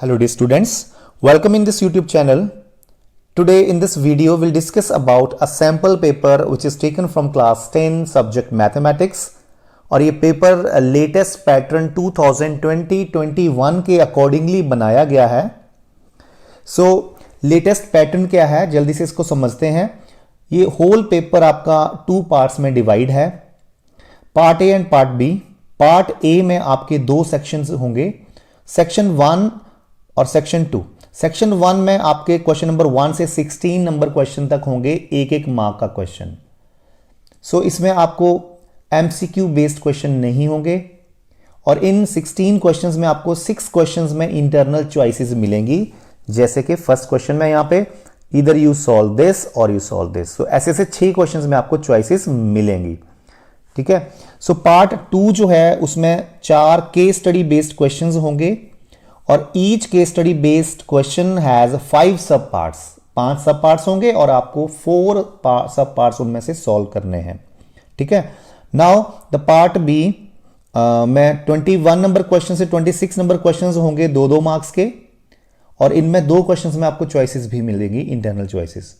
Hello dear students, welcome in this YouTube channel. Today in this video we'll discuss about a sample paper which is taken from class 10 subject mathematics और ये paper latest pattern 2020-21 के accordingly बनाया गया है. सो latest pattern क्या है जल्दी से इसको समझते हैं. ये होल पेपर आपका 2 पार्ट्स में डिवाइड है, part A and part B. Part A में आपके 2 सेक्शंस होंगे, सेक्शन 1 और सेक्शन 2. सेक्शन 1 में आपके क्वेश्चन नंबर 1 से 16 नंबर क्वेश्चन तक होंगे, एक मार्क का क्वेश्चन. सो इसमें आपको एमसीक्यू बेस्ड क्वेश्चन नहीं होंगे और इन 16 क्वेश्चंस में आपको 6 क्वेश्चंस में इंटरनल चॉइसेस मिलेंगी. जैसे कि फर्स्ट क्वेश्चन में यहां पे इधर यू सॉल्व दिस और यू सॉल्व दिस. सो ऐसे 6 क्वेश्चंस में आपको चॉइसेस मिलेंगी. ठीक है. सो पार्ट 2 जो है उसमें 4 केस स्टडी बेस्ड क्वेश्चंस होंगे और each case study based question has 5 सब पार्ट्स. 5 सब पार्ट्स होंगे और आपको 4 सब पार्ट्स उनमें से सॉल्व करने हैं. ठीक है. नाउ द पार्ट बी में 21 नंबर क्वेश्चन से 26 नंबर क्वेश्चंस होंगे 2-2 मार्क्स के और इनमें 2 क्वेश्चंस में आपको चॉइसेस भी मिलेंगी, इंटरनल चॉइसेस.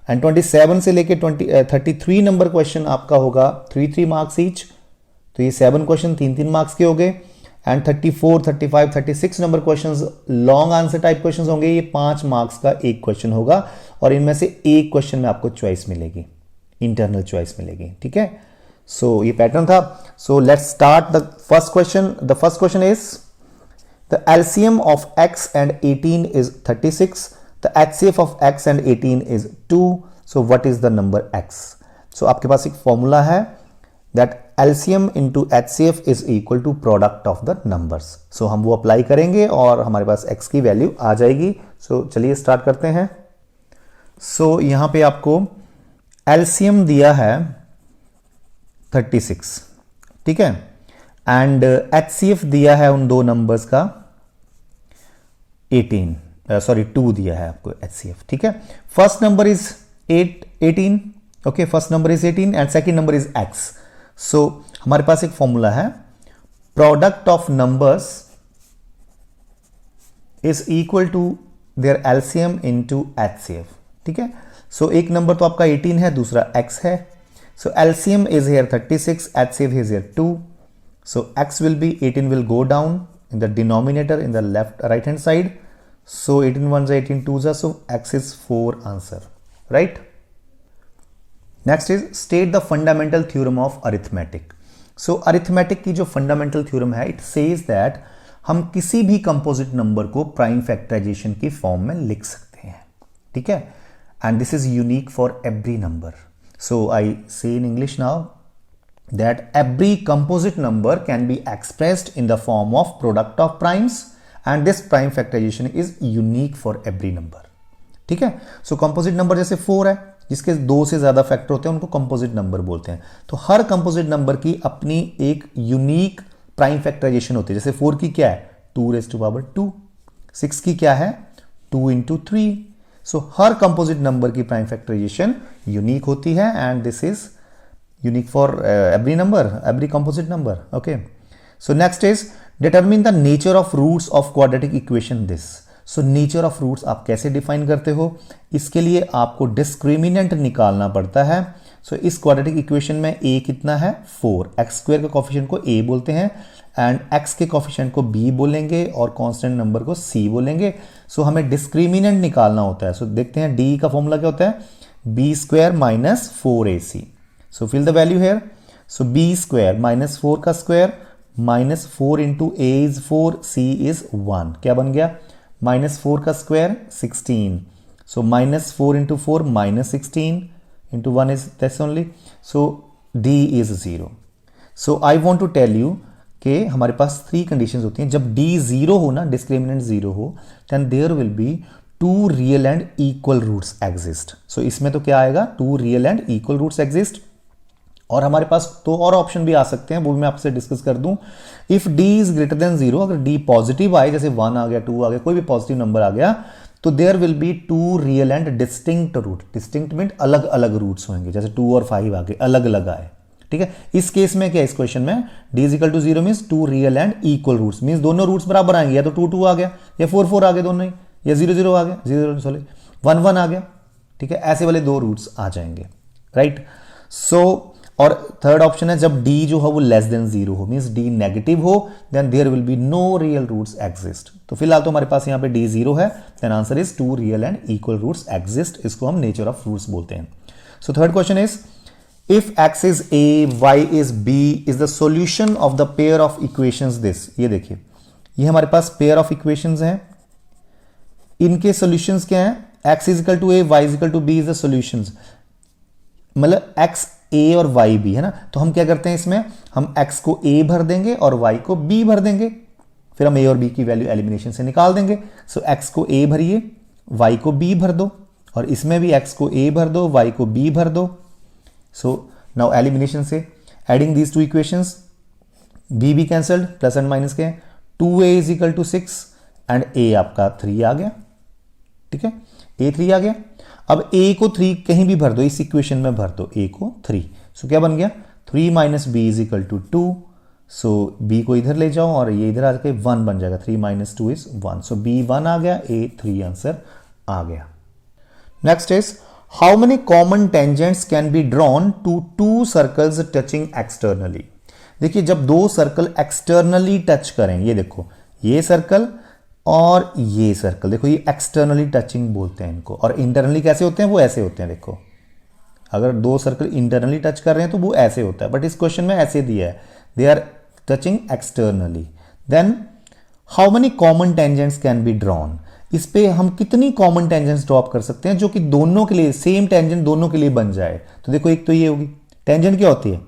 एंड 27 से लेके 33 नंबर क्वेश्चन आपका होगा 3-3 मार्क्स ईच. तो ये 7 क्वेश्चन 3-3 मार्क्स के हो गए. And 34, 35, 36 number questions long answer type questions होंगे. ये 5 मार्क्स का एक क्वेश्चन होगा और इनमें से एक क्वेश्चन में आपको चॉइस मिलेगी, इंटरनल चॉइस मिलेगी. ठीक है. सो ये पैटर्न था. सो let's start the first question. The first question is the LCM of x and 18 is 36. The HCF of x and 18 is 2. So what is the number x? सो आपके पास एक formula है that LCM into HCF is equal to product of the numbers. So हम वो apply करेंगे और हमारे पास x की value आ जाएगी. So चलिए स्टार्ट करते हैं. So यहां पे आपको LCM दिया है 36. ठीक है. एंड HCF दिया है उन 2 नंबर्स का 2 दिया है आपको HCF. ठीक है. First number is 18. Okay, first number is 18 and second number is x. So हमारे पास एक फॉर्मूला है, product of numbers is equal to their LCM into HCF. ठीक है. सो एक नंबर तो आपका 18 है, दूसरा x है. So LCM is here 36, HCF is here 2. So x will be 18 will go down in the denominator in the left right hand side. So 18 1 18 2 so x is 4 answer. Right. Next is state the fundamental theorem of arithmetic. So arithmetic की जो fundamental theorem है, it says that हम किसी भी composite number को prime factorisation की form में लिख सकते हैं. ठीक है. And this is unique for every number. So I say in English now that every composite number can be expressed in the form of product of primes and this prime factorisation is unique for every number. ठीक है. सो composite number जैसे 4 है, जिसके 2 से ज्यादा factor होते हैं उनको कंपोजिट नंबर बोलते हैं. तो हर कंपोजिट नंबर की अपनी एक यूनिक प्राइम फैक्टराइजेशन होती है. जैसे 4 की क्या है 2^2, 6 की क्या है 2 into 3. सो हर कंपोजिट नंबर की प्राइम फैक्टराइजेशन यूनिक होती है and this is unique for every number, every composite number. Okay. So next is determine the nature of roots of quadratic equation this. So nature of roots आप कैसे define करते हो? इसके लिए आपको discriminant निकालना पड़ता है. सो इस क्वाड्रेटिक इक्वेशन में a कितना है 4. एक्स स्क्वायर के कोफिशिएंट को a बोलते हैं एंड x के कोफिशिएंट को b बोलेंगे और कांस्टेंट नंबर को c बोलेंगे. सो हमें डिस्क्रिमिनेंट निकालना होता है. सो देखते हैं d का फॉर्मूला क्या होता है, b² - 4ac. So fill the value here. So b² - 4 का square -4 into a is 4, c is 1. क्या बन गया -4 का square 16. So -4 into 4 -16 into 1 is this only. So D is 0. So I want to tell you कि हमारे पास 3 conditions होती हैं. जब D 0 हो ना, डिस्क्रिमिनेंट 0 हो, then there will be 2 real and equal roots exist. So इसमें तो क्या आएगा 2 real and equal roots exist. और हमारे पास 2 और ऑप्शन भी आ सकते हैं, वो मैं आपसे डिस्कस कर दूं. If d is greater than 0, अगर d पॉजिटिव आए, जैसे 1 आ गया 2 आ गया, कोई भी पॉजिटिव नंबर आ गया, तो there will be 2 real and distinct root. Distinct mean अलग अलग रूट्स होंगे. जैसे 2 और 5 आ गए, अलग अलग आए. ठीक है। इस केस में क्या, इस क्वेश्चन में d is equal to 0 means 2 real and equal roots, means दोनों रूट्स बराबर आएंगे, या तो 2 2 आ गया या 4 4 आ गए दोनों ही, या 0 0 आ गया, 0 सॉरी 1 1 आ गया, ठीक है। ऐसे वाले दो रूट्स आ जाएंगे, राइट। सो और थर्ड ऑप्शन है जब d जो है वो लेस देन 0 हो, मीन्स d नेगेटिव हो, then there will be no real roots exist. तो फिलहाल तो हमारे पास यहाँ पे d 0 है, then answer is 2 real and equal roots exist. इसको हम नेचर ऑफ रूट्स बोलते हैं। So third question is if x is a, y is b is the solution of the pair of equations this। ये देखिए, ये हमारे पास pair of equations हैं, इनके सॉल्यूशंस क्या हैं, x is equal to a, y is equal to b is the solutions, मतलब x a और y b है ना। तो हम क्या करते हैं इसमें, हम x को a भर देंगे और y को b भर देंगे, फिर हम a और b की वैल्यू एलिमिनेशन से निकाल देंगे। सो x को a भरिए, y को b भर दो, और इसमें भी x को a भर दो, y को b भर दो। So now elimination से adding these two equations, b भी cancelled, प्लस एंड माइनस के 2a is equal to 6 and a आपका 3 आ गया, ठीक है, a 3 आ गया। अब a को 3 कहीं भी भर दो, इस इक्वेशन में भर दो a को 3। सो क्या बन गया, 3 minus b is equal to 2। So b को इधर ले जाओ और ये इधर आके 1 बन जाएगा, 3 माइनस 2 इज 1। सो b 1 आ गया, a 3 आंसर आ गया। Next is how many common tangents can be drawn to two circles touching externally। देखिए जब दो सर्कल एक्सटर्नली टच करें, ये देखो ये सर्कल और ये सर्कल, देखो ये एक्सटर्नली टचिंग बोलते हैं इनको, और इंटरनली कैसे होते हैं, वो ऐसे होते हैं। देखो अगर दो सर्कल इंटरनली टच कर रहे हैं तो वो ऐसे होता है, बट इस क्वेश्चन में ऐसे दिया है, they are touching externally. Then how many common tangents can be drawn, इस पे हम कितनी कॉमन टेंजेंट्स ड्रॉप कर सकते हैं जो कि दोनों के लिए सेम टेंजेंट दोनों के लिए बन जाए। तो देखो एक तो ये होगी, टेंजेंट क्या होती है,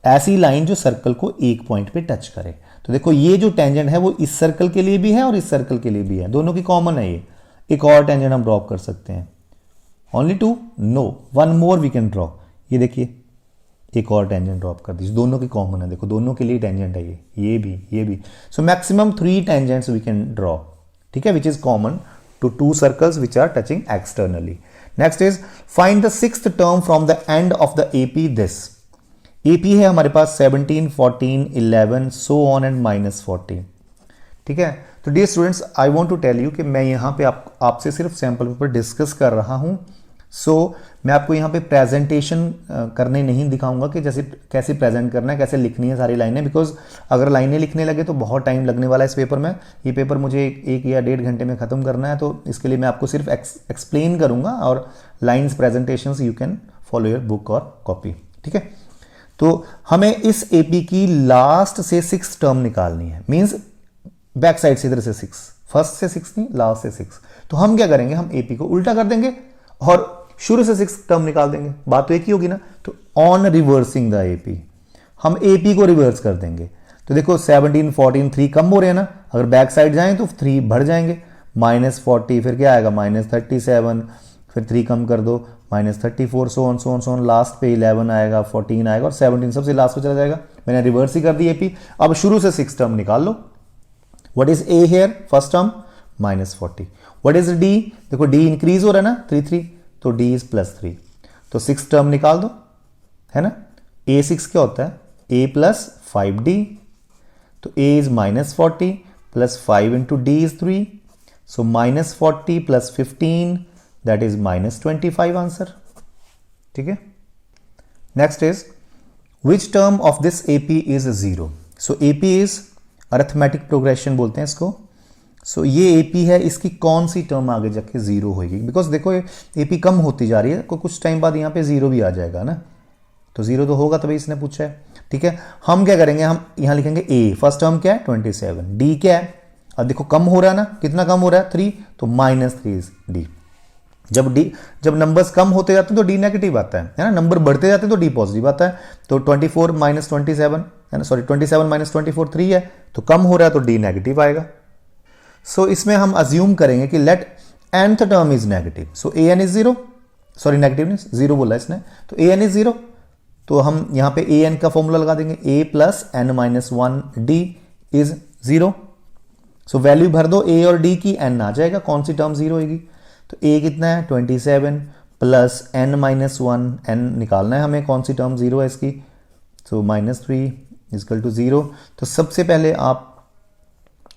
ऐसी लाइन जो सर्कल को एक पॉइंट पे टच करे। तो देखो ये जो टेंजेंट है वो इस सर्कल के लिए भी है और इस सर्कल के लिए भी है, दोनों की कॉमन है ये। एक और टेंजेंट हम ड्रॉप कर सकते हैं, only 2, no, 1 more we can draw. ये देखिए एक और टेंजेंट ड्रॉप कर दीजिए, दोनों की कॉमन है, देखो दोनों के लिए टेंजेंट है ये भी, ये भी। So maximum 3 tangents we can draw, ठीक है, which is common to two circles which are touching externally। Next is find the sixth term from the end of the AP this। AP है हमारे पास 17, 14, 11 so on and minus 40, ठीक है। तो dear students I want to tell you कि मैं यहाँ पे आपसे सिर्फ सैम्पल पेपर डिस्कस कर रहा हूँ। सो मैं आपको यहाँ पे प्रेजेंटेशन करने नहीं दिखाऊंगा कि जैसे कैसे प्रेजेंट करना है, कैसे लिखनी है सारी लाइनें, बिकॉज अगर लाइनें लिखने लगे तो बहुत टाइम लगने वाला है इस पेपर में। ये पेपर मुझे 1 या 1.5 घंटे में ख़त्म करना है, तो इसके लिए मैं आपको सिर्फ एक्सप्लेन करूंगा, और lines presentations you can follow your book और कॉपी, ठीक है। तो हमें इस AP की लास्ट से 6 टर्म निकालनी है, मीन्स बैक साइड से इधर से 6, फर्स्ट से 6 नहीं, लास्ट से 6। तो हम क्या करेंगे, हम AP को उल्टा कर देंगे और शुरू से 6 टर्म निकाल देंगे, बात तो एक ही होगी ना। तो ऑन रिवर्सिंग द AP हम AP को रिवर्स कर देंगे। तो देखो 17, 14 3 कम हो रहे हैं ना, अगर बैक साइड जाएं तो 3 बढ़ जाएंगे, -40, फिर क्या आएगा -37, फिर 3 कम कर दो -34, सो ऑन लास्ट पे 11 आएगा, 14 आएगा और 17 सबसे लास्ट पे चला जाएगा। मैंने रिवर्स ही कर दी AP। अब शुरू से 6 टर्म निकाल लो। What is A here, first term -40। What is D, देखो D इंक्रीज हो रहा है ना 3 तो D इज +3, तो 6 टर्म निकाल दो, है ना। A6 क्या होता है, A + 5D, तो A is -40 + 5 into D is 3, so -40 + 15 that is -25 answer, ठीक है। Next is which term of this AP is 0। So AP is arithmetic progression बोलते हैं इसको। सो ये AP है, इसकी कौन सी टर्म आगे जाके 0 होगी, बिकॉज देखो ये AP कम होती जा रही है, कुछ टाइम बाद यहाँ पे 0 भी आ जाएगा ना, तो 0 तो होगा, तभी इसने पूछा है, ठीक है। हम क्या करेंगे, हम यहाँ लिखेंगे A, फर्स्ट टर्म क्या है 27, D क्या है, अब देखो कम हो रहा है ना, कितना कम हो रहा है 3, तो -3 इज D। जब नंबर्स कम होते जाते हैं तो D नेगेटिव आता है ना, नंबर बढ़ते जाते हैं तो D पॉजिटिव आता है। तो 24 - 27 है ना, सॉरी 27 - 24 3 है, तो कम हो रहा है तो D नेगेटिव आएगा। सो इसमें हम अज्यूम करेंगे कि let nth term is negative, so an is 0, sorry negative नहीं 0 बोला इसने, तो an इज 0, तो हम यहाँ पे an का फॉर्मूला लगा देंगे, a + n - 1 d is 0। So value भर दो a और d की, n आ जाएगा, कौन सी टर्म 0 होगी, तो a कितना है 27 + n - 1, n निकालना है हमें, कौन सी टर्म 0 है इसकी, तो -3 इजकल टू 0। तो सबसे पहले आप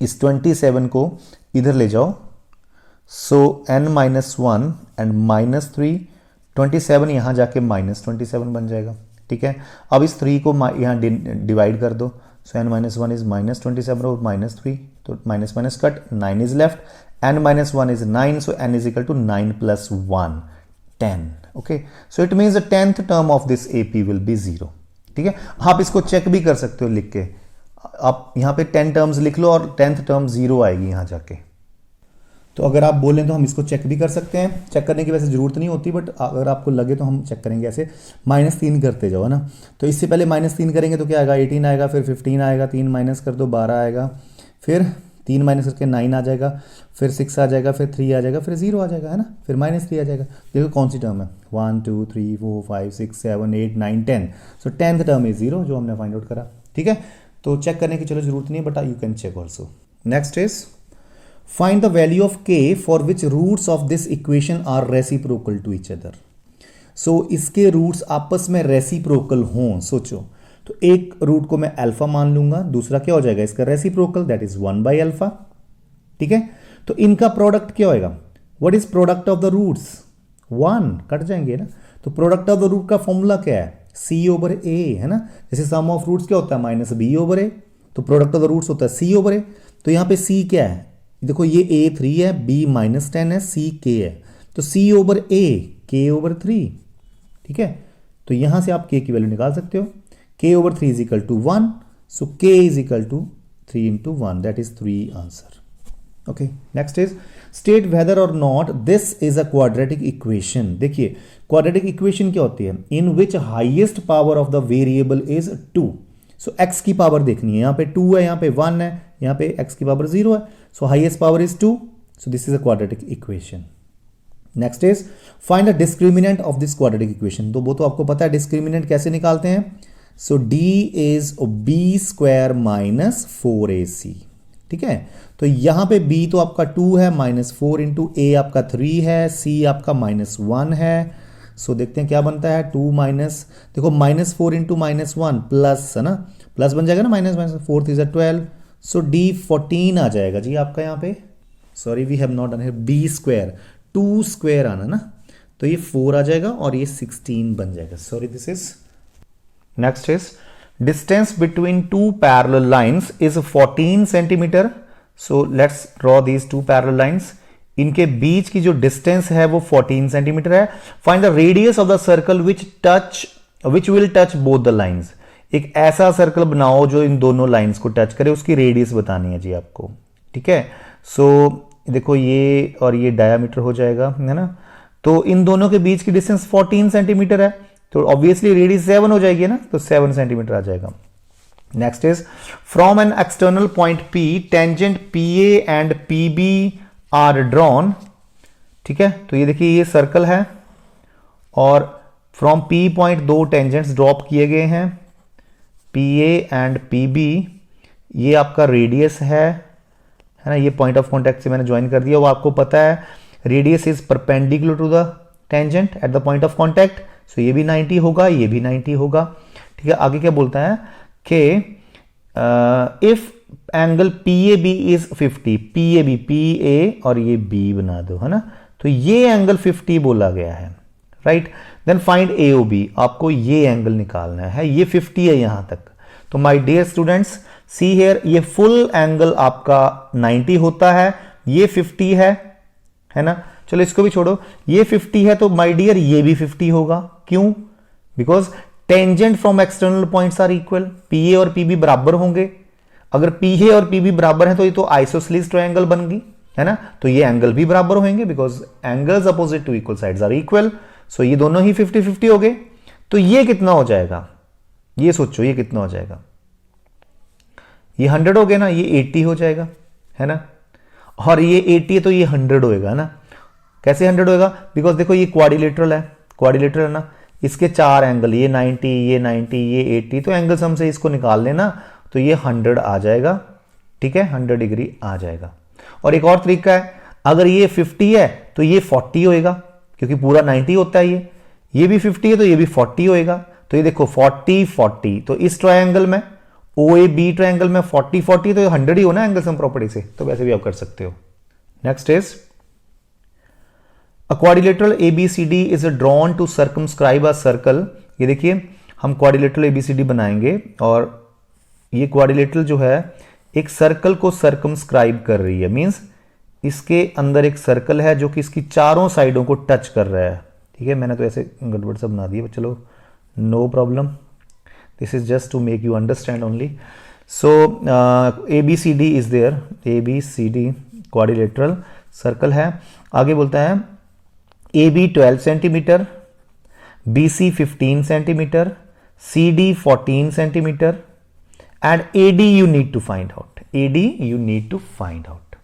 इस 27 को इधर ले जाओ। सो n-1 एंड -3, 27 यहाँ जाके -27 बन जाएगा। ठीक है, अब इस 3 को यहाँ डिवाइड कर दो। सो n-1 इज -27 और -3, तो minus minus cut, 9 is left, n-1 is 9, so n is equal to 9 + 1 10। Okay, so it means the 10th term of this AP will be 0। ठीक है, आप इसको चेक भी कर सकते हो लिख के। आप यहाँ पे 10 टर्म्स लिख लो और 10th टर्म 0 आएगी यहाँ जाके। तो अगर आप बोलें तो हम इसको चेक भी कर सकते हैं। चेक करने की वैसे ज़रूरत नहीं होती, बट अगर आपको लगे तो हम चेक करेंगे। ऐसे -3 करते जाओ, है ना। तो इससे पहले -3 करेंगे तो क्या आएगा, 18 आएगा, फिर 15 आएगा, 3 माइनस कर दो 12 आएगा, फिर 3 माइनस करके 9 आ जाएगा, फिर 6 आ जाएगा, फिर 3 आ जाएगा, फिर 0 आ जाएगा, है ना। फिर -3 आ जाएगा। देखो कौन सी टर्म है, 1 2 3 4 5 6 7 8 9 10। सो 10th टर्म इज 0, जो हमने फाइंड आउट करा। ठीक है, तो चेक करने की चलो जरूरत नहीं है, but you can check also. Next is find the value of k for which roots of this equation are reciprocal to each other। so इसके roots आपस में reciprocal हों, सोचो तो एक रूट को मैं अल्फा मान लूंगा, दूसरा क्या हो जाएगा इसका रेसिप्रोकल, दैट इज 1/α। ठीक है, तो इनका प्रोडक्ट क्या होएगा, what is product of the roots, 1 cut जाएंगे ना। तो प्रोडक्ट ऑफ द रूट का फॉर्मूला क्या है, C/A, है ना। जैसे सम ऑफ रूट्स क्या होता है, -B/A, तो प्रोडक्ट ऑफ द रूट्स होता है C/A। तो यहां पे C क्या है, देखो ये A 3 है, B -10 है, C K है, तो C/A K/3। ठीक है, तो यहां से आप K की वैल्यू निकाल सकते हो। K/3 is equal to 1, so K is equal to 3 × 1, that is 3 answer. Okay, next is state whether और not this is a quadratic equation. देखिए क्वाड्रेटिक इक्वेशन क्या होती है, in which highest power of the variable is 2। So x की power देखनी है, यहाँ पे 2 है, यहाँ पे 1 है, यहाँ पे x की पावर 0 है, सो highest power is 2, so this is a quadratic equation. Next is find the discriminant of this quadratic equation. तो वो तो आपको पता है डिस्क्रिमिनेंट कैसे निकालते हैं। सो d इज b² - 4ac। ठीक है, तो यहां पे b तो आपका 2 है, -4 × a आपका 3 है, c आपका -1 है। सो देखते हैं क्या बनता है, 2 माइनस, देखो -4 × -1 प्लस, है ना, प्लस बन जाएगा ना, -4 × 12, सो d 14 आ जाएगा जी आपका यहाँ पे। Sorry we have not done है, b², 2² आना ना, तो ये 4 आ जाएगा और ये 16 बन जाएगा। Sorry this is. Next is distance between 2 parallel lines is 14 centimetre. So let's draw these 2 parallel lines. इनके बीच की जो डिस्टेंस है वो 14 सेंटीमीटर है। Find the radius of the circle which will touch both the lines. एक ऐसा circle बनाओ जो इन दोनों लाइंस को टच करे, उसकी रेडियस बतानी है जी आपको। ठीक है, सो देखो ये और ये डायामीटर हो जाएगा, है ना। तो इन दोनों के बीच की डिस्टेंस 14 सेंटीमीटर है, तो ऑब्वियसली रेडियस 7 हो जाएगी ना, तो 7 सेंटीमीटर आ जाएगा। Next is from an external point P tangent PA and PB are drawn. ठीक है, तो ये देखिए ये सर्कल है और from P point 2 tangents drop किए गए हैं, PA एंड PB। ये आपका रेडियस है ना, ये पॉइंट ऑफ कॉन्टैक्ट से मैंने ज्वाइन कर दिया। वो आपको पता है radius is perpendicular to the tangent at the point of contact, so ये भी 90 होगा, ये भी 90 होगा। ठीक है, आगे क्या बोलता है कि if angle PAB is 50, PAB PA और ये B बना दो, है ना, तो ये एंगल 50 बोला गया है, राइट। देन फाइंड AOB, आपको ये एंगल निकालना है, ये 50 है यहां तक। तो my dear students see here, ये फुल एंगल आपका 90 होता है, ये 50 है ना। चलो इसको भी छोड़ो, ये 50 है तो माय डियर ये भी 50 होगा। क्यों? Because tangent from external points are equal, PA और PB बराबर होंगे। अगर PA और PB बराबर है तो ये तो आइसोसेलेस ट्रायंगल बन गई, है ना। तो ये एंगल भी बराबर होंगे because angles opposite to equal sides are equal, so ये दोनों ही 50-50 हो गए। तो ये कितना हो जाएगा, ये सोचो ये कितना हो जाएगा, ये 100 हो गया ना, ये 80 हो जाएगा, है ना। और ये 80 है तो ये 100 होएगा ना। कैसे 100 होएगा, बिकॉज देखो ये क्वाड्रिलेटरल है ना, इसके 4 एंगल, ये 90, ये 90, ये 80, तो एंगल सम से इसको निकाल लेना, तो ये 100 आ जाएगा। ठीक है, 100 डिग्री आ जाएगा। और एक और तरीका है, अगर ये 50 है तो ये 40 होएगा, क्योंकि पूरा 90 होता है, ये भी 50 है तो ये भी 40 होएगा। तो ये देखो 40 40, तो इस ट्रायंगल में OAB ट्रायंगल में 40 40, तो ये 100 ही हो ना एंगल सम प्रॉपर्टी से, तो वैसे भी आप कर सकते हो। Next is a quadrilateral ABCD is drawn to circumscribe a circle. ये देखिए हम क्वाड्रिलेटरल ABCD बनाएंगे और ये क्वाड्रिलेटरल जो है एक सर्कल को सर्कमस्क्राइब कर रही है, मींस इसके अंदर एक सर्कल है जो कि इसकी चारों साइडों को टच कर रहा है। ठीक है, मैंने तो ऐसे गड़बड़ सा बना दिया, चलो no problem, this is just to make you understand only. So ABCD is there, ABCD quadrilateral circle है। आगे बोलता है AB 12 centimetre, BC 15 centimetre, CD 14 centimetre and AD you need to find out, AD you need to find out।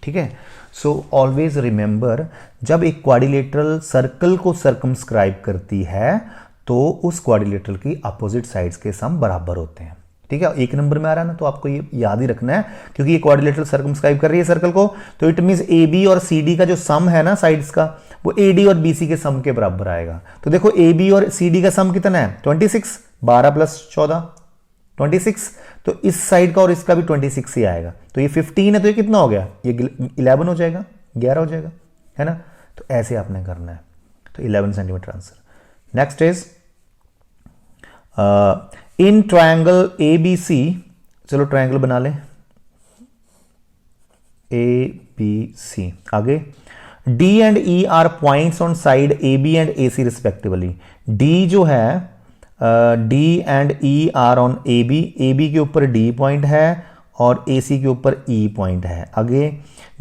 ठीक है, so always remember जब एक quadrilateral circle को circumscribe करती है तो उस क्वाड्रिलेटरल की अपोजिट साइड्स के सम बराबर होते हैं। ठीक है, एक नंबर में आ रहा है ना, तो आपको ये याद ही रखना है क्योंकि ये क्वाड्रिलेटरल सर्कमस्क्राइब कर रही है सर्कल को, तो इट मींस AB और CD का जो सम है ना साइड्स का, वो AD और BC के सम के बराबर आएगा। तो देखो AB और CD का सम कितना है 26, 12 प्लस 14 26, तो इस साइड का और इसका भी 26 ही आएगा। तो ये 15 है, तो ये कितना हो गया, ये 11 हो जाएगा, 11 हो जाएगा, है ना। तो ऐसे आपने करना है, तो 11 centimetre answer. Next is in triangle ABC, चलो ट्रायंगल बना लें ABC। आगे D and E are points on side AB and AC respectively. D जो है D and E are on AB के ऊपर D पॉइंट है और AC के ऊपर E पॉइंट है। आगे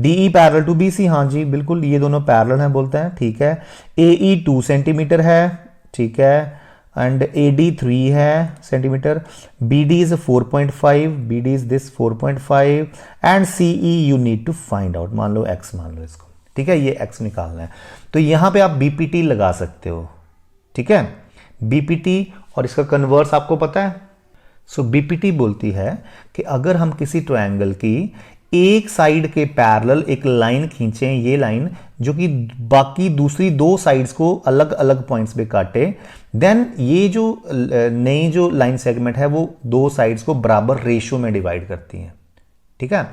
DE पैरेलल टू BC, हाँ जी बिल्कुल ये दोनों पैरेलल हैं बोलते हैं, ठीक है। AE 2 सेंटीमीटर है, ठीक है, एंड AD 3 है centimetre. BD is 4.5, BD is this 4.5 and CE you need to find out, मान लो X मान लो इसको, ठीक है, ये X निकालना है। तो यहां पे आप BPT लगा सकते हो, ठीक है, BPT, और इसका कन्वर्स आपको पता है। सो BPT बोलती है कि अगर हम किसी ट्रायंगल की एक साइड के पैरेलल एक लाइन खींचें, ये लाइन जो कि बाकी दूसरी दो साइड्स को अलग अलग पॉइंट्स पे काटे, देन ये जो नई जो लाइन सेगमेंट है वो दो साइड्स को बराबर रेशियो में डिवाइड करती है, ठीक है।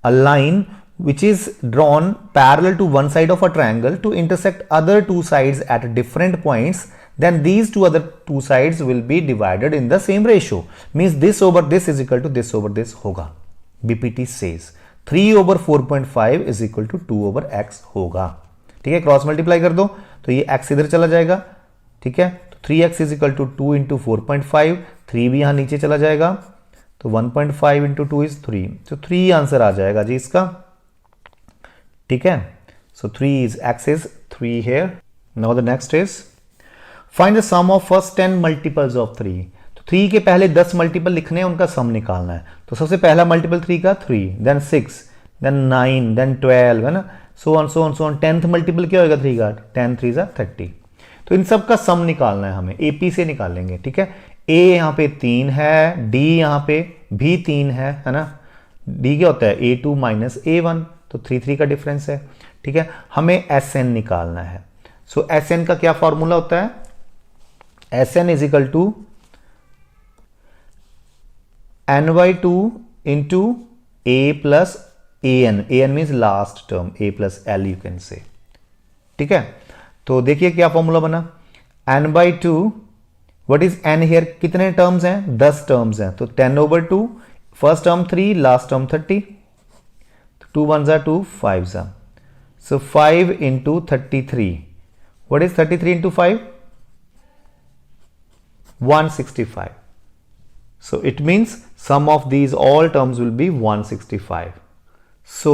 A line which is drawn parallel to one side of a triangle to intersect other two sides at different points, then these other two sides will be divided in the same ratio, means this over this is equal to this over this होगा। BPT says 3 over 4.5 is equal to 2 over x होगा, ठीक है। Cross multiply कर दो तो ये x इधर चला जाएगा, ठीक है, तो 3x is equal to 2 into 4.5, 3 भी यहां नीचे चला जाएगा, तो 1.5 into 2 is 3, तो 3 आंसर आ जाएगा जी इसका, ठीक है। सो 3 is x is 3 here। Now the next is find the sum of first 10 multiples of 3। तो 3 के पहले 10 मल्टीपल लिखने हैं, उनका सम निकालना है। तो सबसे पहला मल्टीपल 3 का 3, देन 6, देन 9, देन 12, है ना, so on so on so on. 10th multiple क्या होगा 3 का, 10 3 जा 30। तो इन सब का सम निकालना है हमें, AP से निकालेंगे, ठीक है। A यहाँ पे 3 है, D यहाँ पे भी 3 है ना। D क्या होता है A2 माइनस A1, तो 3 3 का डिफरेंस है, ठीक है। हमें SN निकालना है। सो SN का क्या फॉर्मूला होता है, SN is equal to N/2 into A plus AN, AN means last term, A plus L you can say, ठीक है। तो देखिए क्या फॉर्मूला बना, N/2, what is N here, कितने टर्म्स हैं, 10 टर्म्स हैं, तो 10/2, फर्स्ट टर्म 3, लास्ट टर्म 30, 2 1 जा 2, 5 जा, so 5 into 33, what is 33 into 5, 165, so it means sum of these all terms will be 165. So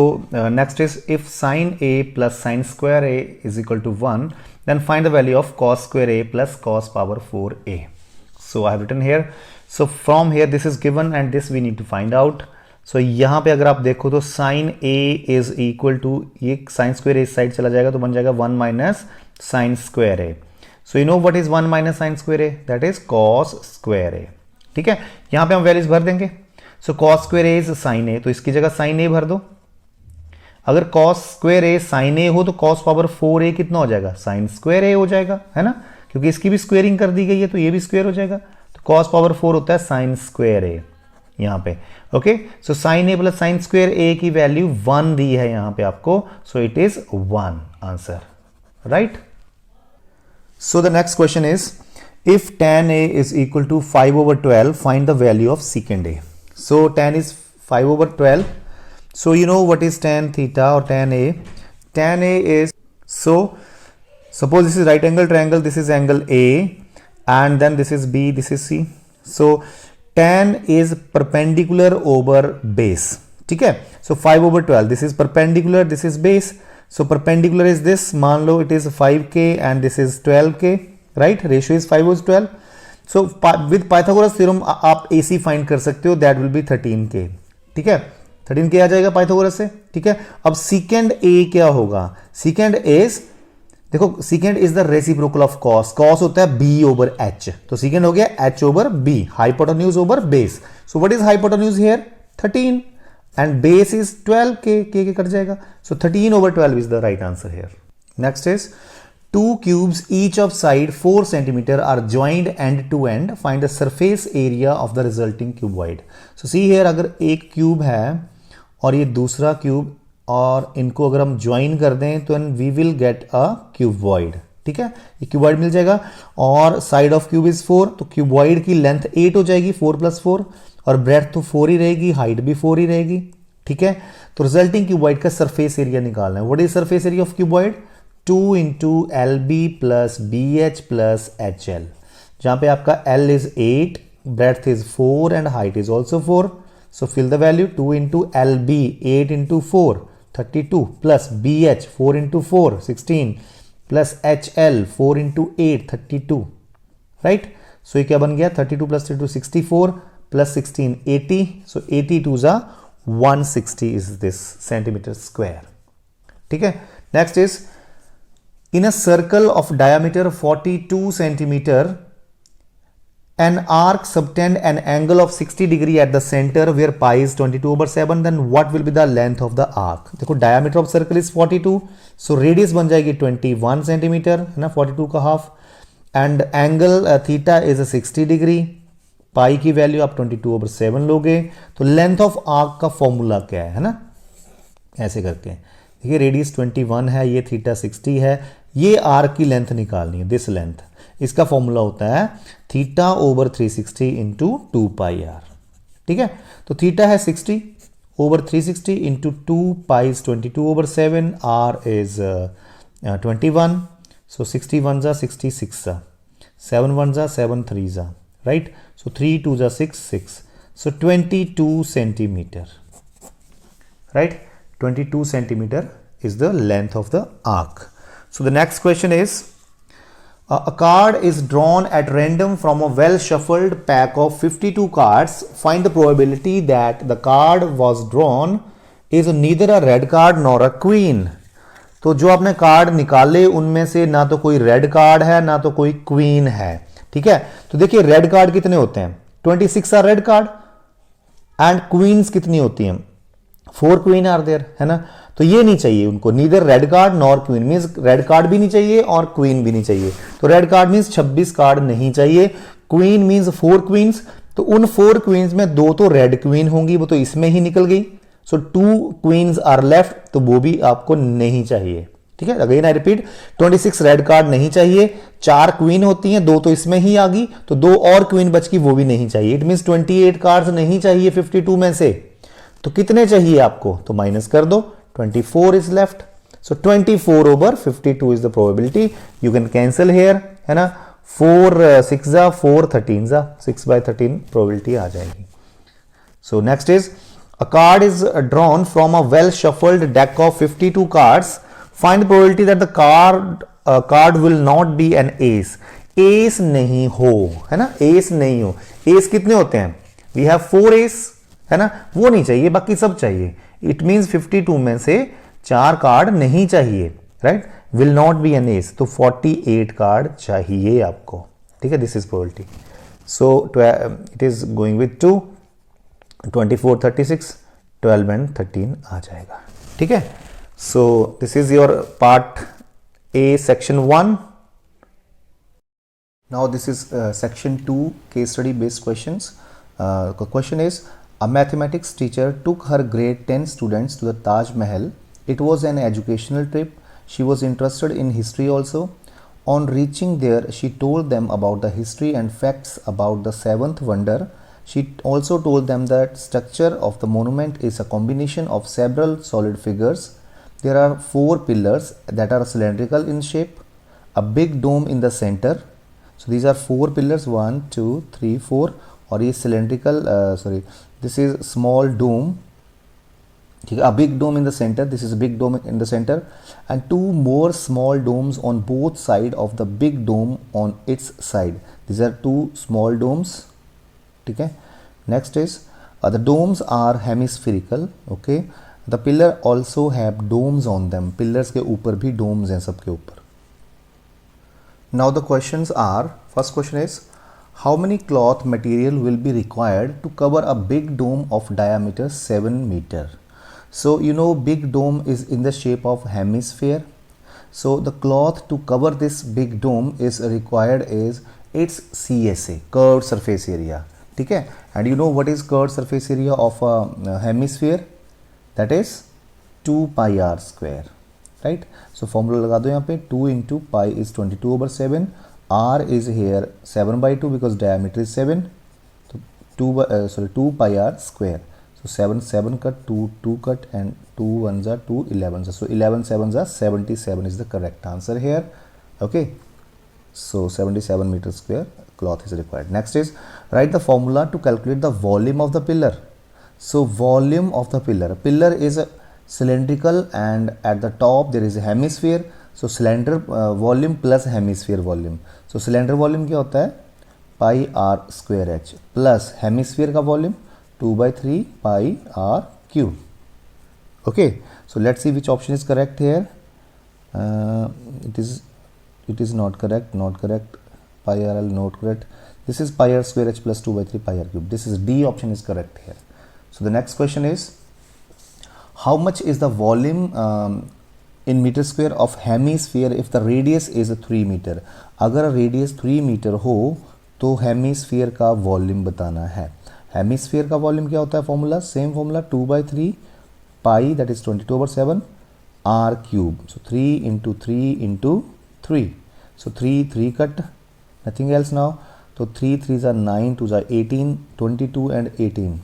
next is if sine A plus sine square A is equal to 1, then find the value of cos square A plus cos power 4A. So I have written here, so from here this is given and this we need to find out. So यहाँ पे अगर आप देखो तो sin A is equal to, ये sin square A इस side चला जाएगा तो बन जाएगा 1 minus sin square A. So you know what is 1 minus sin square A, that is cos square A, ठीक है। यहाँ पे हम वैल्यूज भर देंगे। So cos square A is sin A, तो इसकी जगह sin A भर दो। अगर cos square A sin A हो तो cos पावर 4A कितना हो जाएगा, sin square A हो जाएगा, है ना, क्योंकि इसकी भी स्क्वेयरिंग कर दी गई है तो ये भी स्क्वेयर हो जाएगा, तो कॉस पावर 4 होता है साइन स्क्वेयर ए यहां पे। ओके, सो साइन ए प्लस साइन स्क्वेयर ए की वैल्यू 1 दी है यहां पे आपको, सो it is 1 answer, right. So the next question is if tan a is equal to 5/12, find the value of secant a. So tan is 5/12. So you know what is tan theta or tan a? Tan a is, so suppose this is right angle triangle, this is angle A, and then this is B, this is C. So tan is perpendicular over base. ठीक है, so 5/12, this is perpendicular, this is base. So perpendicular is this, मान लो it is 5k and this is 12k, right? Ratio is 5/12. So with Pythagoras theorem आप AC find कर सकते हो, that will be 13k. ठीक है, 13k आ जाएगा Pythagoras से। ठीक है, अब secant A क्या होगा? secant is, देखो secant is the reciprocal of cos. cos होता है b over h, तो secant हो गया h over b, hypotenuse over base. So what is hypotenuse here? 13 and base is 12k, k cut जाएगा, so 13/12 is the right answer here. Next is two cubes each of side 4 cm are joined end to end. Find the surface area of the resulting cuboid. So see here, अगर एक cube है और ये दूसरा cube और इनको अगर हम ज्वाइन कर दें तो we will get a cuboid. ठीक है, ये क्यूबॉइड मिल जाएगा और साइड ऑफ क्यूब इज 4, तो क्यूबॉइड की लेंथ 8 हो जाएगी, 4 + 4, और ब्रेड्थ तो 4 ही रहेगी, हाइट भी 4 ही रहेगी। ठीक है, तो रिजल्टिंग क्यूबॉइड का सरफेस एरिया निकालना है। What is surface area of cuboid? 2 × LB + BH + HL, जहां पे आपका L is 8, breadth is 4 and height is also 4. So fill the value. 2 × LB, 8 × 4, 32, plus BH 4 × 4, 16, plus HL 4 × 8, 32, right? So ये क्या बन गया? 32 + 32 64 plus 16 80. So 82 is 160 is this centimeter square. ठीक है, next is in a circle of diameter 42 centimeter, an arc subtend an angle of 60 degree at the center where pi is 22/7, then what will be the length of the arc? देखो diameter of circle is 42, so radius बन जाएगी 21 centimeter, है ना, 42 का half, and angle theta is 60 degree, pi की value आप 22/7 लोगे, तो लेंथ ऑफ आर्क का फॉर्मूला क्या है ना, ऐसे करके देखिए, रेडियस 21 है, ये थीटा 60 है, ये आर्क की लेंथ निकालनी है, दिस लेंथ, इसका फॉर्मूला होता है θ/360 × 2πr। ठीक है, तो थीटा है 60/360 × 2π is 22/7, r is 21, so 61 * 66, 7 1 7 3, right? So 3 2 6 6, so 22 centimeter, right? 22 centimeter is the length of the arc. So the next question is, a card is drawn at random from a well shuffled pack of 52 cards. Find the probability that the card was drawn is neither a red card nor a queen. तो जो आपने card निकाले उनमें से ना तो कोई red card है ना तो कोई क्वीन है। ठीक है, तो देखिए रेड कार्ड कितने होते हैं? 26 are red card and queens कितनी होती हैं? 4 क्वीन आर देयर, है ना, तो ये नहीं चाहिए उनको, neither red card nor queen, means red card भी नहीं चाहिए और क्वीन भी नहीं चाहिए। तो रेड कार्ड मींस 26 कार्ड नहीं चाहिए, क्वीन मींस 4 क्वींस, तो उन 4 क्वींस में 2 तो रेड क्वीन होंगी, वो तो इसमें ही निकल गई, सो 2 क्वींस आर लेफ्ट, तो वो भी आपको नहीं चाहिए। ठीक है, again I repeat, 26 red card नहीं चाहिए, 4 क्वीन होती हैं, 2 तो इसमें ही आ गई, तो 2 और क्वीन बच गई, वो भी नहीं चाहिए। इट मींस 28 कार्ड्स नहीं चाहिए 52 में से, तो कितने चाहिए आपको? तो माइनस कर दो, 24 is left. So 24/52 is the probability. You can cancel here, है ना, 4 6 4 13 6/13 probability आ जाएगी। So next is, a card is drawn from a well shuffled deck of 52 cards. Find the probability that the card will not be an ace. Ace नहीं हो, है ना, ace नहीं हो। ace कितने होते हैं? We have 4 ace, है ना, वो नहीं चाहिए, बाकी सब चाहिए। इट मींस 52 में से 4 कार्ड नहीं चाहिए, right? Will not be an ace, तो 48 कार्ड चाहिए आपको। ठीक है, this is probability. So it is going with 2, 24 36 12 and 13 आ जाएगा। ठीक है, so this is your part A section 1। Now this is section 2 case study based questions. Question is, a mathematics teacher took her grade 10 students to the Taj Mahal. It was an educational trip. She was interested in history also. On reaching there, she told them about the history and facts about the seventh wonder. She also told them that structure of the monument is a combination of several solid figures. There are 4 pillars that are cylindrical in shape, a big dome in the center. So these are 4 pillars, 1 2 3 4, और ये cylindrical this is small dome, ठीक है, a big dome in the center, this is a big dome in the center, and 2 more small domes on both side of the big dome on its side. These are 2 small domes, ठीक है. Next is the domes are hemispherical, okay. The pillar also have domes on them. Pillars के ऊपर भी domes हैं सबके ऊपर. Now the questions are, first question is, how many cloth material will be required to cover a big dome of diameter 7 meter? So you know big dome is in the shape of hemisphere. So the cloth to cover this big dome is required is its CSA, curved surface area, ठीक है. And you know what is curved surface area of a hemisphere? That is 2 pi r square, right? So formula लगा दो यहाँ पे, 2 into pi is 22/7, r is here 7/2 because diameter is 7, तो 2 pi r square. So 7 cut, 2 cut, and 2 1s are 2, 11s are, so 11 7s are 77 is the correct answer here, okay. So 77 meter square cloth is required. Next is, write the formula to calculate the volume of the pillar. So volume of the pillar is a cylindrical, and at the top there is a hemisphere. So cylinder volume plus hemisphere volume. So cylinder volume क्या होता है, pi r square h plus hemisphere का volume 2/3 pi r cube. Okay, so let's see which option is correct here. It is not correct, pi r l not correct. This is pi r square h plus 2/3 pi r cube. This is D option is correct here. So the next question is, how much is the volume in meter square of hemisphere if the radius is 3 meter? अगर radius 3 meter हो तो hemisphere का volume बताना है. Hemisphere का volume क्या होता है, formula same formula, 2/3 pi, that is 22/7 r cube. So 3 into 3 into 3. So 3 cut, nothing else now. So 3 3s are 9, 2s are 18, 22 and 18.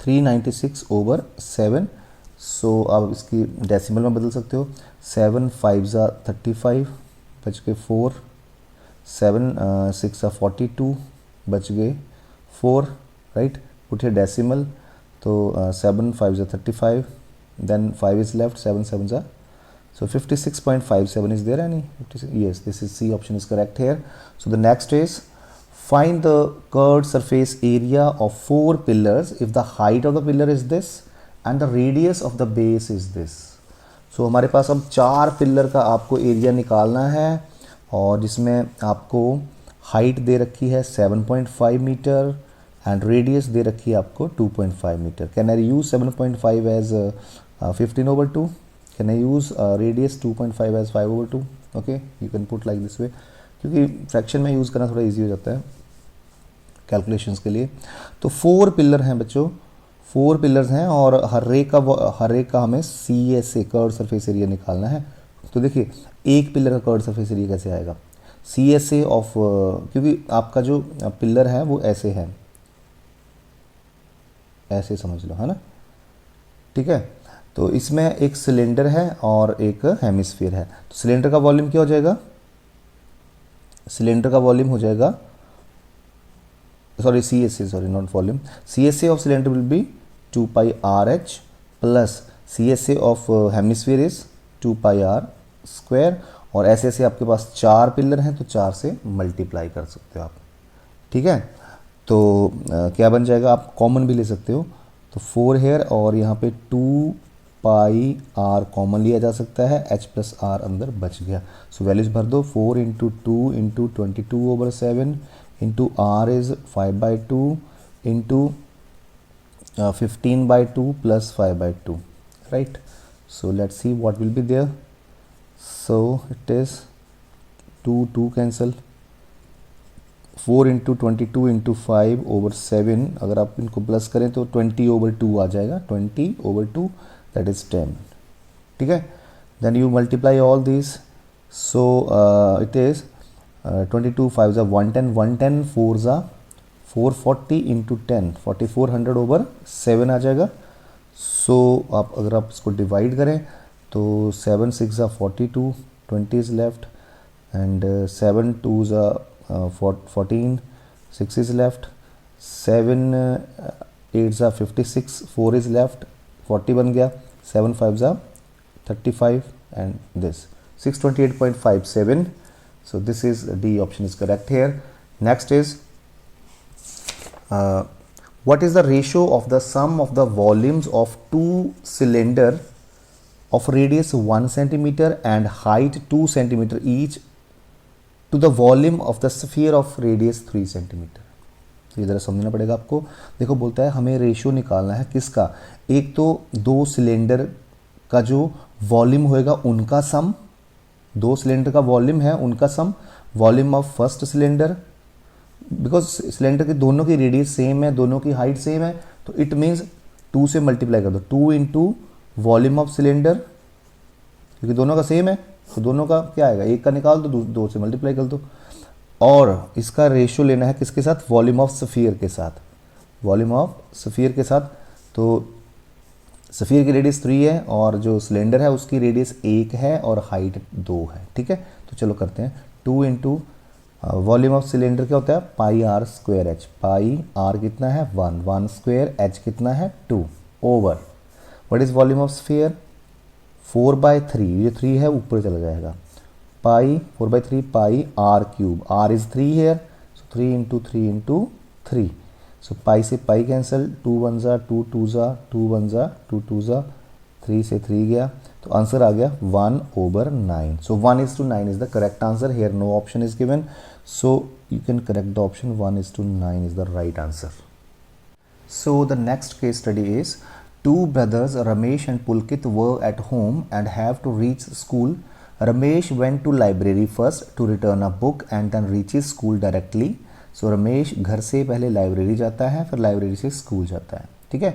396/7. सो आप इसकी डेसिमल में बदल सकते हो. 7 5s are 35, बच गए 4. 7 6 are 42, बच गए 4, राइट. पुट हियर डेसिमल, तो 7 5s are 35, then 5 is left, 7 7s are, so 56.57 is there any? Yes, this is C option is correct here. So the next is, find the curved surface area of 4 pillars if the height of the pillar is this and the radius of the base is this. So हमारे पास अब 4 pillar का आपको area निकालना है, और जिसमें आपको height दे रखी है 7.5 मीटर एंड रेडियस दे रखी है आपको 2.5 metre. Can I use 7.5 as 15/2? Can I use radius 2.5 as 5/2? Okay, you can put like this way, क्योंकि फ्रैक्शन में यूज़ करना थोड़ा इजी हो जाता है कैलकुलेशंस के लिए. तो 4 पिलर हैं बच्चों, 4 पिलर्स हैं, और हर एक का हमें CSA कर्व सरफेस एरिया निकालना है. तो देखिए एक पिलर का कर्व सरफेस एरिया कैसे आएगा, CSA ऑफ, क्योंकि आपका जो पिलर है वो ऐसे है, ऐसे समझ लो, है ना, ठीक है. तो इसमें एक सिलेंडर है और एक हेमिस्फीयर है. तो सिलेंडर का वॉल्यूम क्या हो जाएगा, सिलेंडर का वॉल्यूम हो जाएगा, sorry CSA, sorry not volume, CSA of cylinder will be 2 pi r h plus CSA of hemisphere is 2 pi r square. और ऐसे ऐसे आपके पास 4 पिलर हैं, तो 4 से मल्टीप्लाई कर सकते हो आप, ठीक है. तो क्या बन जाएगा, आप कॉमन भी ले सकते हो, तो 4 हेयर, और यहाँ पे 2 pi r कॉमन लिया जा सकता है, h प्लस r अंदर बच गया. सो वैल्यूज भर दो, 4 into 2 into 22/7 into r is 5/2 into 15/2 plus 5/2, right. So let's see what will be there. So it is 2 cancel, 4 into 22 into 5 over 7, अगर आप इनको प्लस करें तो 20/2 आ जाएगा, 20/2 दैट इज़ 10, ठीक है। Then you multiply all this, so it is 22 5 ज़ा 110, 110 4 ज़ा 440 इंटू 10, 4400/7 आ जाएगा। सो आप अगर आप इसको डिवाइड करें तो 7 6 ज़ा 42, 20 इज़ लेफ्ट, एंड 7 2 ज़ा 14, 6 इज़ लेफ्ट, 7 8 ज़ा 56, 4 इज़ लेफ्ट, 40 बन गया, 7 5 ज़ा 35, and this 628.57. So this is D option is correct here. Next is what is the ratio of the sum of the volumes of two cylinder of radius 1 centimeter and height 2 centimeter each to the volume of the sphere of radius 3 centimeter. तो ये ज़रा समझना पड़ेगा आपको। देखो बोलता है हमें रेशियो निकालना है किसका, एक तो दो सिलेंडर का जो वॉल्यूम होएगा उनका सम, दो सिलेंडर का वॉल्यूम है उनका sum, volume of first cylinder, because cylinder के दोनों की रेडियस सेम है, दोनों की हाइट सेम है, तो इट मीन्स 2 से मल्टीप्लाई कर दो, 2 इंटू वॉल्यूम ऑफ सिलेंडर, क्योंकि दोनों का सेम है तो दोनों का क्या आएगा, एक का निकाल दो, 2 से मल्टीप्लाई कर दो, और इसका रेशियो लेना है किसके साथ, वॉल्यूम ऑफ स्फीयर के साथ, वॉल्यूम ऑफ स्फीयर के साथ। तो स्फीयर की रेडियस 3 है और जो सिलेंडर है उसकी रेडियस 1 है और हाइट 2 है, ठीक है। तो चलो करते हैं, 2 इंटू वॉल्यूम ऑफ सिलेंडर क्या होता है, pi r square h, pi r कितना है 1, 1 स्क्वायर, एच कितना है 2, over what is volume of sphere 4/3, ये 3 है ऊपर चला जाएगा, pi 4/3 pi r cube, r is 3 here, so 3 into 3 into 3, so pi से पाई कैंसिल, 2 1 ज़ा 2 2 ज़ा 2 1 ज़ा 2 2 ज़ा, 3 से 3 गया, तो आंसर आ गया 1/9। So 1:9 is the correct answer here, no option is given, so you can correct the option 1:9 is the right answer. So the next case study is two brothers Ramesh and Pulkit were at home and have to reach school. Ramesh went to library first to return a book and then reaches school directly. So Ramesh घर से पहले library जाता है फिर library से school जाता है, ठीक है।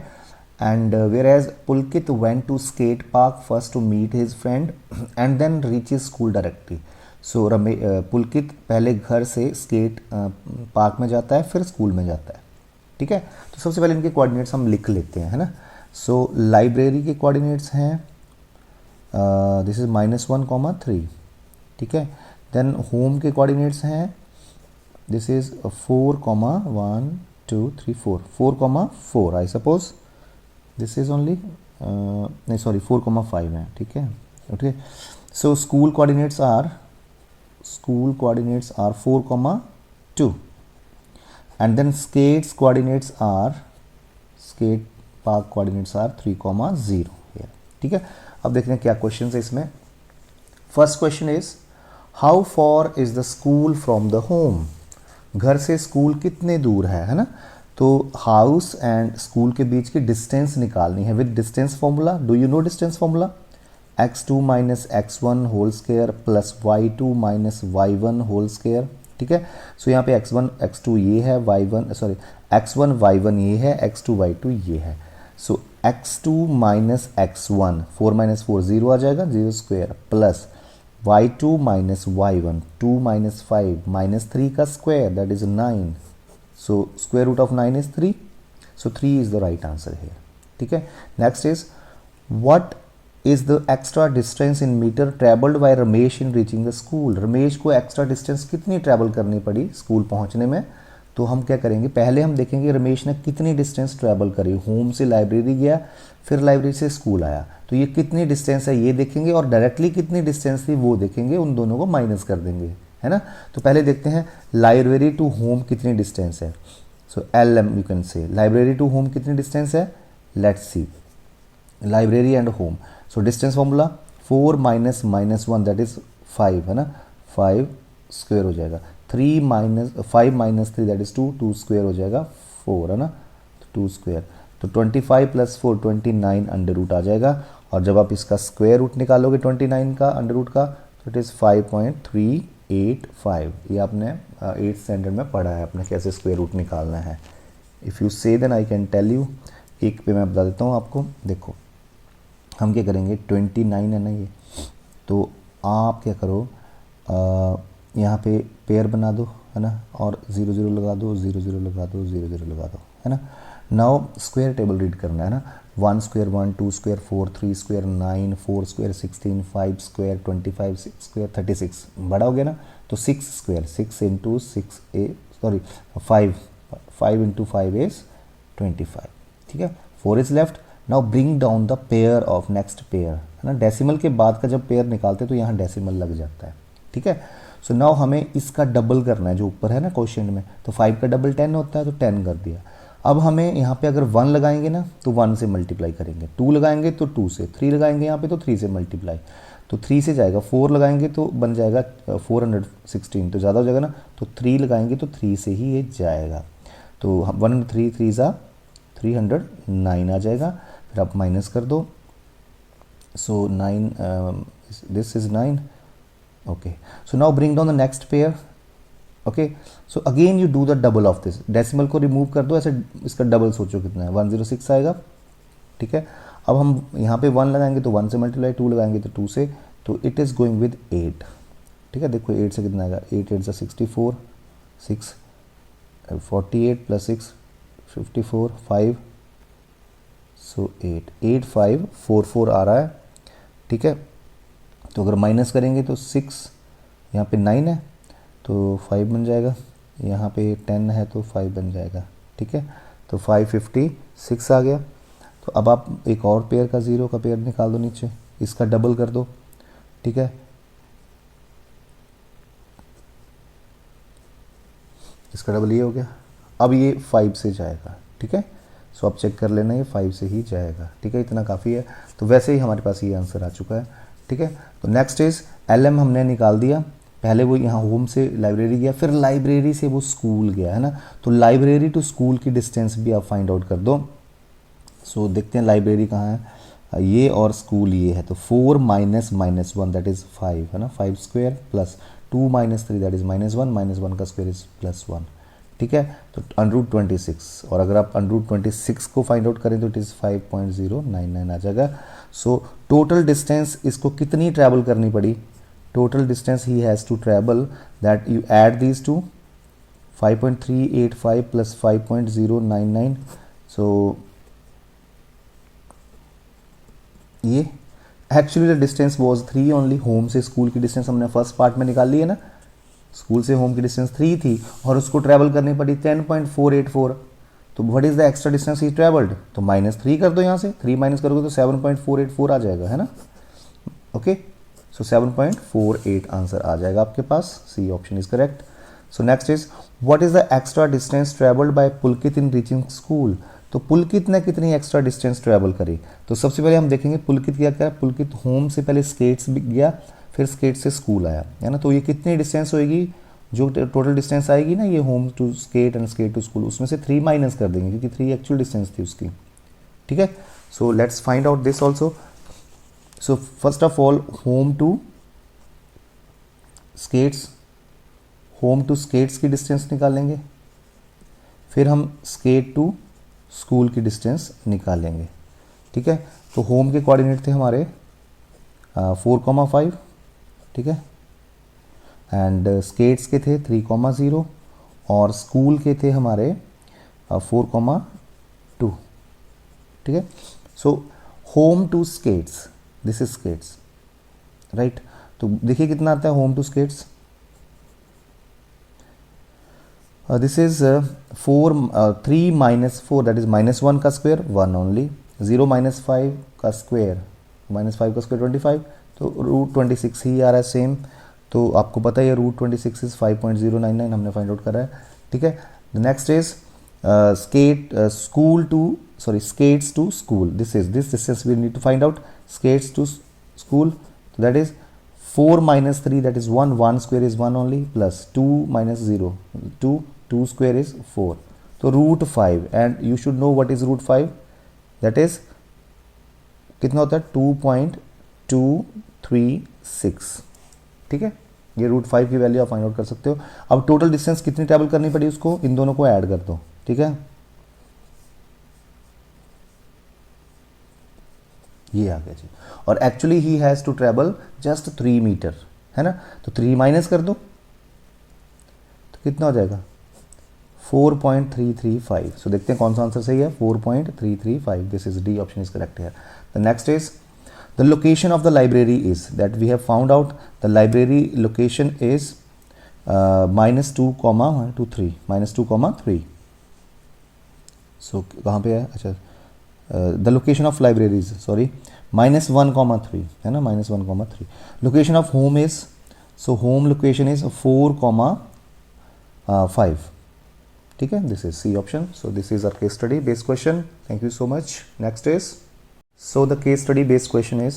And whereas Pulkit went to skate park first to meet his friend and then reaches school directly. So पुलकित पहले घर से स्केट पार्क में जाता है फिर स्कूल में जाता है, ठीक है। तो सबसे पहले इनके कोऑर्डिनेट्स हम लिख लेते हैं, है ना। सो लाइब्रेरी के कोऑर्डिनेट्स हैं दिस इज -1, 3, ठीक है। देन होम के कोऑर्डिनेट्स हैं this is 4, 1 2 3 4, 4, I suppose this is only नहीं सॉरी 4, 5 है, ठीक है, okay. So school coordinates are 4, 2 and then skates coordinates are skate park coordinates are 3, 0 here, ठीक है। अब देखते हैं क्या क्वेश्चन है इसमें। First question is how for is the school from the home, घर से स्कूल कितने दूर है ना। तो हाउस एंड स्कूल के बीच की डिस्टेंस निकालनी है with distance formula. Do you know distance formula, x2 - x1 whole square plus y2 - y1 whole square, ठीक है। सो यहाँ पे x1 x2 ये है, x1 y1 ये है, x2 y2 ये है। सो x2 - x1 4 - 4 0 आ जाएगा, 0 स्क्वायर प्लस y2 - y1 2 - 5 - 3 का square that is 9, so square root of 9 is 3, so 3 is the right answer है, ठीक है। Next is what is the extra distance in meter traveled by Ramesh in reaching the school। Ramesh को extra distance कितनी travel करनी पड़ी school पहुंचने में। तो हम क्या करेंगे, पहले हम देखेंगे रमेश ने कितनी डिस्टेंस ट्रैवल करी, होम से लाइब्रेरी गया फिर लाइब्रेरी से स्कूल आया, तो ये कितनी डिस्टेंस है ये देखेंगे, और डायरेक्टली कितनी डिस्टेंस थी वो देखेंगे, उन दोनों को माइनस कर देंगे, है ना। तो पहले देखते हैं लाइब्रेरी टू होम कितनी डिस्टेंस है। So LM you can say library to home कितनी डिस्टेंस है, let's see library and home. So distance formula 4 - -1 that is 5, है ना, 5 स्क्वायर हो जाएगा, 5 - 3 दैट इज 2, 2 स्क्वायर हो जाएगा 4, है ना, 2 स्क्वायर। तो 25 + 4 29 अंडर रूट आ जाएगा, और जब आप इसका स्क्वायर रूट निकालोगे 29 का अंडर रूट का, तो इट इज़ 5.385। ये आपने 8th स्टैंडर्ड में पढ़ा है आपने कैसे स्क्वायर रूट निकालना है। If you say then I can tell you. एक पे मैं बता देता हूँ आपको। देखो हम क्या करेंगे, 29 है ना ये, तो आप क्या करो, यहाँ पे पेयर बना दो, है ना, और 0 0 लगा दो, 0 0 लगा दो, 0 0 लगा दो, है ना। नाउ स्क्वायर टेबल रीड करना है ना। 1 square 1, 2 square 4, 3 square 9, 4 square 16, 5 square 25, 6 square 36। बड़ा हो गया ना, तो 6 square 6 into 6 sorry 5 into 5 is 25, ठीक है। 4 is left. Now bring down the pair of next pair, है ना। डेसिमल के बाद का जब पेयर निकालते तो यहाँ डेसिमल लग जाता है, ठीक है। सो नाउ हमें इसका डबल करना है जो ऊपर है ना क्वेश्चन में, तो 5 का डबल 10 होता है, तो 10 कर दिया। अब हमें यहाँ पे अगर 1 लगाएंगे ना तो 1 से मल्टीप्लाई करेंगे, 2 लगाएंगे तो 2 से, 3 लगाएंगे यहाँ पे तो 3 से मल्टीप्लाई, तो 3 से जाएगा, 4 लगाएंगे तो बन जाएगा 416, तो ज़्यादा हो जाएगा ना, तो 3 लगाएंगे तो 3 से ही ये जाएगा। तो 1 3 3 ज़ा 309 आ जाएगा। फिर आप माइनस कर दो, सो 9 this is 9। Okay, so now bring down the next pair. Okay, so again you do the double of this, decimal को रिमूव कर दो, ऐसे इसका डबल सोचो कितना है, 106 आएगा, ठीक है। अब हम यहाँ पे 1 लगाएंगे तो 1 से मल्टीप्लाई, 2 लगाएंगे तो 2 से, तो इट इज़ गोइंग विद 8, ठीक है। देखो 8 से कितना आएगा, 8 8 64, 6 48 प्लस 6 54 5, सो 8544 आ रहा है, ठीक है। तो अगर माइनस करेंगे तो 6 यहाँ पे 9 है तो 5 बन जाएगा, यहाँ पे 10 है तो 5 बन जाएगा, ठीक है। तो 556 आ गया। तो अब आप एक और पेयर का 0 का पेयर निकाल दो नीचे, इसका डबल कर दो, ठीक है। इसका डबल ये हो गया। अब ये 5 से जाएगा, ठीक है। सो आप चेक कर लेना, ये 5 से ही जाएगा, ठीक है। इतना काफ़ी है। तो वैसे ही हमारे पास ये आंसर आ चुका है, ठीक है। तो नेक्स्ट इज LM हमने निकाल दिया। पहले वो यहाँ होम से लाइब्रेरी गया, फिर लाइब्रेरी से वो स्कूल गया, है ना। तो लाइब्रेरी टू स्कूल की डिस्टेंस भी आप फाइंड आउट कर दो। सो देखते हैं लाइब्रेरी कहाँ है, ये और स्कूल ये है, तो 4 माइनस -1 दैट इज़ 5, है ना। 5 square plus 2 minus 3 that is -1 का स्क्वायर इज +1, ठीक है। तो √26, और अगर आप √26 को फाइंड आउट करें तो इट इज़ 5.099 आ जाएगा। सो टोटल डिस्टेंस इसको कितनी ट्रैवल करनी पड़ी, total distance he has to travel that you add these to 5.385 plus 5.099, so ये actually the distance was 3 only. Home से स्कूल की डिस्टेंस हमने फर्स्ट पार्ट में निकाल ली है ना, स्कूल से होम की डिस्टेंस 3 थी और उसको ट्रैवल करनी पड़ी 10.484। तो what is the extra distance he travelled, तो -3 कर दो, यहाँ से 3 माइनस करोगे तो 7.484 आ जाएगा, है ना। ओके, सो 7.48 आंसर आ जाएगा आपके पास, C option is correct. So next is what is the extra distance travelled by Pulkit in reaching school. तो पुलकित ने कितनी एक्स्ट्रा डिस्टेंस ट्रैवल करी, तो सबसे पहले हम देखेंगे पुलकित क्या क्या, पुलकित होम से पहले स्केट्स भी गया, फिर स्केट से स्कूल आया, है ना। तो ये कितनी डिस्टेंस होएगी, जो टोटल डिस्टेंस आएगी ना ये home to skate and skate to school, उसमें से 3 माइनस कर देंगे क्योंकि 3 एक्चुअल डिस्टेंस थी उसकी, ठीक है। So let's find out this also. So first of all home to skates की डिस्टेंस निकालेंगे, फिर हम स्केट टू स्कूल की डिस्टेंस निकालेंगे, ठीक है। तो होम के कोऑर्डिनेट थे हमारे 4,5, ठीक है, एंड स्केट्स के थे 3,0 और स्कूल के थे हमारे 4,2, ठीक है। So home to skates, this is skates, right. तो देखिए कितना आता है home to skates, this is 3 minus 4 that is -1 का स्क्वायर 1 ओनली, 0 माइनस 5 का स्क्वायर, -5 का स्क्वायर 25, तो √26 ही आ रहा है सेम। तो आपको पता है √26 इज 5.099 हमने फाइंड आउट करा है, ठीक है। The next is skates to school, this distance we need to find out, skates to school, that is 4 minus 3 that is 1 square is 1 only, plus 2 minus 0 2 square is 4, so √5, and you should know what is √5, that is कितना होता है 2.236, ठीक है। ये √5 की value आप find out कर सकते हो। अब टोटल डिस्टेंस कितनी ट्रैवल करनी पड़ी उसको, इन दोनों को ऐड कर दो, ठीक है। ये आ गया जी। और actually he has to travel just 3 metre, है ना। तो 3 माइनस कर दो तो कितना हो जाएगा 4.335। सो देखते हैं कौन सा आंसर सही है, 4.335। This is D, option is correct here. The next is the location of the library is that we have found out the library location is -2,3 -2,3। So कहाँ पे है, अच्छा the location of libraries sorry -1,3 है ना, -1,3। Location of home is, so home location is 4,5, ठीक है। This is C option. So this is our case study based question. Thank you so much. Next is, so the case study based question is,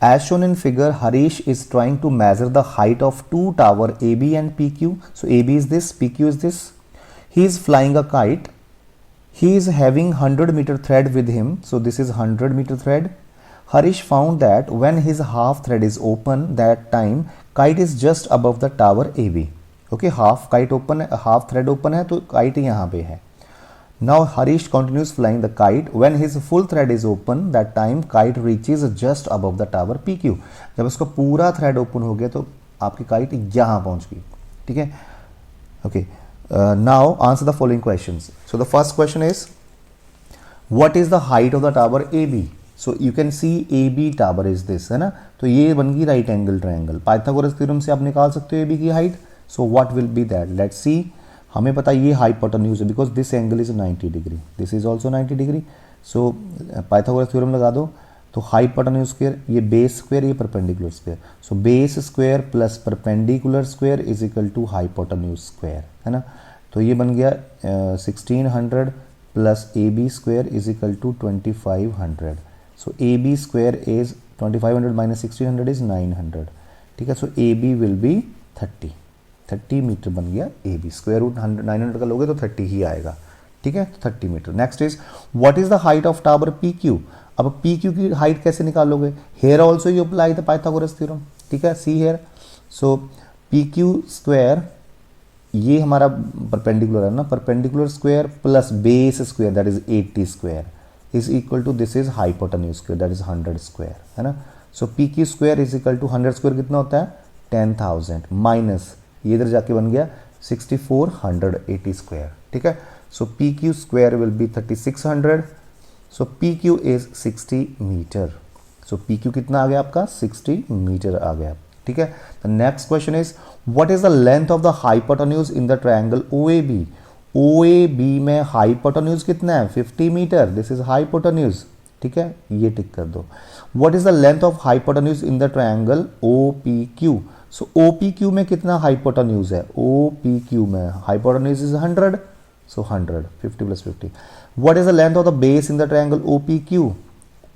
as shown in figure, Harish is trying to measure the height of two tower AB and PQ. So AB is this, PQ is this. He is flying a kite. He is having 100-meter thread with him. So this is 100-meter thread. Harish found that when his half thread is open, that time kite is just above the tower AB. Okay, half kite open, half thread open है तो kite यहाँ पे है. Now Harish continues flying the kite. When his full thread is open, that time kite reaches just above the tower PQ. जब उसका पूरा thread open हो गया तो आपकी kite यहाँ पहुँच गई, ठीक है। Okay, now answer the following questions. So the first question is, what is the height of the tower AB? So you can see AB tower is this, है ना। तो ये बन गई right angle triangle. Pythagoras theorem से आप निकाल सकते हो AB की height. So what will be that, let's see. हमें पता ये हाइपोटेन्यूज है because this angle is 90 degree, this is also 90 degree. So Pythagoras theorem लगा दो तो हाइपोटेन्यूज स्क्वायर, ये बेस स्क्वायर, ये perpendicular square. So base square plus perpendicular square is equal to hypotenuse square, है ना। तो ये बन गया 1600 plus AB square is equal to 2500। So AB square is 2500 minus 1600 is 900, ठीक है। So AB will be 30 meter बन गया AB। स्क्वायर रूट 900 का लोगे तो 30 ही आएगा, ठीक है, 30 meter. Next is, what is the height of tower PQ। अब PQ की हाइट कैसे निकालोगे, here also you apply the Pythagoras theorem, ठीक है। See here, so PQ square, ये हमारा परपेंडिकुलर है ना, perpendicular square plus base square that is 80 square is equal to this is hypotenuse square that is 100 square, है ना। So PQ square is equal to 100 square कितना होता है 10,000 minus ये इधर जाके बन गया 6480 स्क्वायर, ठीक है। So PQ square will be 3600। So PQ is 60 meter. So PQ कितना आ गया आपका 60 मीटर आ गया, ठीक है। The next question is, what is the length of the hypotenuse in the triangle OAB। OAB में हाइपोटेन्यूज कितना है 50 मीटर, दिस इज हाइपोटेन्यूज, ठीक है, ये टिक कर दो। What is the length of hypotenuse in the triangle OPQ। So OPQ में कितना हाइपोटेन्यूज है, OPQ में hypotenuse is 100, so 100, 50 plus 50। What is the length of the base in the triangle OPQ।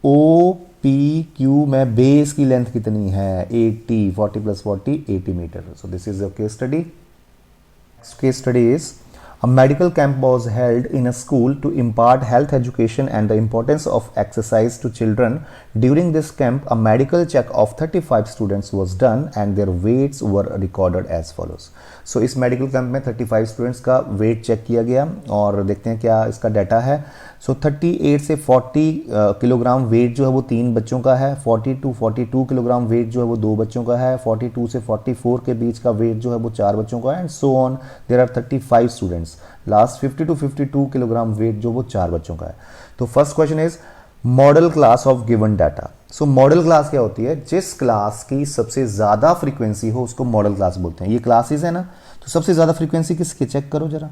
OPQ में base की length कितनी है 80, 40 plus 40 80 meter. So this is your case study. Next case study is, a medical camp was held in a school to impart health education and the importance of exercise to children. During this camp, a medical check of 35 students was done and their weights were recorded as follows. So इस medical camp में 35 students का wait check किया गया और देखते हैं क्या इसका डाटा है। सो 38 से 40 किलोग्राम वेट जो है वो 3 बच्चों का है, 40 टू 42 किलोग्राम वेट जो है वो 2 बच्चों का है, 42 से 44 के बीच का वेट जो है वो 4 बच्चों का है, and so on there are 35 students. Last 50 to 52 kilogram weight जो वो 4 बच्चों का है। तो first question is, modal class of given data. So modal class क्या होती है, जिस क्लास की सबसे ज्यादा फ्रीक्वेंसी हो उसको मॉडल क्लास बोलते हैं। ये क्लासेस है ना, तो सबसे ज्यादा फ्रीक्वेंसी किसकी, चेक करो जरा,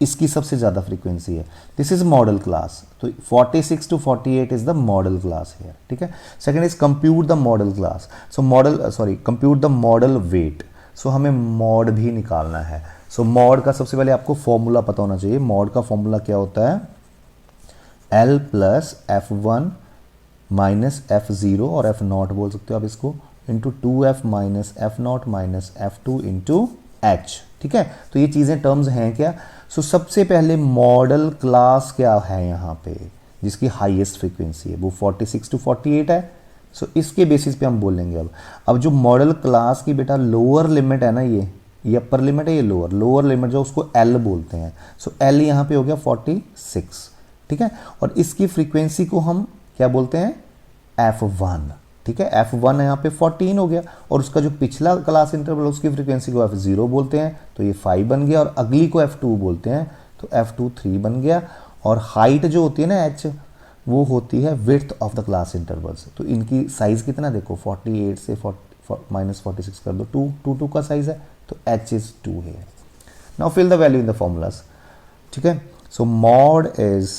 इसकी सबसे ज्यादा फ्रीक्वेंसी है, दिस इज मॉडल क्लास। तो 46 to 48 is the modal class है, ठीक है। Second is compute the modal class. So compute the modal wait. So हमें मॉड भी निकालना है। सो मॉड का सबसे पहले आपको फॉर्मूला पता होना चाहिए। मॉड का फॉर्मूला क्या होता है, L plus F1 minus F0 और F0 बोल सकते हो आप इसको, into 2F minus F0 minus F2 into H, ठीक है। तो ये चीजें टर्म्स हैं क्या। सो सबसे पहले मॉडल क्लास क्या है यहाँ पे, जिसकी हाईएस्ट फ्रीक्वेंसी है वो 46 to 48 है। सो इसके बेसिस पे हम बोलेंगे। अब जो मॉडल क्लास की बेटा लोअर लिमिट है ना, ये अपर लिमिट है, ये लोअर लिमिट जो उसको एल बोलते हैं। सो एल यहाँ पे हो गया 46, ठीक है। और इसकी फ्रीक्वेंसी को हम क्या बोलते हैं, F1, ठीक है। F1 यहाँ पे 14 हो गया, और उसका जो पिछला क्लास इंटरवल उसकी फ्रीक्वेंसी को F0 बोलते हैं, तो ये 5 बन गया, और अगली को F2 बोलते हैं, तो F2 3 बन गया। और हाइट जो होती है ना H, वो होती है width of the class intervals. तो इनकी साइज़ कितना देखो, 48 से -46 कर दो, 2 का साइज़ है, तो H इज़ 2 है। Now fill the value in the formulas, ठीक है। So mode is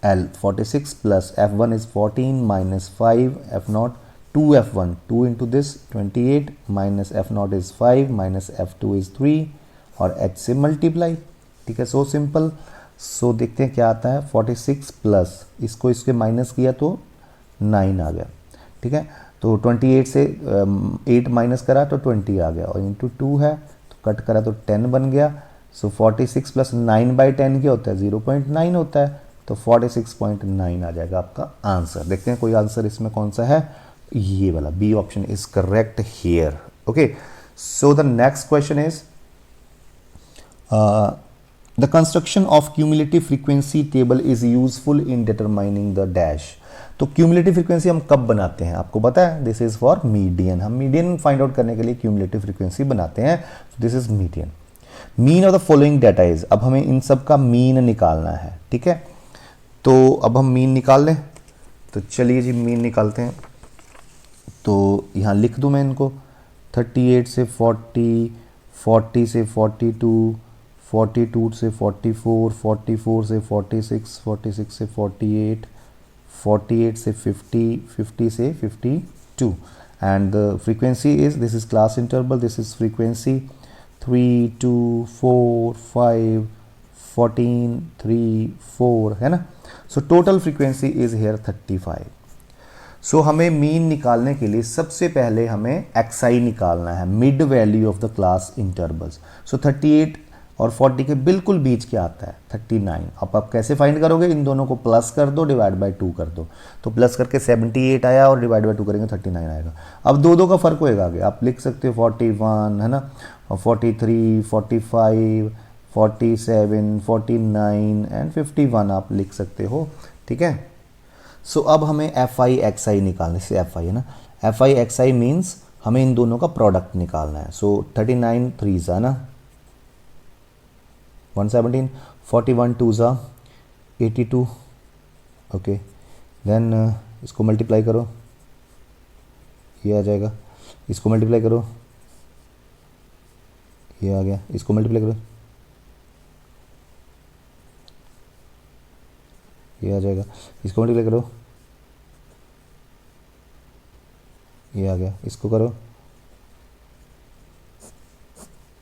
L 46 plus F1 is 14 minus 5 F0 2 F1 2 into this 28 minus F0 is 5 minus F2 is 3 और H से मल्टीप्लाई, ठीक है। So simple. सो देखते हैं क्या आता है, 46 प्लस इसको इसके माइनस किया तो 9 आ गया, ठीक है। तो 28 से 8 माइनस करा तो 20 आ गया, और इंटू 2 है तो कट करा तो 10 बन गया। सो 46 प्लस 9/10 क्या होता है, 0.9 होता है, तो 46.9 आ जाएगा आपका आंसर। देखते हैं कोई आंसर इसमें कौन सा है, ये वाला B option is correct here. Okay, so the next question is the construction of cumulative frequency table is useful in determining the dash. तो क्यूमुलेटिव फ्रीक्वेंसी हम कब बनाते हैं, आपको पता है, दिस इज फॉर मीडियन। हम मीडियन फाइंड आउट करने के लिए क्यूमुलेटिव फ्रीक्वेंसी बनाते हैं, this is median. Mean of the following data is, अब हमें इन सब का मीन निकालना है, ठीक है। तो अब हम मीन निकाल लें, तो चलिए जी मीन निकालते हैं। तो यहाँ लिख दूँ मैं इनको, 38 से 40, 40 से 42, 42 से 44, 44 से 46, 46 से 48, 48 से 50, 50 से 52, and the frequency is, this is class interval, this is frequency 3, 2, 4, 5, 14, 3, 4 है ना। So total frequency is here 35। सो हमें मीन निकालने के लिए सबसे पहले हमें XI निकालना है, mid value of the class intervals. So 38 और 40 के बिल्कुल बीच क्या आता है, 39। अब आप कैसे फाइंड करोगे, इन दोनों को प्लस कर दो, डिवाइड बाय 2 कर दो, तो प्लस करके 78 आया, और डिवाइड बाय 2 करेंगे 39 आएगा। अब दो का फर्क होएगा आगे, आप लिख सकते हो 41 है ना, और 43, 45, 47, 49 एंड 51 आप लिख सकते हो, ठीक है। सो अब हमें FI XI निकालने से, FI है ना, FI XI मीन्स हमें इन दोनों का प्रोडक्ट निकालना है। सो 39 3 है ना 117, 41 2 82, ओके। देन इसको मल्टीप्लाई करो, ये आ जाएगा, इसको मल्टीप्लाई करो, ये आ गया, इसको मल्टीप्लाई करो, ये आ जाएगा, इसको मल्टीप्लाई करो, ये आ गया, इसको करो,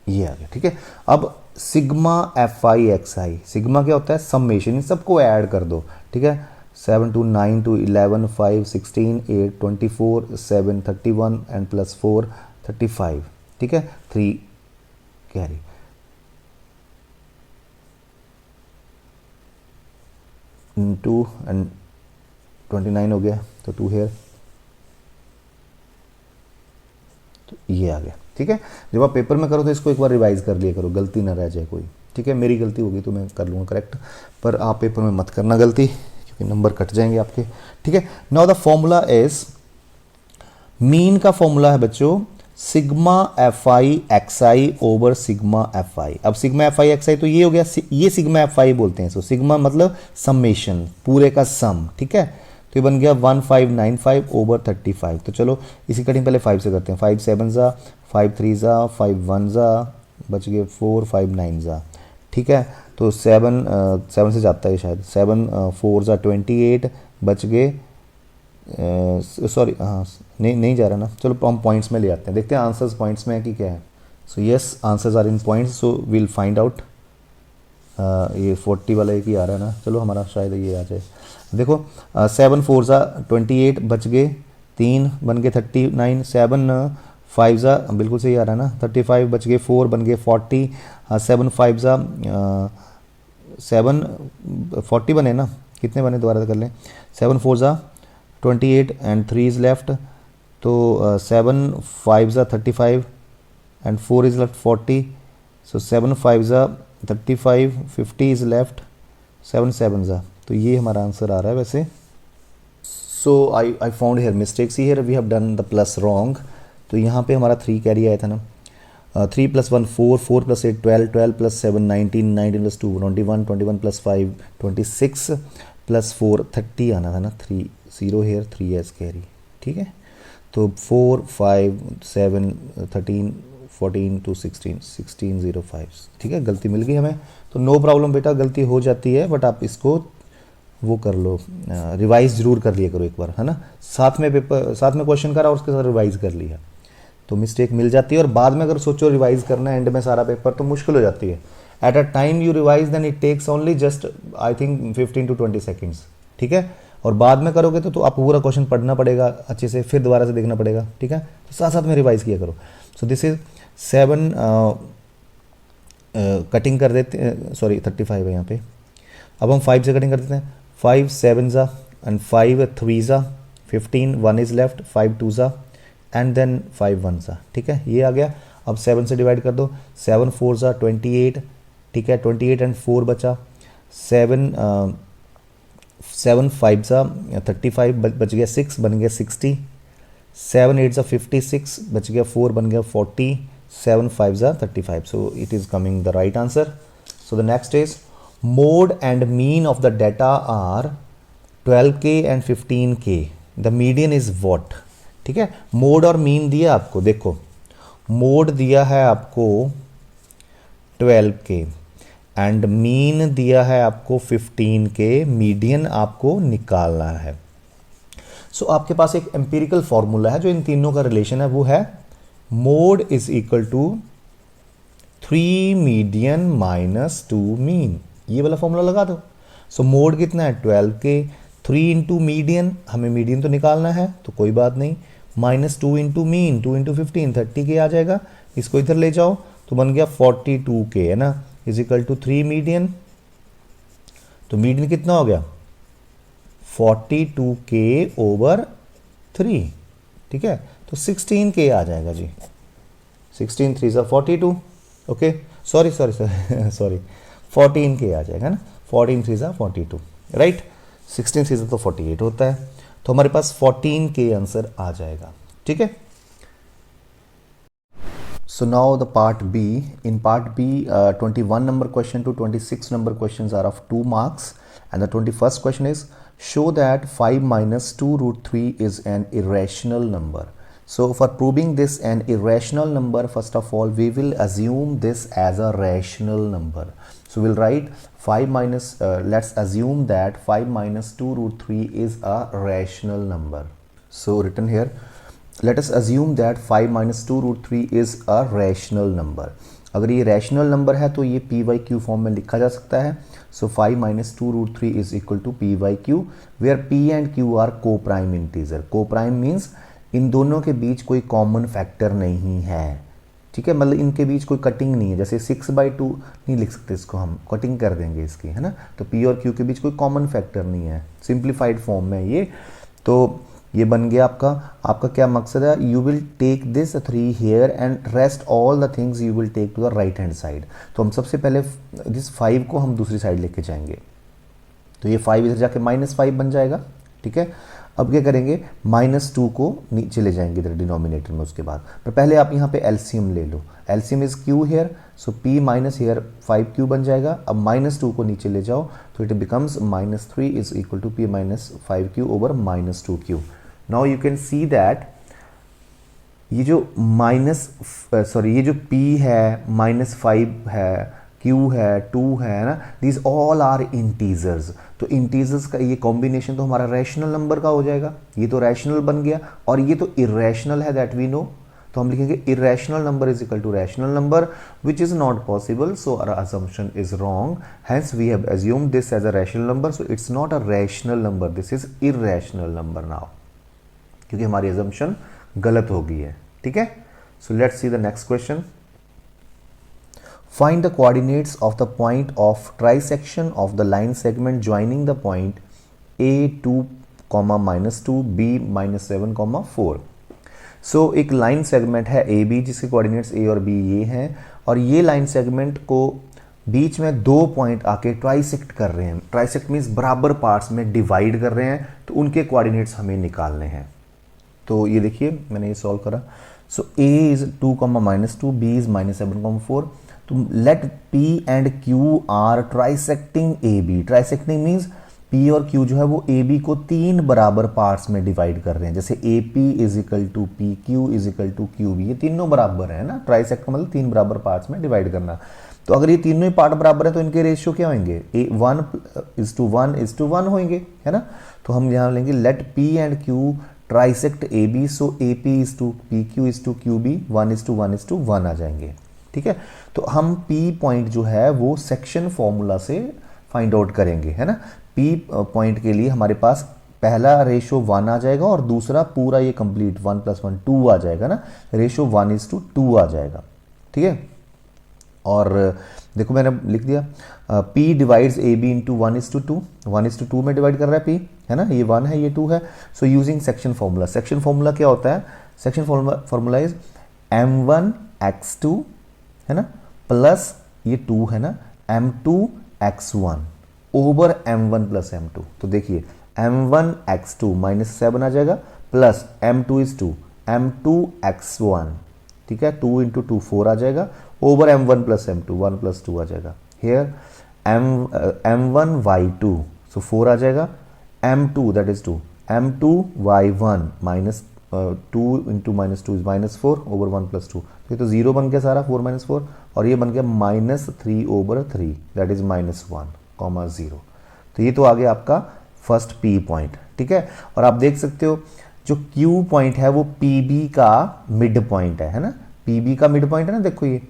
ये आ गया, ठीक है। अब सिग्मा FI XI, सिग्मा क्या होता है, समेशन, इन सबको ऐड कर दो, ठीक है। 7 2 9 2 11 5 16 8 24 7 31 एंड प्लस 4 35, ठीक है। 3 कैरी, टू एंड 29 हो गया, तो 2 हेयर, तो ये आ गया, ठीक है। जब आप पेपर में करो तो इसको एक बार रिवाइज कर लिया करो, गलती ना रह जाए कोई, ठीक है। मेरी गलती होगी तो मैं कर लूँगा करेक्ट, पर आप पेपर में मत करना गलती, क्योंकि नंबर कट जाएंगे आपके, ठीक है। Now the formula is, mean का फॉर्मूला है बच्चों sigma FI XI over sigma FI। अब सिग्मा FI XI तो ये हो गया, ये सिग्मा FI बोलते हैं। सो सिग्मा मतलब समेशन, पूरे का सम, ठीक है। तो ये बन गया 1595 ओवर 35। तो चलो इसी कटिंग पहले 5 से करते हैं, 5 7 ज़ा, 5 3 ज़ा, 5 1 ज़ा, बच गए 4 5 9 ज़ा, ठीक है। तो 7 से जाता है शायद, 7 4 ज़ा 28, बच गए, सॉरी हाँ नहीं जा रहा ना, चलो हम पॉइंट्स में ले आते हैं, देखते हैं आंसर्स पॉइंट्स में है कि क्या है। So yes, answers are in points, so will find out. ये 40 वाला एक ही आ रहा है ना, चलो हमारा शायद ये आ जाए। देखो 7 4 ज़ा 28, बच गए 3, बन गए 39, 7 5 ज़ा बिल्कुल सही आ रहा है ना, 35, बच गए 4, बन गए 40, 7 5 ज़ा 7 40 बने ना, कितने बने दोबारा कर लें, 7 4 ज़ा 28 एंड 3 इज़ लेफ्ट, तो 7 5 ज़ा 35 एंड 4 इज़ लेफ्ट 40, सो 7 5 ज़ा 35, 50 इज़ लेफ्ट, 7 7 ज़ा, तो ये हमारा आंसर आ रहा है वैसे। So I found here mistakes, here we have done the plus wrong. तो यहाँ पे हमारा 3 कैरी आया था ना, 3 + 1 4, 4 + 8 12, 12 + 7 19, 19 + 2 21, 21 + 5 26 + 4 30 आना था ना, 3 0 हेयर 3 एज कैरी, ठीक है। तो 4 5 7 13 14 2 16 16 0 5, ठीक है, गलती मिल गई हमें। तो नो प्रॉब्लम बेटा, गलती हो जाती है, बट आप इसको वो कर लो, रिवाइज जरूर कर लिया करो एक बार, है ना। साथ में पेपर, साथ में क्वेश्चन करा और उसके साथ रिवाइज कर लिया, तो मिस्टेक मिल जाती है। और बाद में अगर सोचो रिवाइज करना है एंड में सारा पेपर, तो मुश्किल हो जाती है। At a time you revise then it takes only just I think 15 to 20 seconds, ठीक है। और बाद में करोगे तो आपको पूरा क्वेश्चन पढ़ना पड़ेगा अच्छे से, फिर दोबारा से देखना पड़ेगा, ठीक है। तो साथ साथ में रिवाइज किया करो। सो दिस इज 7 कटिंग कर देते हैं, सॉरी 35 है यहाँ पे। अब हम 5 से कटिंग कर देते हैं, 5 7 ज़ा एंड 5 3 ज़ा 15, 1 इज़ लेफ्ट, 5 2 ज़ा एंड देन 5 1 ज़ा, ठीक है, ये आ गया। अब 7 से डिवाइड कर दो, 7 4 ज़ा 28, ठीक है, 28 एंड 4 बचा, 7 7 5 ज़ा 35 बच गया, 6 बन गया 60, 7 8 ज़ा 56 बच गया, 4 बन गया 40, 7 5 ज़ा 35, सो it is coming the right answer. So the next is mode and mean of the data are 12K and 15K, the median is what, ठीक है। मोड और मीन दिया आपको, देखो मोड दिया है आपको 12K एंड मीन दिया है आपको 15K, मीडियन आपको निकालना है। सो आपके पास एक एम्पिरिकल फॉर्मूला है जो इन तीनों का रिलेशन है, वो है mode is equal to 3 median minus 2 mean, ये वाला फॉर्मूला लगा दो। सो मोड कितना है 12K, 3 इंटू मीडियन, हमें मीडियन तो निकालना है तो कोई बात नहीं, minus 2 into mean, 2 into 15 30K आ जाएगा। इसको इधर ले जाओ तो बन गया 42K, है ना, इज इक्वल टू 3 मीडियन। तो मीडियन कितना हो गया 42K ओवर 3, ठीक है, तो 16K आ जाएगा जी, 16 3 ज़ा 42, ओके, सॉरी 14K आ जाएगा ना, 14 3 ज़ा 42, राइट, 16 3 ज़ा तो 48 होता है, तो हमारे पास 14K आंसर आ जाएगा, ठीक है। So now the part B. In part B, 21 number question to 26 number questions are of 2 marks, and the 21st question is show that 5 minus 2 root 3 is an irrational number. So for proving this an irrational number, first of all we will assume this as a rational number. So we'll write 5 minus, let's assume that 5 minus 2 root 3 is a rational number. So written here, let us assume that 5 minus 2 root 3 is a rational number. अगर ये rational number है तो ये P by Q form में लिखा जा सकता है। So 5 minus 2 root 3 is equal to P by Q, where P and Q are coprime integer. Coprime means इन दोनों के बीच कोई कॉमन फैक्टर नहीं है, ठीक है, मतलब इनके बीच कोई कटिंग नहीं है। जैसे 6/2 नहीं लिख सकते, इसको हम कटिंग कर देंगे इसकी, है ना। तो पी और क्यू के बीच कोई कॉमन फैक्टर नहीं है, सिंप्लीफाइड फॉर्म में ये। तो ये बन गया आपका क्या मकसद है, you will take this 3 here and rest all the things you will take to the right hand side. तो हम सबसे पहले दिस 5 को हम दूसरी साइड लेके जाएंगे, तो ये 5 इधर जाके -5 बन जाएगा, ठीक है। अब क्या करेंगे, -2 को नीचे ले जाएंगे इधर डिनोमिनेटर में उसके बाद। पर पहले आप यहाँ पे एलसीएम ले लो, LCM is Q here, so p minus here 5q बन जाएगा। अब -2 को नीचे ले जाओ तो it becomes -3 is equal to p minus 5q over -2q। Now you can see that ये जो ये जो p है, -5 है, q है, 2 है ना, दीज ऑल आर इंटीजर्स। तो इंटीजर्स का ये कॉम्बिनेशन तो हमारा रैशनल नंबर का हो जाएगा, ये तो रैशनल बन गया, और ये तो इरेशनल है, दैट वी नो। तो हम लिखेंगे irrational number is equal to rational number, which is not possible, so our assumption is wrong, hence we have assumed this as a rational number, so it's not a rational number, this is irrational number now, क्योंकि हमारी assumption गलत हो गई है, ठीक है। So let's see the next question. Find the coordinates of the point of trisection of the line segment joining the point A2 comma -2, B -7 comma 4। सो एक line segment है ए बी जिसके कोऑर्डिनेट्स ए और बी ये हैं, और ये line segment को बीच में दो पॉइंट आके ट्राइसेक्ट कर रहे हैं। ट्राइसेक्ट मीन्स बराबर पार्ट्स में डिवाइड कर रहे हैं, तो उनके कोऑर्डिनेट्स हमें निकालने हैं। तो ये देखिए मैंने ये सॉल्व करा। So A is 2 -2, B is -7 4। तो let P and Q are trisecting A B. Trisecting means P और Q जो है वो AB को तीन बराबर पार्ट्स में डिवाइड कर रहे हैं। जैसे AP is equal to P, Q is equal to Q B, ये तीनों बराबर है ना। ट्राइसेक्ट का मतलब तीन बराबर पार्ट्स में डिवाइड करना। तो अगर ये तीनों ही पार्ट बराबर है तो इनके रेशियो क्या होंगे? 1:1 होंगे, है ना। तो हम यहाँ लेंगे let P and Q trisect AB, so AP is to PQ is to QB, 1:1 आ जाएंगे। ठीक है, तो हम P पॉइंट जो है वो सेक्शन फॉर्मूला से फाइंड आउट करेंगे, है ना। P पॉइंट के लिए हमारे पास पहला रेशो 1 आ जाएगा और दूसरा पूरा ये कंप्लीट 1 + 1 2 आ जाएगा ना। रेशो 1:2 आ जाएगा। ठीक है, और देखो मैंने लिख दिया P डिवाइड्स AB इंटू 1:2, 1:2 में डिवाइड कर रहा है P, है ना। ये 1 है, ये 2 है। So using section formula, section formula क्या होता है? सेक्शन फॉर्मूला इज M1x2, है ना, प्लस ये 2 है ना, M2x1 ओवर M1 + M2। तो देखिए M1x2 -7 आ जाएगा, प्लस M2 इज 2, M2x1, ठीक है, 2 × 2 4 आ जाएगा, ओवर M1 + M2 1 + 2 आ जाएगा। हेयर M1y2, सो 4 आ जाएगा, M2 that is 2, M2y1 -2 × -2 is -4 over 1 + 2। तो ये तो 0 बन गया सारा, 4 - 4, और ये बन गया -3/3 दैट इज -1,0। तो ये तो आ गया आपका फर्स्ट P पॉइंट। ठीक है, और आप देख सकते हो जो Q पॉइंट है वो PB का मिड पॉइंट है ना। PB का मिड पॉइंट है ना, देखो ये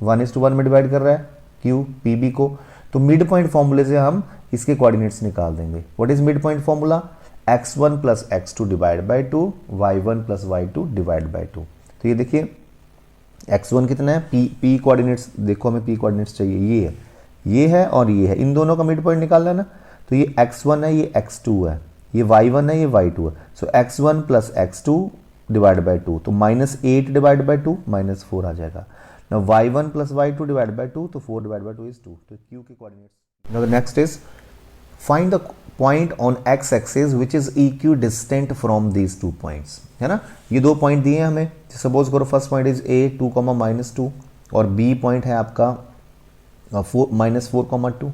1:1 में डिवाइड कर रहा है Q PB को। तो मिड पॉइंट फॉर्मूले से हम इसके कोऑर्डिनेट्स निकाल देंगे। What is mid point formula? x1 + x2 divide by 2, y1 + y2 divide by 2। तो ये देखिए x1 कितना है, P कोऑर्डिनेट्स देखो, हमें P कोऑर्डिनेट्स चाहिए, ये है और ये है, इन दोनों का मिड पॉइंट निकालना है ना। तो ये x1 है, ये x2 है, ये y1 है, ये y2 है। सो x1 + x2 डिवाइड बाई 2, तो -8 डिवाइड बाई 2 -4 आ जाएगा। Now y1 + y2 divide by 2, तो 4 डिवाइड बाई 2 इज 2। तो Q के coordinates. Now the next is find the point on x axis which is equidistant from these 2 points, है ना। ये दो point दिए हैं हमें। सपोज करो फर्स्ट पॉइंट इज A 2, -2 और B पॉइंट है आपका -4,2।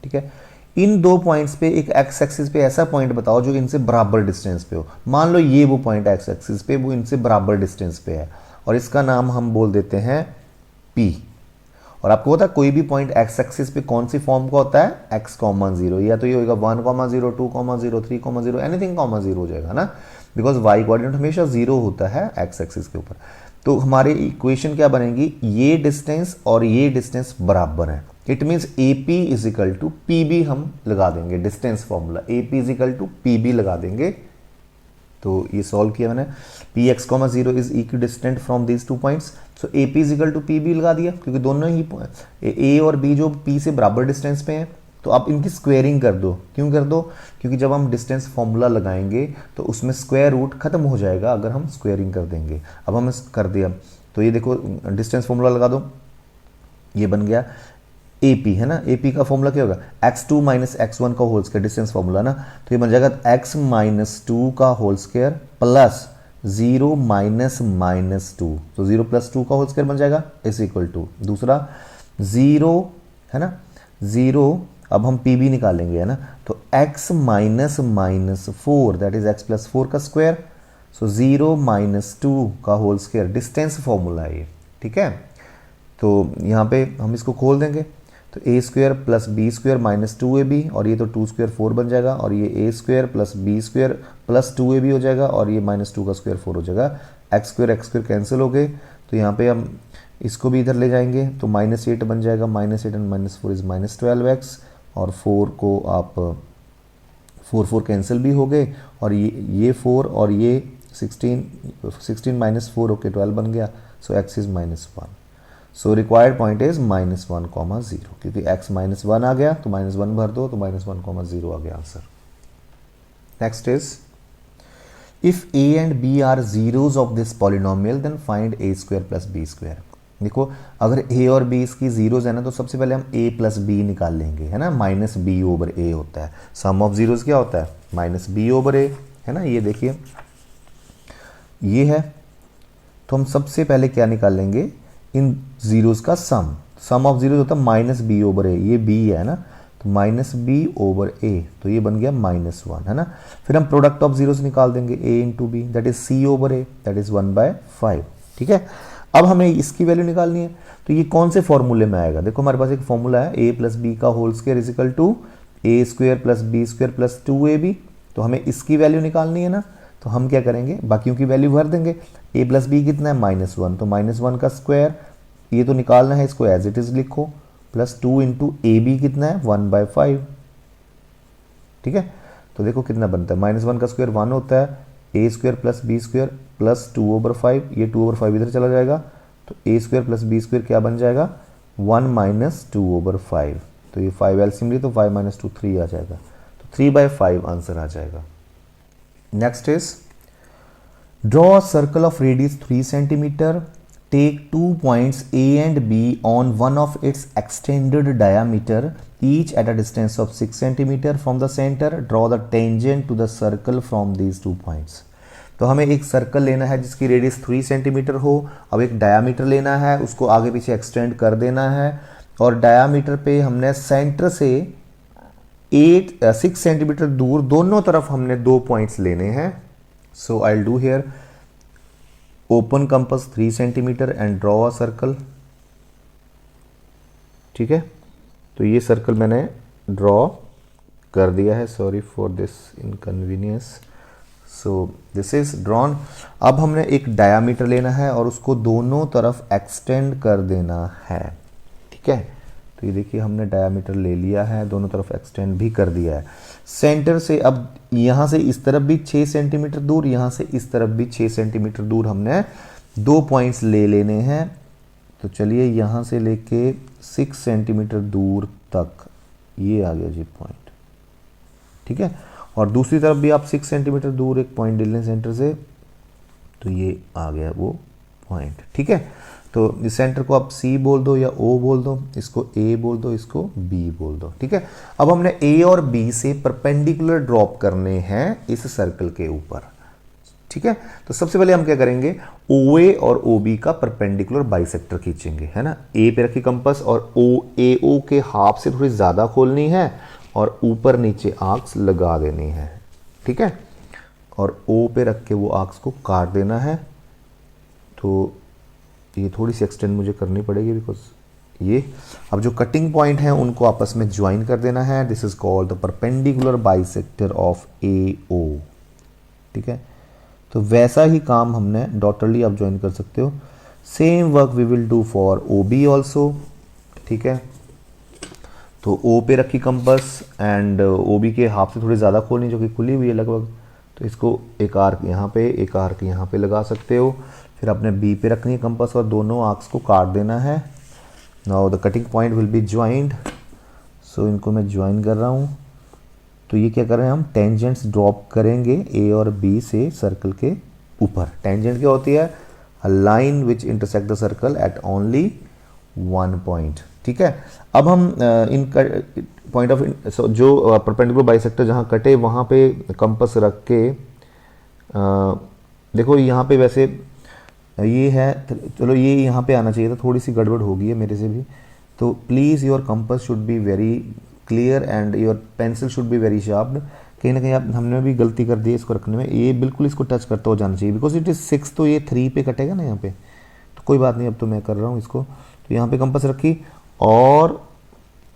ठीक है, इन दो पॉइंट्स पे एक एक्स एक्सिस पे ऐसा पॉइंट बताओ जो इनसे बराबर डिस्टेंस पे हो। मान लो ये वो पॉइंट एक्स एक्सिस पे वो इनसे बराबर डिस्टेंस पे है, और इसका नाम हम बोल देते हैं P। और आपको पता है कोई भी पॉइंट एक्स एक्सिस पे कौन सी फॉर्म का होता है? x, 0, या तो ये होगा 1, 0, 2, 0, 3, 0, एनीथिंग 0 हो जाएगा ना, बिकॉज y कोऑर्डिनेट हमेशा 0 होता है एक्स एक्सिस के ऊपर। तो हमारी इक्वेशन क्या बनेगी? ये डिस्टेंस और ये डिस्टेंस बराबर है। It means AP is equal to PB हम लगा देंगे, distance formula AP is equal to PB लगा देंगे। तो ये सॉल्व किया मैंने। Px, 0 is equidistant from these 2 points, so AP is equal to PB लगा दिया, क्योंकि दोनों ही A और B जो P से बराबर डिस्टेंस पे हैं। तो आप इनकी स्क्वेयरिंग कर दो। क्यों कर दो? क्योंकि जब हम डिस्टेंस फॉर्मूला लगाएंगे तो उसमें स्क्वायर रूट खत्म हो जाएगा अगर हम स्क्वेयरिंग कर देंगे। अब हमने कर दिया, तो ये देखो डिस्टेंस फॉर्मूला लगा दो, ये बन गया AP, है ना। AP का फॉर्मूला क्या होगा? x2 - x1 का होल स्क्वायर, डिस्टेंस फॉर्मूला ना। तो ये बन जाएगा x - 2 का होल स्क्वायर प्लस 0 - -2, तो 0 + 2 का होल स्क्वायर बन जाएगा इज इक्वल टू दूसरा 0, है ना, 0। अब हम PB निकालेंगे, है ना, तो x - -4 दैट इज x + 4 का स्क्वायर, सो 0 - 2 का होल स्क्वायर, डिस्टेंस फॉर्मूला है ये। ठीक है, तो यहाँ पे हम इसको खोल देंगे, तो A² + B² - 2AB, और ये तो 2² 4 बन जाएगा, और ये A² + B² + 2AB हो जाएगा, और ये -2 का स्क्वायर 4 हो जाएगा। x² कैंसिल हो गए, तो यहाँ पे हम इसको भी इधर ले जाएंगे, तो -8 बन जाएगा, -8 × -4 इज -12x, और 4 को आप 4 कैंसिल भी हो गए, और ये 4 और ये 16 - 4 ओके 12 बन गया, सो x is -1। So required point is -1, 0, क्योंकि x -1 आ गया तो -1 भर दो, तो -1, 0 आ गया answer. Next is if a and b are zeros of this polynomial then find a square plus b square. देखो अगर a और b इसकी जीरोज है ना, तो सबसे पहले हम a प्लस b निकाल लेंगे, है ना, माइनस b ओवर a होता है। सम ऑफ जीरोज क्या होता है, माइनस b ओवर a, है ना। ये देखिए ये है, तो हम सबसे पहले क्या निकाल लेंगे, इन जीरोज का सम। सम ऑफ जीरोज होता है माइनस b ओवर a, ये b है ना, तो माइनस बी ओवर ए, तो ये बन गया माइनस वन, है ना। फिर हम प्रोडक्ट ऑफ जीरोस निकाल देंगे, A into B, that is C over A, that is 1/5, ठीक है। अब हमें इसकी वैल्यू निकालनी है, तो ये कौन से फॉर्मूले में आएगा, देखो हमारे पास एक फॉर्मूला है, ए प्लस बी का whole square is equal to A square plus B square plus 2ab। तो हमें इसकी वैल्यू निकालनी है ना, तो हम क्या करेंगे, बाकियों की वैल्यू भर देंगे। ए प्लस बी कितना है, -1, तो -1 का स्क्वायर, ये तो निकालना है, इसको एज इट इज लिखो, प्लस 2 इंटू ए बी कितना है, 1/5, ठीक है। तो देखो कितना बनता है, -1 का स्क्वायर 1 होता है, A square plus B square plus 2/5, ये 2/5 इधर चला जाएगा, तो A square plus B square क्या बन जाएगा, 1 माइनस 2/5, तो ये 5 एलसीएम लिए तो 5 माइनस 2 3 आ जाएगा, तो 3/5 आंसर आ जाएगा। Next is draw a circle of radius 3 centimetre, take 2 points A and B on one of its extended diameter, each at a distance of 6 cm from the center. Draw the tangent to the circle from these 2 points. तो हमें एक circle लेना है जिसकी radius 3 centimetre हो। अब एक diameter लेना है, उसको आगे पीछे एक्सटेंड कर देना है, और डायामीटर पे हमने सेंटर से 6 सेंटीमीटर दूर दोनों तरफ हमने 2 पॉइंट्स लेने हैं। So I will do here open compass 3 centimetre and draw a circle, ठीक है। तो ये सर्कल मैंने ड्रॉ कर दिया है, sorry for this inconvenience. So this is drawn. अब हमने एक डायामीटर लेना है और उसको दोनों तरफ एक्सटेंड कर देना है, ठीक है। तो ये देखिए हमने डायामीटर ले लिया है, दोनों तरफ एक्सटेंड भी कर दिया है। सेंटर से अब यहाँ से इस तरफ भी 6 सेंटीमीटर दूर, यहाँ से इस तरफ भी 6 सेंटीमीटर दूर हमने 2 पॉइंट्स ले लेने हैं। तो चलिए यहाँ से लेके 6 सेंटीमीटर दूर तक ये आ गया जी पॉइंट, ठीक है। और दूसरी तरफ भी आप 6 सेंटीमीटर दूर एक पॉइंट ले लें सेंटर से, तो ये आ गया वो पॉइंट, ठीक है। तो इस सेंटर को आप C बोल दो या O बोल दो, इसको A बोल दो, इसको B बोल दो, ठीक है। अब हमने A और B से परपेंडिकुलर ड्रॉप करने हैं इस सर्कल के ऊपर, ठीक है। तो सबसे पहले हम क्या करेंगे, OA और OB का परपेंडिकुलर बाइसेक्टर खींचेंगे, है ना। A पे रखी कंपास और AO के हाफ से थोड़ी ज़्यादा खोलनी है और ऊपर नीचे आर्क्स लगा देनी है, ठीक है। और O पे रख के वो आर्क्स को काट देना है। तो ये थोड़ी सी एक्सटेंड मुझे करनी पड़ेगी बिकॉज ये अब जो कटिंग पॉइंट हैं उनको आपस में ज्वाइन कर देना है। This is called the perpendicular bisector of AO, ठीक है। तो वैसा ही काम हमने डॉटरली आप ज्वाइन कर सकते हो। Same work we will do for OB also, ठीक है। तो O पे रखी कंपास एंड OB के हाफ से थोड़ी ज़्यादा खोलनी जो कि खुली हुई है लगभग, तो इसको एक आर्क यहाँ पे एक आर्क यहाँ पे लगा सकते हो। फिर अपने B पे रखनी है कंपास और दोनों आर्क्स को काट देना है। Now the cutting point will be joined, so इनको मैं ज्वाइन कर रहा हूँ। तो ये क्या कर रहे हैं, हम टेंजेंट्स ड्रॉप करेंगे A और B से सर्कल के ऊपर। टेंजेंट क्या होती है, a line which intersect the circle eight only 1 point, ठीक है। अब हम इन पॉइंट ऑफ जो परपेंडिकुलर बाइसेक्टर जहाँ कटे वहाँ पे कंपास रख के देखो यहाँ पे वैसे ये है, चलो ये यहाँ पे आना चाहिए था, थोड़ी सी गड़बड़ हो गई है मेरे से भी। तो please your compass should be very clear and your pencil should be very sharp. कहीं ना कहीं आप हमने भी गलती कर दी है इसको रखने में, ये बिल्कुल इसको टच करता हो जाना चाहिए बिकॉज इट इज़ 6, तो ये 3 पे कटेगा ना यहाँ पे, तो कोई बात नहीं, अब तो मैं कर रहा हूँ इसको। तो यहाँ पे कंपास रखी और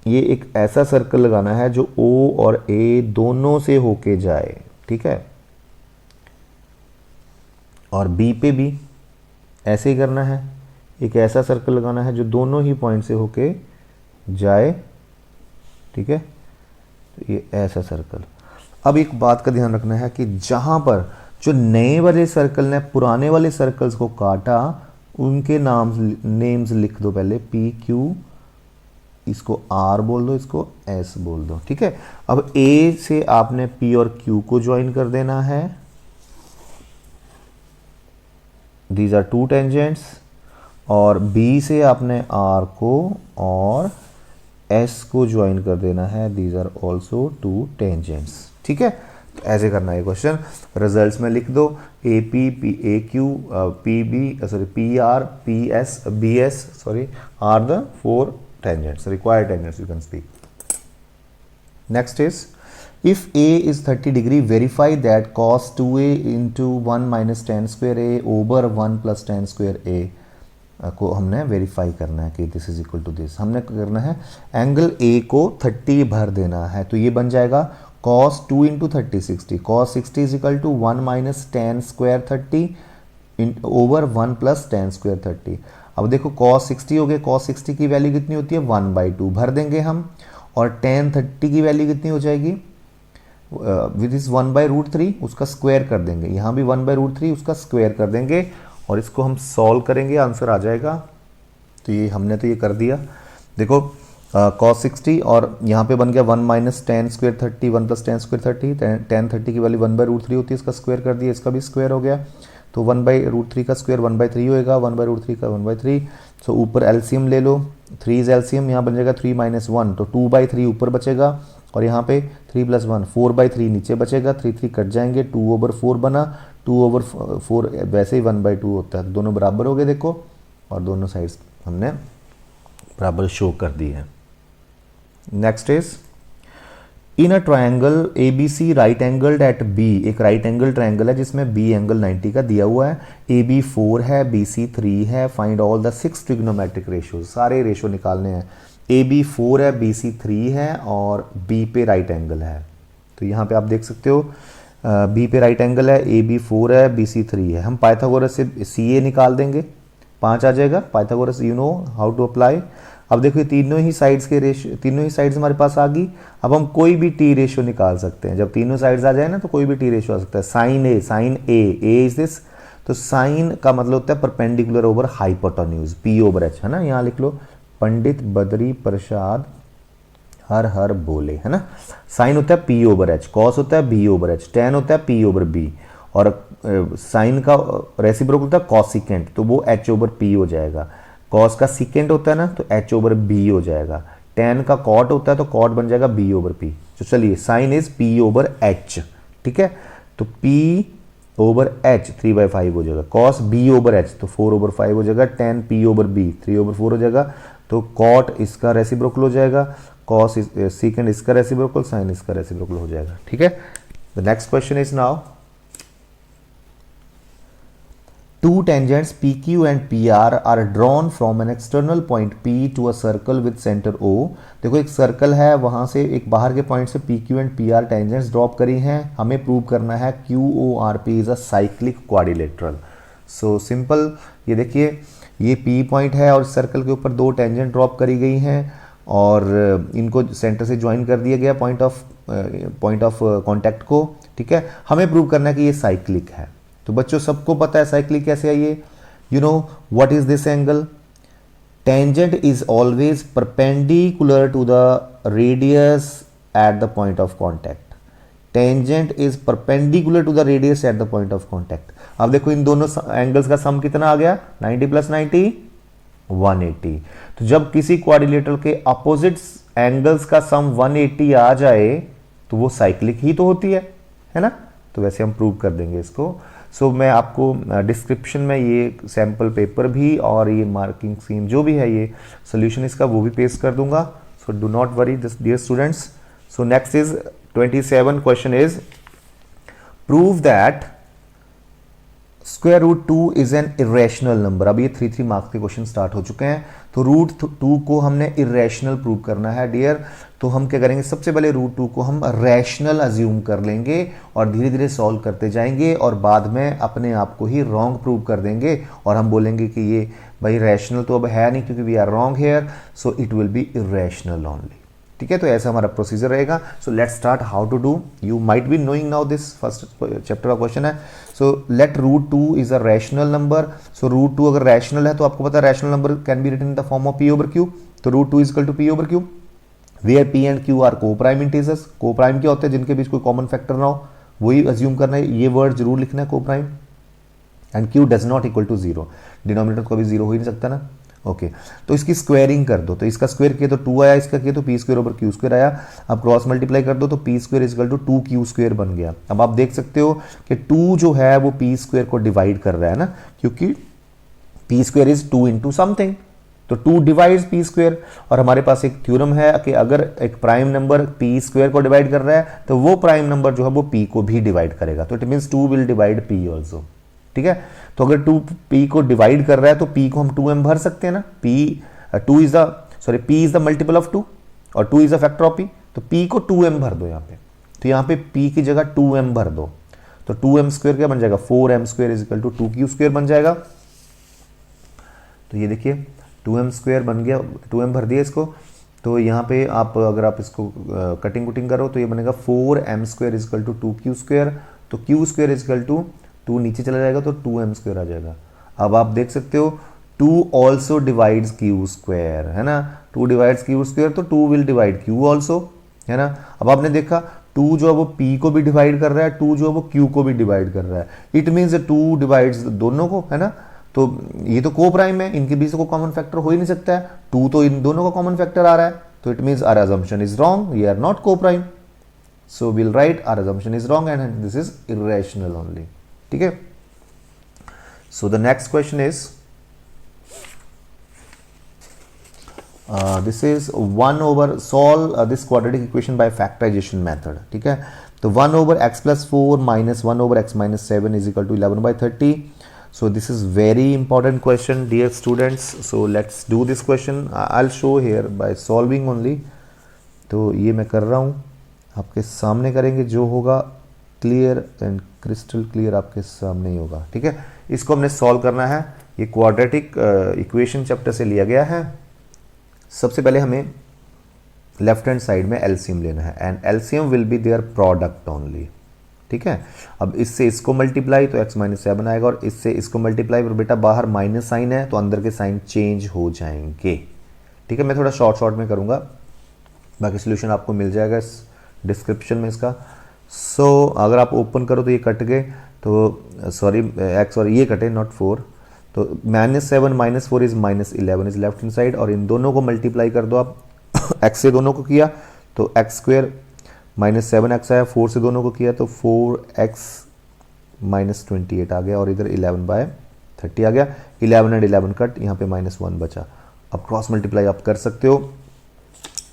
ये एक ऐसा सर्कल लगाना है जो O और A दोनों से होके जाए, ठीक है। और B पे भी ऐसे ही करना है, एक ऐसा सर्कल लगाना है जो दोनों ही पॉइंट से होके जाए, ठीक है। तो ये ऐसा सर्कल। अब एक बात का ध्यान रखना है कि जहाँ पर जो नए वाले सर्कल ने पुराने वाले सर्कल्स को काटा उनके नेम्स लिख दो पहले, PQ इसको R बोल दो, इसको S बोल दो, ठीक है। अब A से आपने P और Q को ज्वाइन कर देना है, दीज आर टू टेंजेंट्स, और B से आपने R को और S को ज्वाइन कर देना है, these are also two tangents, ठीक है। तो ऐसे करना है क्वेश्चन, रिजल्ट्स में लिख दो AP, PAQ, PS, BS are the four tangents, required tangents you can speak. Next is, if A is 30 degree, verify that cos 2A into 1 minus tan square A over 1 plus tan square A को हमने verify करना है कि this is equal to this. हमने करना है angle A को 30 भर देना है, तो ये बन जाएगा cos 2 into 30 60, cos 60 is equal to 1 minus tan square 30 over 1 plus tan square 30। अब देखो cos 60 हो गया, cos 60 की वैल्यू कितनी होती है 1/2 भर देंगे हम, और tan 30 की वैल्यू कितनी हो जाएगी विद इज 1/√3, उसका स्क्वायर कर देंगे, यहाँ भी 1/√3 उसका स्क्वायर कर देंगे, और इसको हम सॉल्व करेंगे, आंसर आ जाएगा। तो ये हमने तो ये कर दिया, देखो cos 60 और यहाँ पे बन गया 1 minus tan square 30, 1 plus tan square 30, tan 30 की वैल्यू 1/√3 होती है, इसका स्क्वायर कर दिया, इसका भी स्क्वायर हो गया, तो 1/√3 का स्क्वायर 1/3 होएगा, 1/√3 का 1/3, तो ऊपर एलसीएम ले लो, 3 इज एलसीएम, यहाँ बन जाएगा 3 माइनस 1, तो 2/3 ऊपर बचेगा, और यहाँ पे 3 प्लस 1 4/3 नीचे बचेगा, 3 कट जाएंगे, 2/4 बना, 2/4 वैसे ही 1/2 होता है, तो दोनों बराबर हो गए देखो, और दोनों साइड्स हमने बराबर शो कर दी है। Next is, in a triangle ABC right angled at B, एक राइट एंगल ट्रायंगल है जिसमें B एंगल 90 का दिया हुआ है, AB 4 है, BC 3 है, find all the 6 trigonometric ratios, सारे रेशियो निकालने हैं। AB 4 है, BC 3 है, और B पे राइट एंगल है, तो यहाँ पे आप देख सकते हो B पे राइट एंगल है, AB 4 है, BC 3 है, हम पाइथागोरस से CA निकाल देंगे, 5 आ जाएगा, Pythagoras you know how to apply. अब देखो तीनों ही साइड्स के रेशियो, तीनों ही साइड्स हमारे पास आ गई, अब हम कोई भी टी रेशियो निकाल सकते हैं, जब तीनों साइड्स आ जाए ना तो कोई भी टी रेशियो आ सकता है। साइन ए इज दिस, तो साइन का मतलब होता है परपेंडिकुलर ओवर हाइपोटेन्यूज, P/H है ना, यहाँ लिख लो, पंडित बद्री प्रसाद हर हर बोले, है ना। साइन होता है P/H, कॉस होता है B/H, टेन होता है P/B, और साइन का रेसिप्रोकल होता है कॉसिकेंट, तो वो H/P हो जाएगा। कॉस का सिकेंट होता है ना, तो H/B हो जाएगा। टेन का कॉट होता है, तो कॉट बन जाएगा B/P। तो चलिए, साइन इज P/H, ठीक है, तो P/H 3/5 हो जाएगा, कॉस B/H तो 4/5 हो जाएगा, टेन P/B 3/4 हो जाएगा, तो कॉट इसका रेसिप्रोकल हो जाएगा, कॉस सिकेंट इसका रेसिप्रोकल, साइन इसका रेसिप्रोकल हो जाएगा, ठीक है। The next question is now, two tangents PQ and PR are drawn from an external point P to a circle with center O। देखो एक सर्कल है, वहां से एक बाहर के पॉइंट से PQ and PR tangents drop करी हैं, हमें प्रूव करना है QORP is a cyclic quadrilateral. So simple, ये देखिए ये P पॉइंट है और सर्कल के ऊपर दो टेंजेंट ड्रॉप करी गई हैं, और इनको सेंटर से ज्वाइन कर दिया गया पॉइंट ऑफ कॉन्टैक्ट को, ठीक है। हमें प्रूव करना है कि ये साइक्लिक है। तो बच्चों सबको पता है साइक्लिक कैसे है, ये you know what is this angle, tangent is always perpendicular to the radius at the point of contact, tangent is perpendicular to the radius at the point of contact. अब देखो इन दोनों एंगल्स का सम कितना आ गया, 90 + 90 180। तो जब किसी क्वाड्रिलेटरल के अपोजिट एंगल्स का सम 180 आ जाए तो वो साइक्लिक ही तो होती है ना। तो वैसे हम प्रूव कर देंगे इसको। सो मैं आपको डिस्क्रिप्शन में ये सैम्पल पेपर भी और ये मार्किंग स्कीम जो भी है, ये सोल्यूशन इसका वो भी पेस्ट कर दूंगा। So do not worry this dear students. So next is 27 question is, prove that √2 is an irrational number. अब ये 3 मार्क्स के क्वेश्चन स्टार्ट हो चुके हैं, तो √2 को हमने इरेशनल प्रूव करना है डियर। तो हम क्या करेंगे, सबसे पहले √2 को हम रैशनल अज्यूम कर लेंगे और धीरे धीरे सॉल्व करते जाएंगे, और बाद में अपने आप को ही रॉन्ग प्रूव कर देंगे, और हम बोलेंगे कि ये भाई रैशनल तो अब है नहीं क्योंकि we are wrong here, so it will be irrational only. ठीक है, तो ऐसा हमारा प्रोसीजर रहेगा. So let's start how to do. You might be knowing now this first chapter का क्वेश्चन है. So let root 2 is a rational number. So root 2 अगर rational है तो आपको पता है rational number can be written in the form of p over q. तो root 2 is equal to p over q where P and Q are coprime integers. Coprime क्या होते हैं? जिनके बीच कोई कॉमन फैक्टर ना हो, वही assume करना है. ये वर्ड जरूर लिखना है, coprime. And q does not equal to zero. Denominator को भी जीरो हो ही नहीं सकता ना. ओके, तो इसकी स्क्वायरिंग कर दो. तो इसका स्क्वायर किया तो 2 आया, इसका किया तो p square over q square आया. अब क्रॉस मल्टीप्लाई कर दो तो p square is equal to 2 q square बन गया. अब आप देख सकते हो कि 2 जो है वो पी स्क्वायर को डिवाइड कर रहा है ना, क्योंकि P square is 2 into something. तो 2 डिवाइड्स पी स्क्वायर. और हमारे पास एक थ्योरम है कि अगर एक प्राइम नंबर पी स्क्वायर को डिवाइड कर रहा है तो वो प्राइम नंबर जो है वो पी को भी डिवाइड करेगा. तो it means 2 will divide P also. ठीक है, तो अगर 2 पी को डिवाइड कर रहा है तो पी को हम 2m भर सकते हैं ना. p is the multiple of 2 और 2 is the factor of p. तो p को 2m भर दो यहाँ पे. तो यहाँ पे p की जगह 2m भर दो. तो 2m स्क्वायर क्या बन जाएगा? 4m square is equal to 2q square बन जाएगा. तो ये देखिए 2m स्क्वायर बन गया, 2m भर दिया इसको. तो यहाँ पे आप अगर आप इसको कटिंग कुटिंग करो तो ये बनेगा 4m square is equal to 2q square. तो q square is equal to 2 नीचे चला जाएगा तो 2m स्क्वायर आ जाएगा. अब आप देख सकते हो 2 ऑल्सो डिवाइड्स q स्क्वायर, है ना. 2 डिवाइड्स q स्क्वायर तो 2 विल डिवाइड q ऑल्सो, है ना. अब आपने देखा 2 जो है वो p को भी डिवाइड कर रहा है, 2 जो है वो q को भी डिवाइड कर रहा है. इट मीन्स 2 डिवाइड्स दोनों को, है ना. तो ये तो को प्राइम है, इनके बीच से कोई कॉमन फैक्टर हो ही नहीं सकता है. 2 तो इन दोनों का कॉमन फैक्टर आ रहा है. तो it means our assumption is wrong, we are not coprime. So will write our assumption is wrong and this is irrational only. ठीक है. So the next question is this is 1 over solve this quadratic equation by factorization method. ठीक है, तो 1 over x plus 4 minus 1 over x minus 7 is equal to 11 by 30. So this is very important question, dear students. So let's do this question. I'll show here by solving only. तो ये मैं कर रहा हूँ, आपके सामने करेंगे. जो होगा क्लियर एंड क्रिस्टल क्लियर आपके सामने ही होगा. ठीक है, इसको हमने सॉल्व करना है. ये क्वाड्रेटिक इक्वेशन चैप्टर से लिया गया है. सबसे पहले हमें लेफ्ट हैंड साइड में एलसीएम लेना है and LCM will be their product only. ठीक है, अब इससे इसको मल्टीप्लाई तो x माइनस 7 आएगा और इससे इसको मल्टीप्लाई. पर बेटा बाहर माइनस साइन है तो अंदर के साइन चेंज हो जाएंगे. ठीक है, मैं थोड़ा शॉर्ट में करूंगा, बाकी सोल्यूशन आपको मिल जाएगा इस डिस्क्रिप्शन में इसका. सो अगर आप ओपन करो तो ये कट गए, तो सॉरी x और ये कटे नॉट 4. तो -7 - 4 is -11 is left hand side. और इन दोनों को मल्टीप्लाई कर दो आप. x से दोनों को किया तो x स्क्वायर -7x आया. 4 से दोनों को किया तो 4x - 28 आ गया और इधर 11 by 30 आ गया. 11 एंड 11 कट, यहाँ पे -1 बचा. अब क्रॉस मल्टीप्लाई आप कर सकते हो.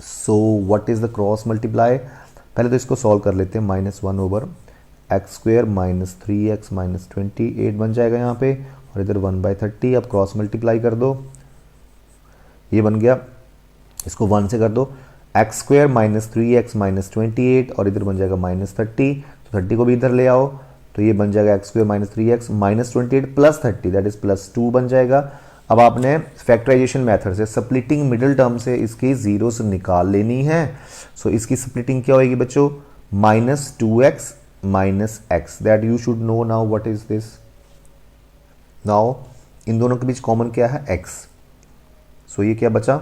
So what is the cross multiply? पहले तो इसको सॉल्व कर लेते हैं. -1 over x स्क्वायर -3x -28 बन जाएगा यहाँ पे और इधर 1 by 30. अब क्रॉस मल्टीप्लाई कर दो, ये बन गया. इसको 1 से कर दो. x स्क्वायर -3x -28 और इधर बन जाएगा -30. तो 30 को भी इधर ले आओ तो ये बन जाएगा x square -3x -28 plus 30 that is +2 बन जाएगा. अब आपने फैक्टराइजेशन मेथड से स्प्लिटिंग मिडिल टर्म से इसकी जीरोस निकाल लेनी है. सो इसकी स्प्लिटिंग क्या होगी बच्चों? -2x -x. That you should know now. What is this? Now in दोनों के बीच कॉमन क्या है? x. सो ये क्या बचा?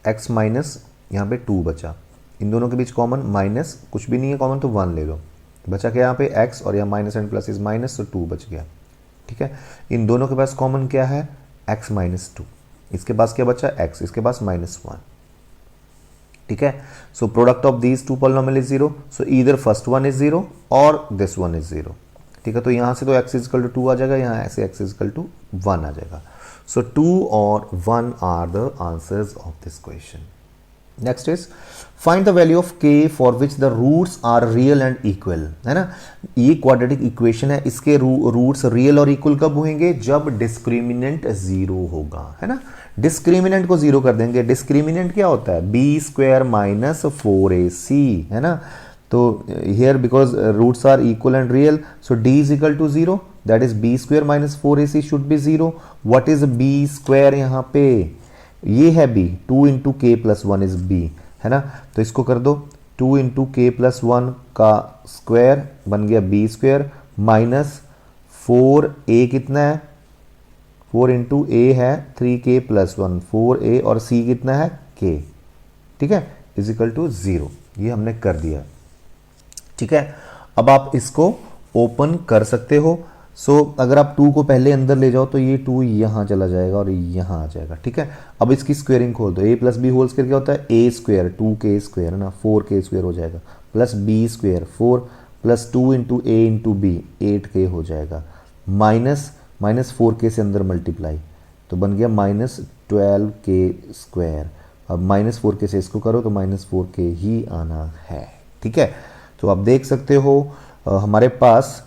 x माइनस यहाँ पे 2 बचा. इन दोनों के बीच कॉमन माइनस कुछ भी नहीं है कॉमन तो 1 ले लो. बचा क्या यहाँ पे? x और यहाँ minus and plus is minus, तो 2 बच गया. ठीक है, इन दोनों के पास कॉमन क्या है? x -2. इसके पास क्या बचा? x. इसके पास -1. ठीक है, so product of these two polynomial is 0. So either first one is 0 और दिस वन इज 0. ठीक है, तो यहाँ से तो x इज इक्वल टू 2 आ जाएगा, यहाँ ऐसे x इज इक्वल टू 1 आ जाएगा. सो 2 और 1 are the answers of this question. Next is find the value of k for which the roots are real and equal. है ना, ये क्वाड्रेटिक इक्वेशन है. इसके रूट्स रियल और इक्वल कब होंगे? जब डिस्क्रिमिनेंट 0 होगा. है ना, डिस्क्रिमिनेंट को 0 कर देंगे. डिस्क्रिमिनेंट क्या होता है? b square -4ac. है ना, तो here because roots are equal and real so d is equal to 0. That is b square -4ac should be 0. What is b square? यहाँ पे ये है b, 2 into k plus one is b, है ना। तो इसको कर दो, 2 इंटू के प्लस वन का स्क्वायर बन गया b स्क्वायर माइनस 4a कितना है, 4 इंटू ए है 3k प्लस वन, 4a और c कितना है k, ठीक है, इज इक्वल टू 0। ये हमने कर दिया, ठीक है। अब आप इसको ओपन कर सकते हो। सो अगर आप 2 को पहले अंदर ले जाओ तो ये 2 यहाँ चला जाएगा और यहाँ आ जाएगा, ठीक है। अब इसकी स्क्वेयरिंग खोल दो, a plus b whole square क्या होता है, a स्क्वायर 2k स्क्वायर है ना, 4k स्क्वायर हो जाएगा, plus b square 4 plus 2 into A into B 8k हो जाएगा, माइनस 4k से अंदर मल्टीप्लाई तो बन गया माइनस 12k स्क्वायर। अब माइनस 4k से इसको करो तो माइनस 4k ही आना है, ठीक है। तो आप देख सकते हो हमारे पास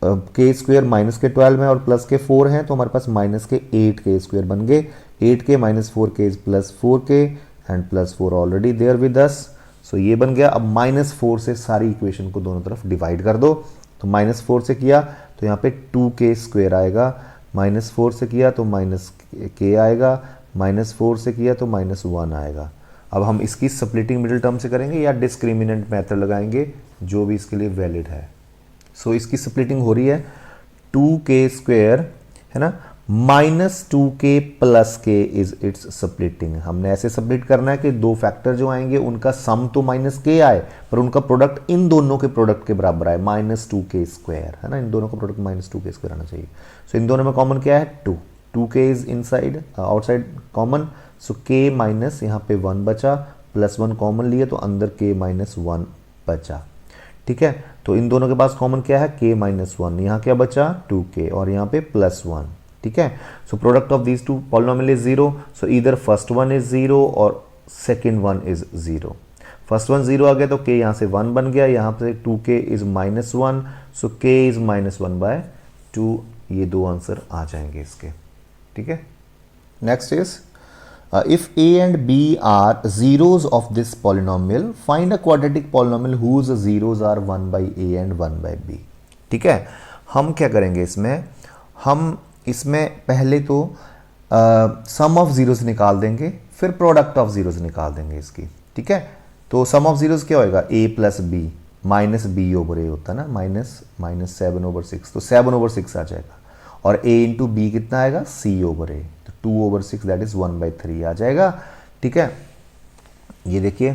के स्क्वेयर माइनस के 12 में और प्लस के 4 हैं, तो हमारे पास माइनस के 8k स्क्वेयर बन गए। 8k minus 4k is plus 4k and plus 4 already there with us, so ये बन गया। अब माइनस 4 से सारी इक्वेशन को दोनों तरफ डिवाइड कर दो, तो माइनस 4 से किया तो यहाँ पे 2k स्क्वेयर आएगा, माइनस 4 से किया तो माइनस k आएगा, माइनस 4 से किया तो माइनस 1 आएगा। अब हम इसकी स्प्लिटिंग मिडिल टर्म से करेंगे या डिस्क्रिमिनेंट मेथड लगाएंगे, जो भी इसके लिए वैलिड है। सो इसकी स्प्लिटिंग हो रही है 2k स्क्वेयर, है ना, minus 2k plus k is it's splitting. हमने ऐसे स्प्लिट करना है कि दो फैक्टर जो आएंगे उनका सम तो माइनस k आए पर उनका प्रोडक्ट इन दोनों के प्रोडक्ट के बराबर आए, माइनस 2k स्क्वेयर, है ना, इन दोनों का प्रोडक्ट माइनस 2k स्क्वेयर आना चाहिए। सो इन दोनों में कॉमन क्या है, 2k is inside outside common, so k minus यहाँ पे 1 बचा, प्लस 1 कॉमन लिए तो अंदर k माइनस 1 बचा, ठीक है। तो इन दोनों के पास कॉमन क्या है, k माइनस 1, यहाँ क्या बचा 2k और यहाँ पे प्लस 1, ठीक है। So product of these two polynomial is 0, सो इधर फर्स्ट वन इज 0 और second one is 0। First one 0 आ गया तो k यहाँ से 1 बन गया, यहाँ पे 2k is minus 1, so k is minus 1 by 2। ये दो आंसर आ जाएंगे इसके, ठीक है। Next is if a and b are zeros of this polynomial, find a quadratic polynomial whose zeros are 1 by a and 1 by b। ठीक है, हम क्या करेंगे इसमें, हम इसमें पहले तो सम ऑफ जीरोस निकाल देंगे, फिर प्रोडक्ट ऑफ जीरोस निकाल देंगे इसकी, ठीक है। तो सम ऑफ जीरोस क्या होएगा, a plus B minus B over A होता है ना, माइनस 7/6, तो 7/6 आ जाएगा, और a इंटू बी कितना आएगा, c over A, 2/6 that is 1/3 आ जाएगा, ठीक है। ये देखिए,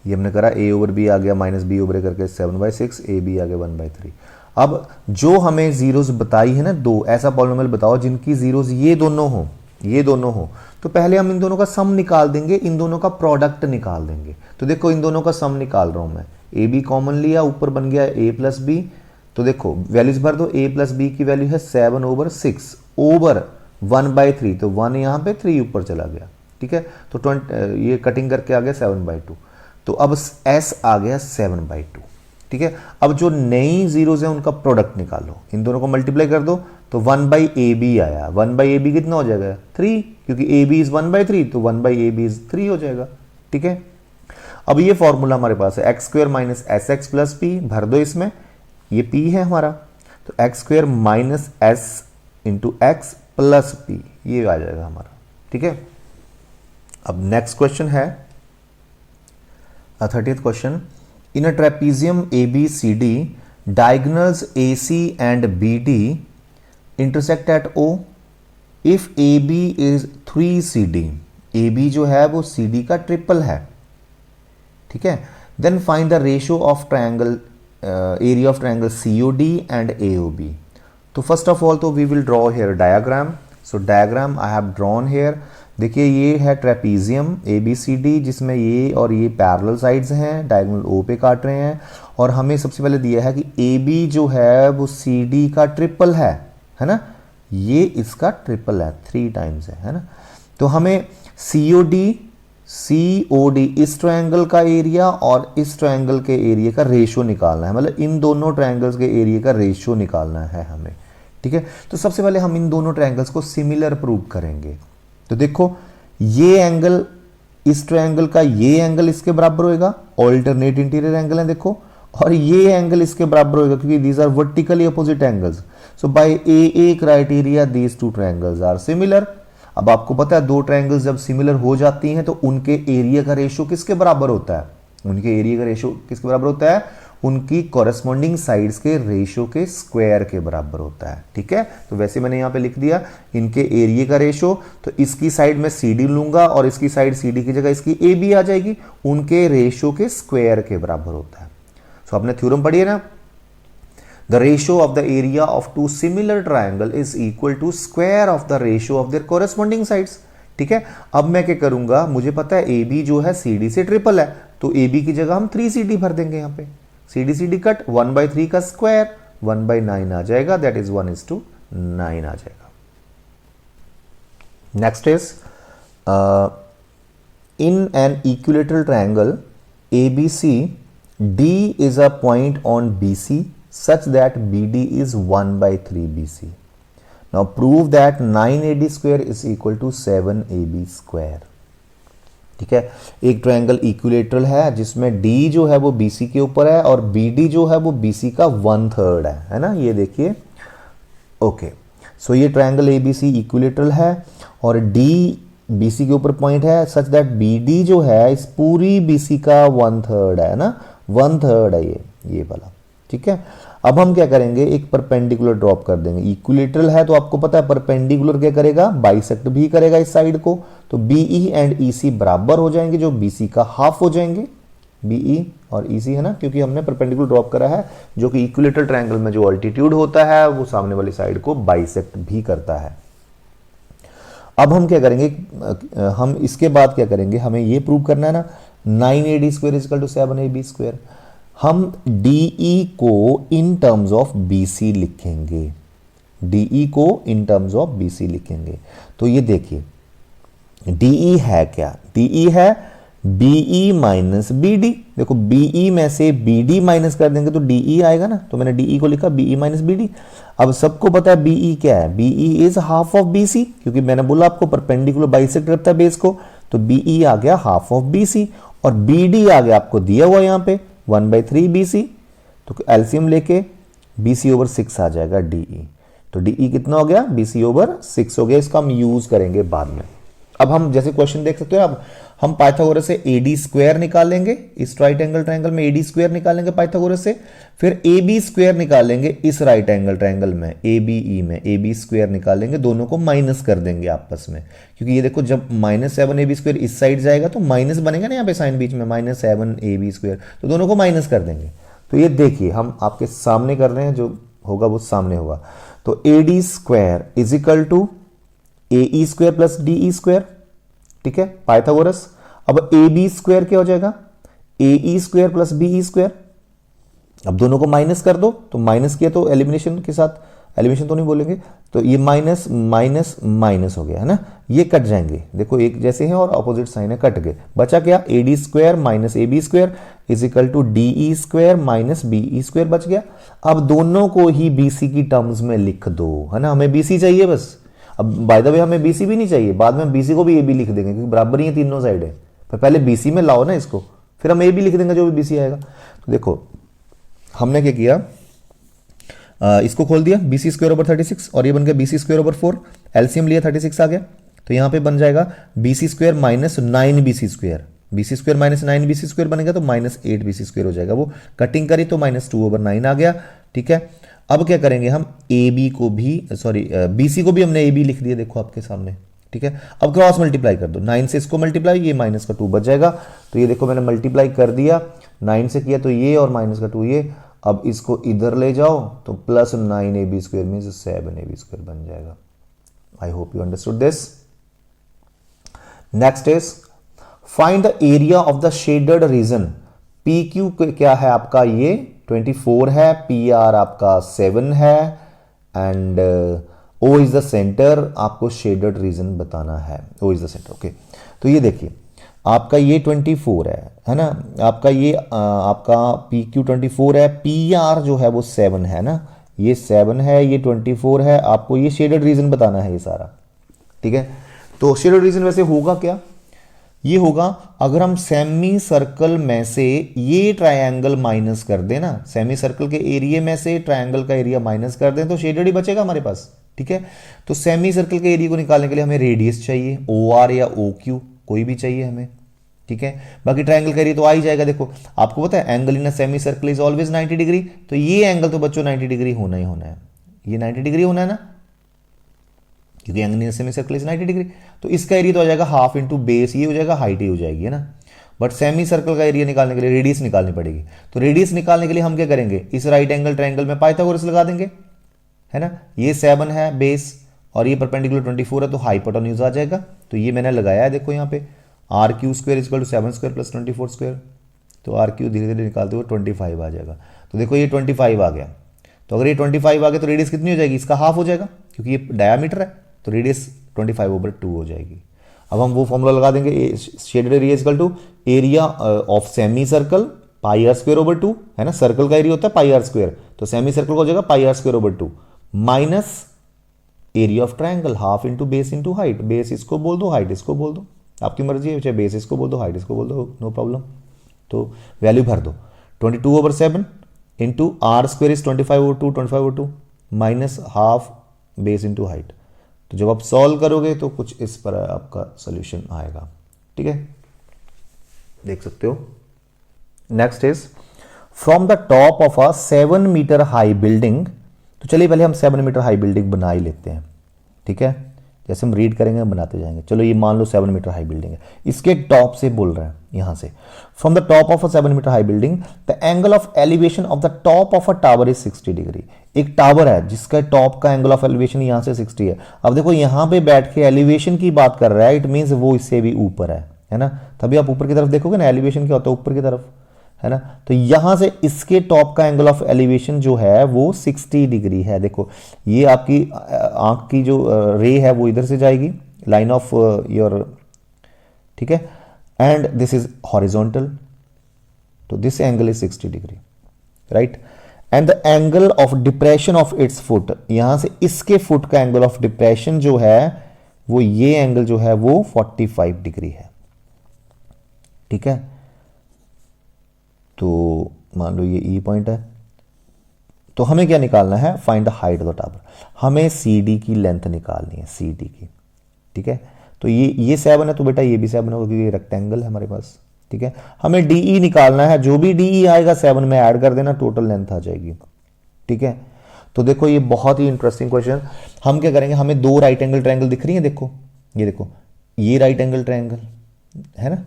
ये हमने करा a ओवर बी आ गया माइनस बी ओवर ए करके 7/6, ए बी आ गया 1/3। अब जो हमें जीरोस बताई है ना दो, ऐसा पॉलिनोमियल बताओ जिनकी जीरोस ये दोनों हो, तो पहले हम इन दोनों का सम निकाल देंगे, इन दोनों का प्रोडक्ट निकाल देंगे। तो देखो इन दोनों का सम निकाल रहा हूं मैं, ए बी कॉमन लिया, ऊपर बन गया a प्लस बी, तो देखो वैल्यूज भर दो, a प्लस बी की वैल्यू है 7/6 ओवर 1/3, तो 1 यहाँ पे 3 ऊपर चला गया, ठीक है। तो 20 ये कटिंग करके आ गया 7/2, तो अब s आ गया 7/2, ठीक है। अब जो नई जीरोज है उनका प्रोडक्ट निकालो, इन दोनों को मल्टीप्लाई कर दो, तो 1/ab आया, 1/ab कितना हो जाएगा 3, क्योंकि ab इज 1/3, तो 1/ab इज 3 हो जाएगा, ठीक है। अब ये फॉर्मूला हमारे पास है x square minus S x plus P, भर दो इसमें, ये p है हमारा, तो x square minus S into x plus P, ये आ जाएगा हमारा, ठीक है। अब नेक्स्ट क्वेश्चन है 30th question, in a trapezium ABCD diagonals AC and BD intersect at O if AB is 3CD, AB जो है वो CD का ट्रिपल है, ठीक है। Then find the ratio of triangle area of triangle COD and AOB। तो first of all तो we will draw here diagram, so diagram I have drawn here. देखिए ये है ट्रेपीजियम ABCD जिसमें ये और ये पैरेलल साइड्स हैं, डायगोनल O पे काट रहे हैं, और हमें सबसे पहले दिया है कि AB जो है वो CD का ट्रिपल है ना, ये इसका ट्रिपल है, 3 टाइम्स है ना। तो हमें COD इस ट्रायंगल का एरिया और इस ट्रायंगल के एरिया का रेशियो निकालना है, मतलब इन दोनों ट्रायंगल्स के एरिया का रेशियो निकालना है हमें, ठीक है। तो सबसे पहले हम इन दोनों ट्रायंगल्स को सिमिलर प्रूव करेंगे। तो देखो ये एंगल इस ट्रायंगल का, ये एंगल इसके बराबर होएगा, ऑल्टरनेट इंटीरियर एंगल है देखो, और ये एंगल इसके बराबर होएगा क्योंकि these are vertically opposite angles. So by AA criteria these two triangles are similar. अब आपको पता है दो ट्रायंगल्स जब सिमिलर हो जाती हैं तो उनके एरिया का रेशियो किसके बराबर होता है? उनके एरिया का रेशियो किसके बराबर होता है? उनकी कॉरेस्पॉन्डिंग साइड्स के रेशियो के स्क्वायर के बराबर होता है। ठीक है, तो वैसे मैंने यहां पे लिख दिया इनके एरिया का रेशियो, तो इसकी साइड में CD लूंगा और इसकी साइड CD की जगह इसकी AB आ जाएगी, उनके रेशियो के स्क्वायर के बराबर होता है। सो आपने थ्योरम पढ़ी है ना, the ratio of the area of two similar triangle is equal to square of the ratio of their corresponding sides। ठीक है, अब मैं क्या करूंगा, मुझे पता है AB जो है CD से ट्रिपल है, तो AB की जगह हम 3CD भर देंगे। यहाँ पे CD CD कट, 1/3 का स्क्वायर 1/9 आ जाएगा, दैट इज 1:9 आ जाएगा। Next is in an equilateral triangle ABC, D is a point on BC such that BD is 1/3 BC. Now prove that 9AD square is equal to 7AB square। ठीक है, एक triangle equilateral है जिसमें D जो है वो BC के ऊपर है और BD जो है वो BC का 1/3 है ना, ये देखिए। ओके, सो ये ट्रायंगल ABC इक्विलेटरल है और D BC के ऊपर पॉइंट है सच दैट BD जो है इस पूरी BC का 1/3 है ना, 1/3 है ये वाला। ठीक है, अब हम क्या करेंगे, एक परपेंडिकुलर ड्रॉप कर देंगे। इक्विलेटरल है तो आपको पता है परपेंडिकुलर क्या करेगा, बाइसेक्ट भी करेगा इस साइड को, तो BE एंड EC बराबर हो जाएंगे, जो BC का हाफ हो जाएंगे। BE और EC है ना, क्योंकि हमने परपेंडिकुलर ड्रॉप करा है, जो कि इक्विलेटरल ट्रायंगल में जो अल्टीट्यूड होता है वो सामने वाली साइड को बाइसेक्ट भी करता है। अब हम क्या करेंगे, हम इसके बाद क्या करेंगे, हमें ये प्रूव करना है ना 9AD square is equal to 7AB square. हम DE को इन टर्म्स ऑफ BC लिखेंगे, DE को इन टर्म्स ऑफ BC लिखेंगे। तो ये देखिए DE है क्या, DE है BE माइनस BD। देखो BE में से BD माइनस कर देंगे तो DE आएगा ना, तो मैंने DE को लिखा BE माइनस BD। अब सबको पता है BE क्या है, BE is half of BC, क्योंकि मैंने बोला आपको परपेंडिकुलर बाइसेक्ट करता है बेस को, तो BE आ गया हाफ ऑफ BC और BD आ गया आपको दिया हुआ यहां पे 1/3 BC, तो एलसीएम लेके BC ओवर 6 आ जाएगा DE। तो DE कितना हो गया, BC ओवर 6 हो गया। इसका हम यूज करेंगे बाद में। अब हम जैसे क्वेश्चन देख सकते हो, अब हम पाइथागोरस से AD स्क्वायर निकालेंगे, इस राइट एंगल ट्रायंगल में AD स्क्वायर निकालेंगे पाइथागोरस से, फिर AB स्क्वायर निकालेंगे इस राइट एंगल ट्रायंगल में ABE में AB स्क्वायर निकालेंगे, दोनों को माइनस कर देंगे आपस में, क्योंकि ये देखो जब -7AB स्क्वायर इस साइड जाएगा तो माइनस बनेगा ना यहाँ पे साइन बीच में, -7AB स्क्वायर, तो दोनों को माइनस कर देंगे। तो ये देखिए हम आपके सामने कर रहे हैं, जो होगा वो सामने होगा। तो AD square is equal to AE square plus DE square. ठीक है, पाइथागोरस। अब AB स्क्वायर क्या हो जाएगा, AE square plus BE square. अब दोनों को माइनस कर दो, तो माइनस किया तो एलिमिनेशन के साथ, एलिमिनेशन तो नहीं बोलेंगे, तो ये माइनस माइनस माइनस हो गया है ना, ये कट जाएंगे। देखो एक जैसे हैं और ऑपोजिट साइन है, कट गए। बचा क्या, AD square minus AB square is equal to DE square minus BE square बच गया। अब दोनों को ही BC की टर्म्स में लिख दो, है ना, हमें BC चाहिए बस। अब बाय द वे हमें BC भी नहीं चाहिए, बाद में BC को भी AB लिख देंगे, क्योंकि बराबर ही है तीनों साइड है, पर पहले BC में लाओ ना इसको, फिर हम AB लिख देंगे जो भी BC आएगा। तो देखो हमने क्या किया, इसको खोल दिया, BC स्क्वायर ओवर 36 और ये बन गया BC स्क्वायर ओवर 4, एलसीएम लिया 36 आ गया, तो यहां पे बन जाएगा BC square minus 9BC square, BC square minus 9BC square बनेगा तो -8BC स्क्वायर हो जाएगा। वो कटिंग करी तो -2/9 आ गया। ठीक है, अब क्या करेंगे हम AB को भी, सॉरी BC को भी हमने AB लिख दिया, देखो आपके सामने। ठीक है, अब क्रॉस मल्टीप्लाई कर दो, 9 से इसको मल्टीप्लाई, ये माइनस का 2 बच जाएगा। तो ये देखो मैंने मल्टीप्लाई कर दिया, 9 से किया तो ये और माइनस का 2 ये। अब इसको इधर ले जाओ तो plus 9AB square means 7AB square बन जाएगा। आई hope you understood this. Next is find the area of the shaded region. PQ क्या है आपका, ये 24 है, PR आपका 7 है and O is the centre. आपको शेडेड रीजन बताना है, O is the centre. Okay, तो ये देखिए आपका ये 24 है ना, आपका ये आपका PQ 24 है, PR जो है वो 7 है ना, ये 7 है, ये 24 है। आपको ये शेडेड रीजन बताना है ये सारा। ठीक है, तो शेडेड रीजन वैसे होगा क्या, ये होगा अगर हम सेमी सर्कल में से ये ट्रायंगल माइनस कर दें ना, सेमी सर्कल के एरिया में से ट्रायंगल का एरिया माइनस कर दें तो शेडेड ही बचेगा हमारे पास। ठीक है। तो सेमी सर्कल के एरिया को निकालने के लिए हमें रेडियस चाहिए, ओ आर या ओ क्यू कोई भी चाहिए हमें, ठीक है। बाकी ट्रायंगल का एरिया तो आ ही जाएगा। देखो आपको पता है angle in a semi circle is always 90 degree, तो ये एंगल तो बच्चों 90 डिग्री होना ही होना है, ये 90 डिग्री होना है ना, क्योंकि angle in a semi circle is 90 degree. तो इसका एरिया तो आ जाएगा हाफ इंटू बेस, ये हो जाएगा हाइट ही हो जाएगी, है ना। बट सेमी सर्कल का एरिया निकालने के लिए रेडियस निकालनी पड़ेगी। तो रेडियस निकालने के लिए हम क्या करेंगे, इस राइट एंगल ट्रायंगल में पाइथागोरस लगा देंगे, है ना। ये 7 है बेस और ये परपेंडिकुलर 24 है, तो हाइपोटेन्यूज आ जाएगा। तो ये मैंने लगाया है, देखो यहाँ पे r q square is equal to 7 square plus 24 square. तो आर क्यू धीरे धीरे निकालते हुए 25 आ जाएगा। तो देखो ये 25 आ गया। तो अगर ये 25 आ गया तो रेडियस कितनी हो जाएगी, इसका हाफ हो जाएगा, क्योंकि ये डायामीटर है, तो रेडियस 25/2 हो जाएगी। अब हम वो फॉर्मूला लगा देंगे, shaded area equal to area of semicircle pi r square over 2, है ना। सर्कल का एरिया होता है पाई आर स्क्वायर, तो सेमी सर्कल का हो जाएगा pi r square over 2 minus area of triangle half into base into height. Base इसको बोल दो, हाइट इसको बोल दो, आपकी मर्जी है, चाहे बेस इसको बोल दो, हाइट इसको बोल दो, नो प्रॉब्लम। तो वैल्यू भर दो, 22/7 into r square is 25/2 minus half base into height. तो जब आप सॉल्व करोगे तो कुछ इस पर आपका सोल्यूशन आएगा, ठीक है, देख सकते हो। Next is from the top of a 7 metre high building. तो चलिए पहले हम 7 मीटर हाई बिल्डिंग बना ही लेते हैं, ठीक है। जैसे हम रीड करेंगे बनाते जाएंगे। चलो ये मान लो 7 मीटर हाई बिल्डिंग है, इसके टॉप से बोल रहे हैं, यहां से from the top of a 7 metre high building the angle of elevation of the top of a tower is 60 degree. एक टावर है जिसका टॉप का एंगल ऑफ एलिवेशन यहां से 60 है। अब देखो यहां पे बैठ के एलिवेशन की बात कर रहा है, इट मीन्स वो इससे भी ऊपर है ना। तभी आप ऊपर की तरफ देखोगे ना, एलिवेशन क्या होता है ऊपर की तरफ, है ना। तो यहां से इसके टॉप का एंगल ऑफ एलिवेशन जो है वो 60 डिग्री है। देखो ये आपकी आंख की जो रे है वो इधर से जाएगी, लाइन ऑफ योर, ठीक है, एंड दिस इज हॉरिजॉन्टल, तो this angle is 60 degree, right. And the angle of depression of its foot, यहां से इसके फुट का एंगल ऑफ डिप्रेशन जो है वो ये एंगल जो है वो 45 डिग्री है, ठीक है। तो मान लो ये ई पॉइंट है, तो हमें क्या निकालना है, find the height of the tower. हमें सी डी की लेंथ निकालनी है, सी डी की, ठीक है। तो ये 7 है, तो बेटा ये भी 7 होगा क्योंकि ये रेक्टेंगल है हमारे पास, ठीक है। हमें डी ई निकालना है, जो भी डी ई आएगा 7 में ऐड कर देना, टोटल लेंथ आ जाएगी, ठीक है। तो देखो ये बहुत ही इंटरेस्टिंग क्वेश्चन। हम क्या करेंगे, हमें 2 राइट एंगल ट्रायंगल दिख रही है, देखो ये देखो, ये राइट एंगल ट्रायंगल है ना,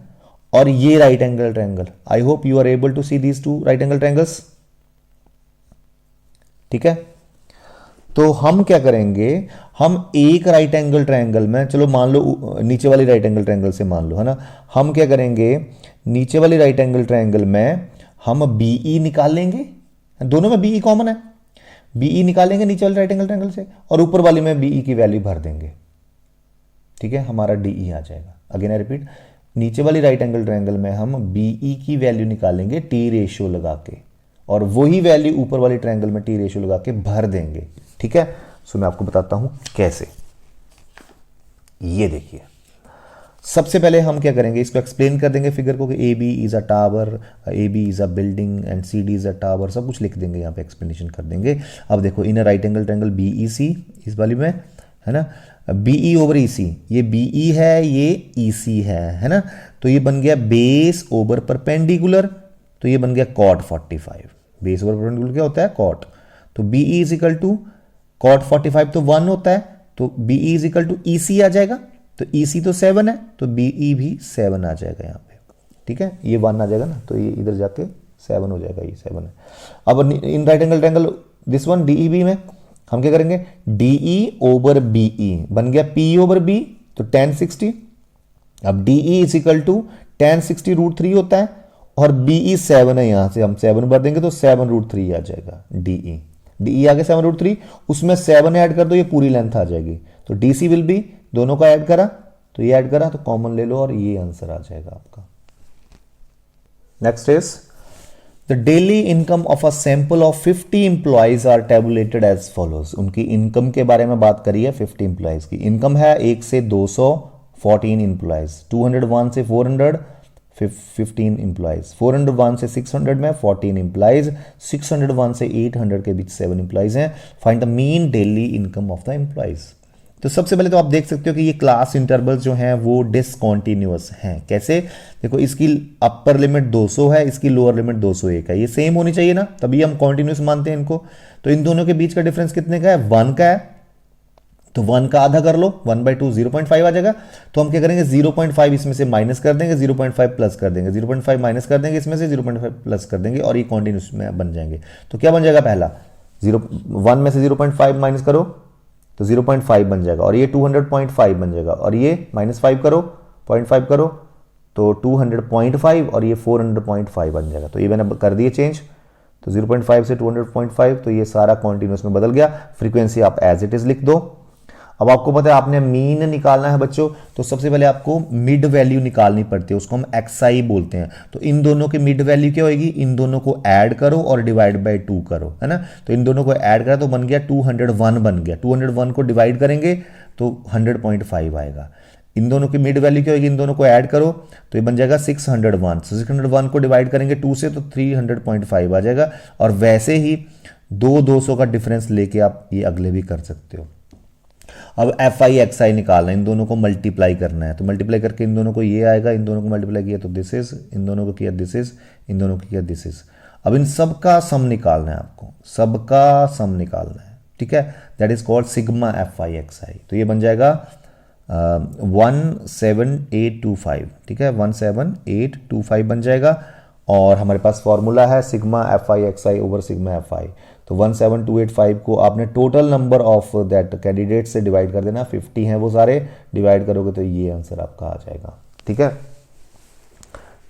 और ये right angle triangle. I hope you are able to see these 2 right angle triangles, ठीक है। तो हम क्या करेंगे, हम एक राइट एंगल ट्रायंगल में, चलो मान लो नीचे वाली राइट एंगल ट्रायंगल से मान लो, है ना। हम क्या करेंगे, नीचे वाली राइट एंगल ट्रायंगल में हम बीई निकाल लेंगे, दोनों में बीई कॉमन है, बीई निकालेंगे नीचे वाली राइट एंगल ट्रायंगल से, और ऊपर वाली में बीई की वैल्यू भर देंगे, ठीक है, हमारा डीई आ जाएगा। अगेन आई रिपीट, नीचे वाली राइट एंगल ट्रायंगल में हम बीई की वैल्यू निकालेंगे टी रेशियो लगा के, और वही वैल्यू ऊपर वाली ट्रायंगल में टी रेशियो लगा के भर देंगे, ठीक है। सो मैं आपको बताता हूं कैसे। ये देखिए, सबसे पहले हम क्या करेंगे, इसको एक्सप्लेन कर देंगे फिगर को कि A B is a tower, A B is a building and C D is a tower, सब कुछ लिख देंगे, यहाँ पे एक्सप्लेनेशन कर देंगे। अब देखो in right angle triangle B E C, इस वाली में, है ना, बीई ओवर ई सी, ये बीई है, ये ई सी है ना। तो ये बन गया बेस ओवर परपेंडिकुलर, तो ये बन गया कॉट 45। बेस ओवर परपेंडिकुलर क्या होता है, कॉट। तो BE is equal to cot 45 तो 1 होता है, तो BE is equal to E C आ जाएगा। तो ई सी तो 7 है, तो बीई भी 7 आ जाएगा यहाँ पे, ठीक है। ये 1 आ जाएगा ना, तो ये इधर जाके 7 हो जाएगा, ये 7 है। अब in right angle triangle this one DE B में हम क्या करेंगे, डीई ओवर बीई बन गया पी ओवर बी, तो tan 60। अब DE is equal to tan 60√3 होता है, और बीई 7 है, यहां से हम 7 भर देंगे तो 7√3 आ जाएगा डीई। डीई आ गया 7√3, उसमें 7 ऐड कर दो, ये पूरी लेंथ आ जाएगी। तो डीसी विल बी, दोनों का ऐड करा तो ये ऐड करा, तो कॉमन ले लो और ये आंसर आ जाएगा आपका। Next is the daily income of a sample of 50 employees are tabulated as follows. उनकी इनकम के बारे में बात करिए, 50 एम्प्लॉइज की इनकम है 1 से 214 एम्प्लॉइज, 201 से 400, 15 इंप्लाइज, 401 से 600 में 14 इंप्लाइज, 601 से 800 के बीच 7 इंप्लाइज हैं। Find the mean daily income of the implies. तो सबसे पहले तो आप देख सकते हो कि ये क्लास इंटरवल्स जो हैं वो डिसकॉन्टिन्यूअस हैं। कैसे? देखो, इसकी अपर लिमिट 200 है, इसकी लोअर लिमिट 201 है, ये सेम होनी चाहिए ना, तभी हम कॉन्टिन्यूअस मानते हैं इनको। तो इन दोनों के बीच का डिफरेंस कितने का है? 1 का है, तो 1 का आधा कर लो, 1/2 0.5 आ जाएगा। तो हम क्या करेंगे, 0.5 इसमें से माइनस कर देंगे, 0.5 प्लस कर देंगे, 0.5 माइनस कर देंगे इसमें से, 0.5 प्लस कर देंगे, और ये कॉन्टिन्यूस में बन जाएंगे। तो क्या बन जाएगा? पहला 1 में से 0.5 माइनस करो तो 0.5 बन जाएगा, और ये 200.5 बन जाएगा, और ये -5 करो, 0.5 करो तो 200.5, और ये 400.5 बन जाएगा। तो ये मैंने कर दिए चेंज, तो 0.5 से 200.5, तो ये सारा कॉन्टिन्यूस में बदल गया। फ्रीक्वेंसी आप एज इट इज लिख दो। अब आपको पता है आपने मीन निकालना है बच्चों, तो सबसे पहले आपको मिड वैल्यू निकालनी पड़ती है, उसको हम एक्सआई बोलते हैं। तो इन दोनों की मिड वैल्यू क्या होगी? इन दोनों को ऐड करो और डिवाइड बाय 2 करो, है ना। तो इन दोनों को ऐड करा तो बन गया 201 बन गया। 201 को डिवाइड करेंगे तो 100.5 आएगा। इन दोनों की मिड वैल्यू क्या होगी? इन दोनों को ऐड करो तो ये बन जाएगा 601। 601 को डिवाइड करेंगे 2 से तो 300.5 आ जाएगा। और वैसे ही 200 का डिफरेंस लेके आप ये अगले भी कर सकते हो। अब FI XI निकालना है, इन दोनों को मल्टीप्लाई करना है, तो मल्टीप्लाई करके इन दोनों को ये आएगा, इन दोनों को मल्टीप्लाई किया तो दिस इज, इन दोनों को किया दिस इज, इन दोनों को किया दिस इज। अब इन सब का सम निकालना है आपको, सबका सम निकालना है, ठीक है। That is called sigma FI XI। तो ये बन जाएगा 17825, ठीक है, 17825 बन जाएगा। और हमारे पास फॉर्मूला है sigma FI XI over sigma FI। तो 17285 को आपने total number of that candidate से डिवाइड कर देना, 50 हैं वो सारे, डिवाइड करोगे तो ये आंसर आपका आ जाएगा, ठीक है।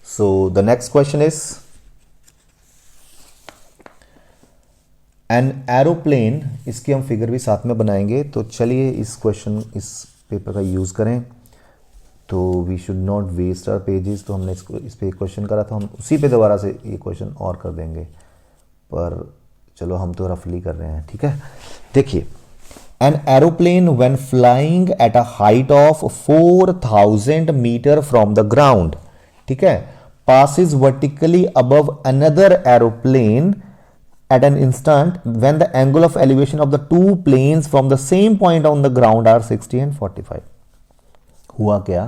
सो the next question is an aeroplane, इसकी हम फिगर भी साथ में बनाएंगे। तो चलिए इस क्वेश्चन, इस पेपर का यूज करें, तो we should not waste our pages. तो हमने इस पे क्वेश्चन करा था, हम उसी पे दोबारा से ये क्वेश्चन और कर देंगे, पर चलो हम तो रफली कर रहे हैं, ठीक है। देखिए, an aeroplane when flying at a height of 4000 metre from the ground, ठीक है, passes vertically above another aeroplane at an instant when the angle of elevation of the two planes from the same point on the ground are 60 and 45। हुआ क्या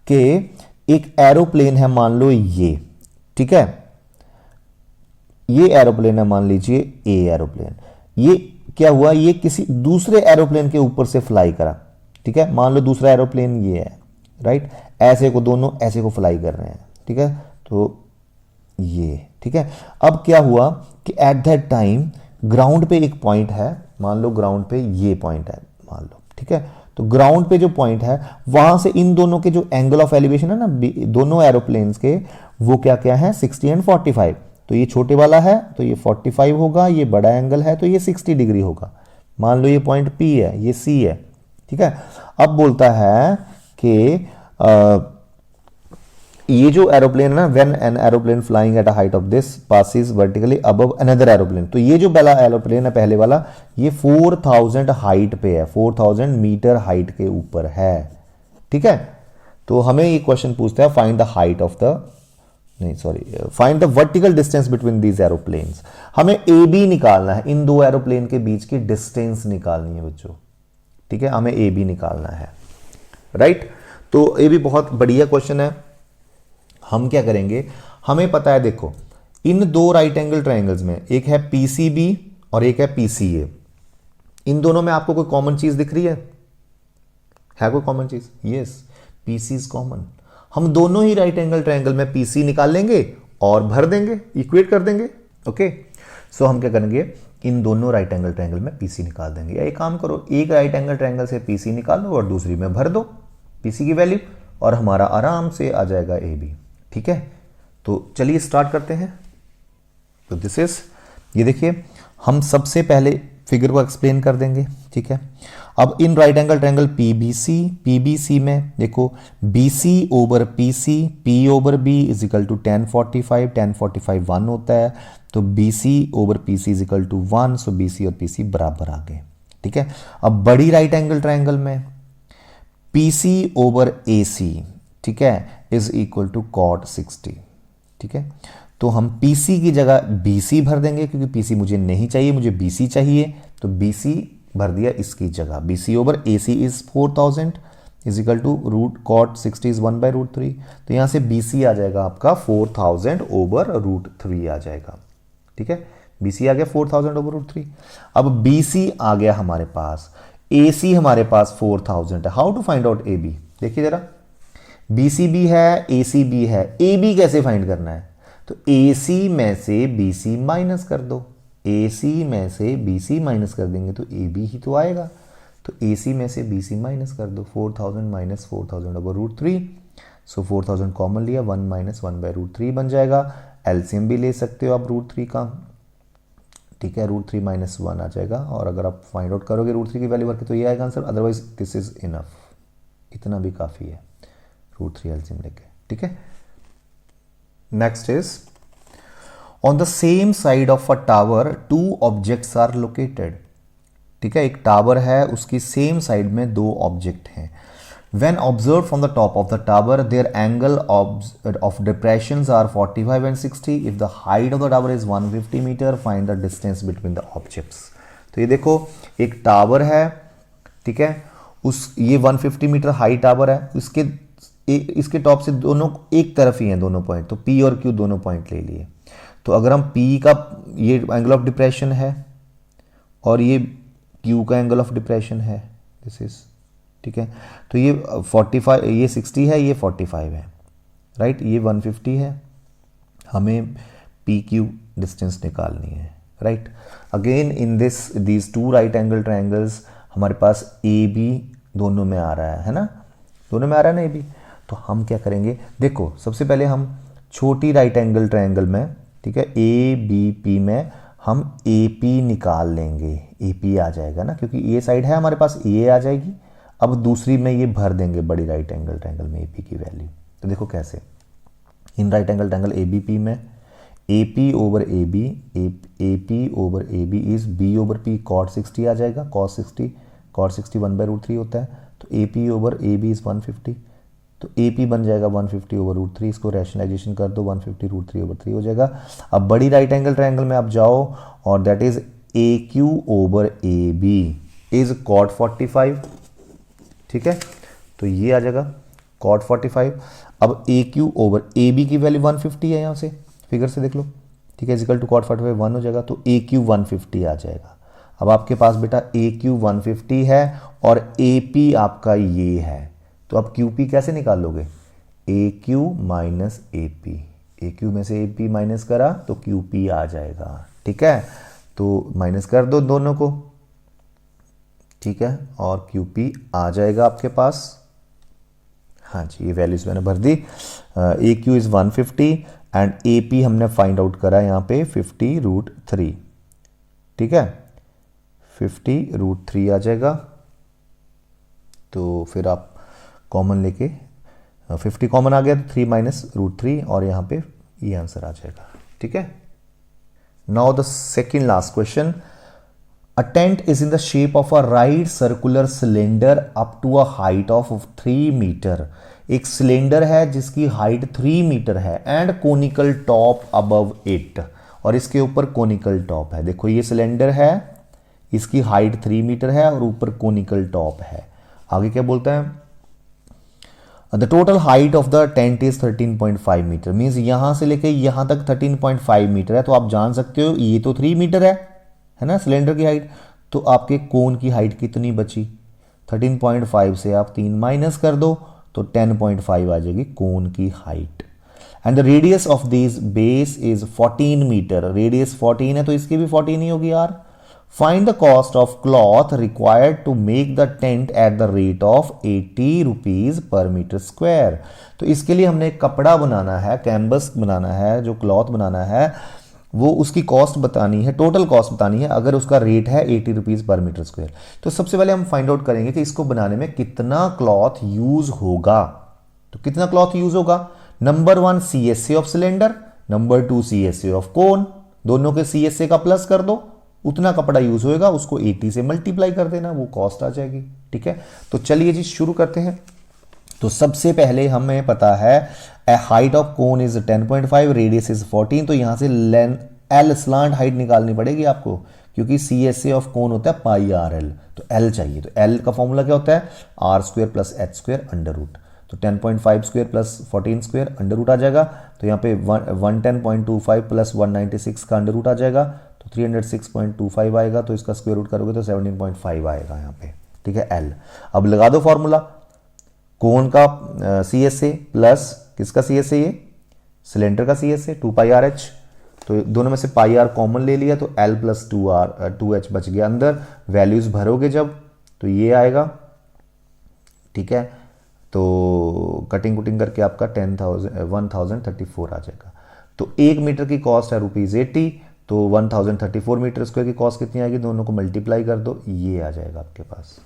कि एक aeroplane है, मान लो ये, ठीक है, ये एरोप्लेन है, मान लीजिए ए एरोप्लेन। ये क्या हुआ? ये किसी दूसरे एरोप्लेन के ऊपर से फ्लाई करा, ठीक है। मान लो दूसरा एरोप्लेन ये है, राइट, ऐसे को दोनों ऐसे को फ्लाई कर रहे हैं, ठीक है। तो ये, ठीक है। अब क्या हुआ कि एट दैट टाइम ग्राउंड पे एक पॉइंट है, मान लो ग्राउंड पे ये पॉइंट है, मान लो, ठीक है। तो ग्राउंड पे जो पॉइंट है वहां से इन दोनों के जो एंगल ऑफ एलिवेशन है ना, दोनों एरोप्लेन्स के, वो क्या क्या है? 60 एंड 45। तो ये छोटे वाला है तो ये 45 होगा, ये बड़ा एंगल है तो ये 60 डिग्री होगा। मान लो ये पॉइंट P है, ये C है, ठीक है। अब बोलता है कि ये जो एरोप्लेन है ना, when an aeroplane flying at a height of this passes vertically above another aeroplane, तो ये जो पहला एरोप्लेन है, पहले वाला, ये 4000 हाइट पे है, 4000 मीटर हाइट के ऊपर है, ठीक है। तो हमें ये क्वेश्चन पूछता है find the height of the, नहीं sorry, find the vertical distance between these aeroplanes. हमें AB निकालना है, इन दो एरोप्लेन के बीच की डिस्टेंस निकालनी है बच्चों, ठीक है, हमें AB निकालना है, राइट। तो ये भी बहुत बढ़िया क्वेश्चन है। हम क्या करेंगे, हमें पता है, देखो, इन दो राइट एंगल ट्रायंगल्स में एक है PCB और एक है PCA। इन दोनों में आपको कोई कॉमन चीज दिख रही है कोई कॉमन चीज? Yes, PC is common. हम दोनों ही राइट एंगल ट्रायंगल में PC निकाल लेंगे और भर देंगे, इक्वेट कर देंगे, ओके। सो हम क्या करेंगे, इन दोनों राइट एंगल ट्रायंगल में PC निकाल देंगे। या एक काम करो, एक राइट एंगल ट्रायंगल से PC निकालो और दूसरी में भर दो PC की वैल्यू, और हमारा आराम से आ जाएगा AB, ठीक है। तो चलिए स्टार्ट करते हैं। तो दिस इज, ये देखिए, हम सबसे पहले फिगर को एक्सप्लेन कर देंगे, ठीक है। अब in right angle triangle PBC में देखो, BC over PC, P over B is equal to 1045, 1045 1 होता है, तो BC over PC is equal to 1, so BC और PC बराबर आ गए, ठीक है। अब बड़ी राइट एंगल ट्रायंगल में PC ओवर AC, ठीक है, इज इक्वल टू कॉट 60। ठीक है, तो हम PC की जगह BC भर देंगे क्योंकि PC मुझे नहीं चाहिए, मुझे BC चाहिए, तो BC भर दिया इसकी जगह। BC over AC is 4000 is equal to root cot 60 is 1/√3। तो यहाँ से BC आ जाएगा आपका 4000 ओवर √3 आ जाएगा। ठीक है, BC आ गया 4000 ओवर √3। अब BC आ गया हमारे पास, AC हमारे पास 4000 है। How to find out AB? देखिए जरा, BC भी है, AC भी है, AB कैसे फाइंड करना है? तो AC में से BC माइनस कर दो, AC में से BC माइनस कर देंगे तो AB ही तो आएगा। तो AC में से BC माइनस कर दो, 4000 माइनस 4000 ओवर √3। सो 4000 कॉमन लिया, 1 माइनस 1/√3 बन जाएगा। एलसीएम भी ले सकते हो आप √3 का। ठीक है, √3 माइनस 1 आ जाएगा, और अगर आप फाइंड आउट करोगे √3 की वैल्यू भर के तो ये आएगा answer. Otherwise this is enough, इतना भी काफ़ी है √3 एलसीएम लेके। ठीक है, next is on the same side of a tower 2 objects are located. ठीक है, एक टावर है, उसकी सेम साइड में 2 ऑब्जेक्ट हैं। When observed from the top of the tower, their angle of depressions are 45 and 60. If the height of the tower is 150 meter, find the distance between the objects. तो ये देखो, एक tower है, ठीक है, ये 150 मीटर हाई टावर है, इसके टॉप से दोनों एक तरफ ही हैं दोनों पॉइंट, तो P और Q दोनों पॉइंट ले लिए। तो अगर हम P का ये एंगल ऑफ डिप्रेशन है और ये Q का एंगल ऑफ डिप्रेशन है, दिस इज, ठीक है, तो ये 45, ये 60 है, ये 45 है, राइट, ये 150 है, हमें PQ डिस्टेंस निकालनी है, right. Again in these 2 right angle triangles हमारे पास AB दोनों में आ रहा है ना, दोनों में आ रहा है ना AB। तो हम क्या करेंगे, देखो सबसे पहले हम छोटी राइट एंगल ट्रायंगल में, ठीक है, ABP में हम AP निकाल लेंगे, AP आ जाएगा ना, क्योंकि ये साइड है हमारे पास, ये आ जाएगी। अब दूसरी में ये भर देंगे बड़ी राइट एंगल ट्रायंगल में AP की वैल्यू। तो देखो कैसे, इन राइट एंगल ट्रायंगल ABP में AP over AB, AP over AB is B over P cot 60 आ जाएगा, cos 60 1/√3 होता है, तो AP ओवर AB इज 150, तो AP बन जाएगा 150 ओवर √3। इसको रैशनलाइजेशन कर दो, 150 √3 ओवर 3 हो जाएगा। अब बड़ी राइट एंगल ट्रायंगल में आप जाओ और that is AQ over AB is cot 45, ठीक है, तो ये आ जाएगा cot 45। अब AQ ओवर AB की वैल्यू 150 है, यहाँ से फिगर से देख लो, ठीक है, इक्वल टू cot 45 1 हो जाएगा, तो AQ 150 आ जाएगा। अब आपके पास बेटा AQ 150 है और AP आपका ये है, तो अब QP कैसे निकाल लोगे, AQ माइनस AP, AQ में से AP माइनस करा तो QP आ जाएगा, ठीक है, तो माइनस कर दो दोनों को, ठीक है, और QP आ जाएगा आपके पास। हाँ जी, ये वैल्यूज मैंने भर दी। AQ इज 150 एंड AP हमने फाइंड आउट करा यहाँ पे 50√3, ठीक है, 50√3 आ जाएगा। तो फिर आप कॉमन लेके 50 कॉमन आ गया तो 3 माइनस √3 और यहाँ पे ये आंसर आ जाएगा, ठीक है। Now the second last question, a tent is in the shape of a right circular cylinder up to a height of 3 metre. एक सिलेंडर है जिसकी हाइट 3 मीटर है and conical top above it, और इसके ऊपर कोनिकल टॉप है। देखो ये सिलेंडर है, इसकी हाइट 3 मीटर है और ऊपर कोनिकल टॉप है। आगे क्या बोलता है, the total height of the tent is 13.5 metre, means यहां से लेके यहां तक 13.5 मीटर है। तो आप जान सकते हो ये तो 3 मीटर है ना सिलेंडर की हाइट, तो आपके कोन की हाइट कितनी बची, 13.5 से आप 3 माइनस कर दो तो 10.5 आ जाएगी कोन की हाइट। And the radius of this base is 14 metre, radius 14 है तो इसकी भी 14 ही होगी यार। Find the cost of cloth required to make the tent at the rate of 80 rupees per metre square. तो इसके लिए हमने कपड़ा बनाना है, कैनवस बनाना है, जो क्लॉथ बनाना है वो उसकी कॉस्ट बतानी है, टोटल कॉस्ट बतानी है, अगर उसका रेट है 80 रुपीज पर मीटर स्क्वायर। तो सबसे पहले हम फाइंड आउट करेंगे कि इसको बनाने में कितना क्लॉथ यूज होगा। तो कितना क्लॉथ यूज होगा, number 1 CSA of cylinder, number 2 CSA of cone, दोनों के CSA का प्लस कर दो, उतना कपड़ा यूज होएगा, उसको 80 से मल्टीप्लाई कर देना, वो कॉस्ट आ जाएगी, ठीक है। तो चलिए जी शुरू करते हैं। तो सबसे पहले हमें पता है height of cone is 10.5, radius is 14, तो यहां से लेंथ एल स्लांट हाइट निकालनी पड़ेगी आपको, क्योंकि सी एस ए ऑफ कोन होता है पाई आर एल, तो एल चाहिए। तो एल का फॉर्मूला क्या होता है, r square plus h square under root, तो 10.5 square plus 14 square under root आ जाएगा। तो यहाँ पे 110.25 प्लस 196 का अंडर रूट आ जाएगा, तो 306.25 आएगा। तो इसका स्क्वेयर रूट करोगे तो 17.5 आएगा यहाँ पे, ठीक है, एल। अब लगा दो फॉर्मूला, कोन का सी एस ए प्लस किसका सी एस ए, ये सिलेंडर का C S A 2 pi r h, तो दोनों में से पाई आर कॉमन ले लिया, तो एल प्लस 2 एच बच गया अंदर। वैल्यूज भरोगे जब तो ये आएगा, ठीक है। तो कटिंग कुटिंग करके आपका 1034 आ जाएगा। तो 1 मीटर की कॉस्ट है ₹80, तो 1034 मीटर स्क्वायर की कॉस्ट कितनी आएगी, दोनों को मल्टीप्लाई कर दो, ये आ जाएगा आपके पास,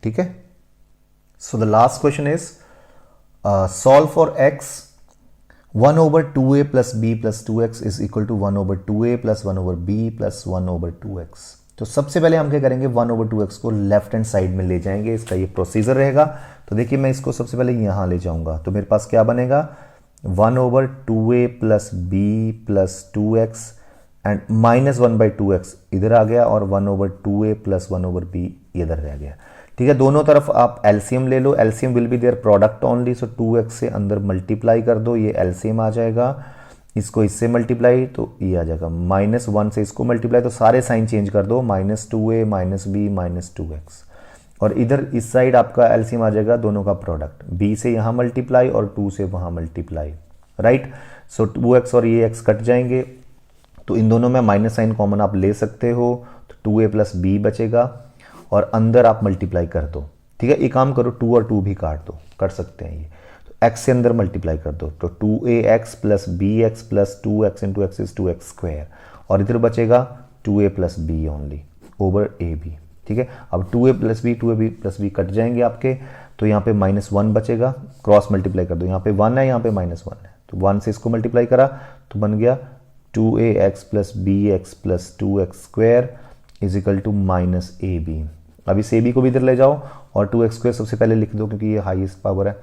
ठीक है। So the last question is solve for x 1/2a plus b plus 2x is equal to 1/2a plus 1/b plus 1/2x। तो सबसे पहले हम क्या करेंगे, 1/2x को लेफ्ट हैंड साइड में ले जाएंगे, इसका ये प्रोसीजर रहेगा। तो देखिए मैं इसको सबसे पहले यहां ले जाऊंगा, तो मेरे पास क्या बनेगा, 1/2a plus b plus 2x and -1/2x इधर आ गया, और 1/2a plus 1/b इधर रह गया, ठीक है। दोनों तरफ आप एलसीएम ले लो, LCM will be their product only, so 2x से अंदर मल्टीप्लाई कर दो, ये एलसीएम आ जाएगा। इसको इससे मल्टीप्लाई तो ये आ जाएगा, -1 से इसको मल्टीप्लाई, तो सारे साइन चेंज कर दो, -2a -b -2x, और इधर इस साइड आपका एलसीएम आ जाएगा दोनों का प्रोडक्ट, b से यहाँ मल्टीप्लाई और 2 से वहाँ मल्टीप्लाई, राइट। सो 2x और ये x कट जाएंगे, तो इन दोनों में माइनस साइन कॉमन आप ले सकते हो, तो 2a प्लस b बचेगा, और अंदर आप मल्टीप्लाई कर दो, ठीक है। एक काम करो, 2 और 2 भी काट दो, कर सकते हैं ये, तो x से अंदर मल्टीप्लाई कर दो, तो 2ax plus bx plus 2x into x is 2x square, और इधर बचेगा 2a plus b only over ab, ठीक है। अब 2a plus b 2ab plus b cut जाएंगे आपके, तो यहाँ पे -1 बचेगा, क्रॉस मल्टीप्लाई कर दो, यहाँ पे 1 है, यहाँ पे -1 है, तो 1 से इसको मल्टीप्लाई करा तो बन गया 2ax plus bx plus 2x square is equal to -ab। अब इस ab को भी इधर ले जाओ, और 2x स्क्वायर सबसे पहले लिख दो क्योंकि ये हाईएस्ट पावर है,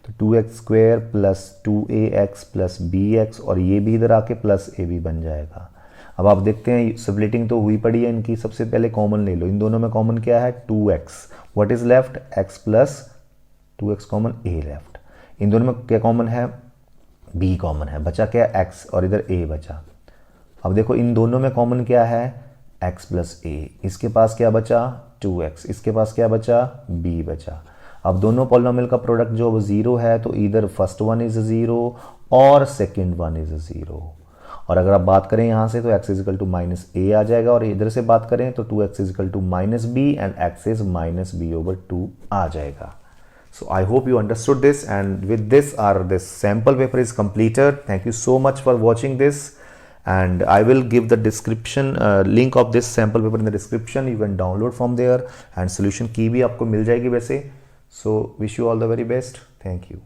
तो 2x square plus 2ax plus bx, और ये भी इधर आके प्लस ab बन जाएगा। अब आप देखते हैं स्प्लिटिंग तो हुई पड़ी है इनकी, सबसे पहले कॉमन ले लो, इन दोनों में कॉमन क्या है, 2x, what is left, x plus 2x common, a left. इन दोनों में क्या कॉमन है, b कॉमन है, बचा क्या, x, और इधर a बचा। अब देखो इन दोनों में कॉमन क्या है, x प्लस a, इसके पास क्या बचा, 2x, इसके पास क्या बचा, b बचा। अब दोनों पॉलिनोमियल का प्रोडक्ट जो 0 है, तो इधर फर्स्ट वन इज 0 और सेकंड वन इज 0, और अगर आप बात करें यहाँ से तो x is equal to -a आ जाएगा, और इधर से बात करें तो 2x is equal to -b and x is -b/2 आ जाएगा। So I hope you understood this, and with this this sample paper is completed. Thank you so much for watching this, and I will give the description link of this sample paper in the description. You can download from there, and solution key भी आपको मिल जाएगी वैसे. So wish you all the very best. Thank you.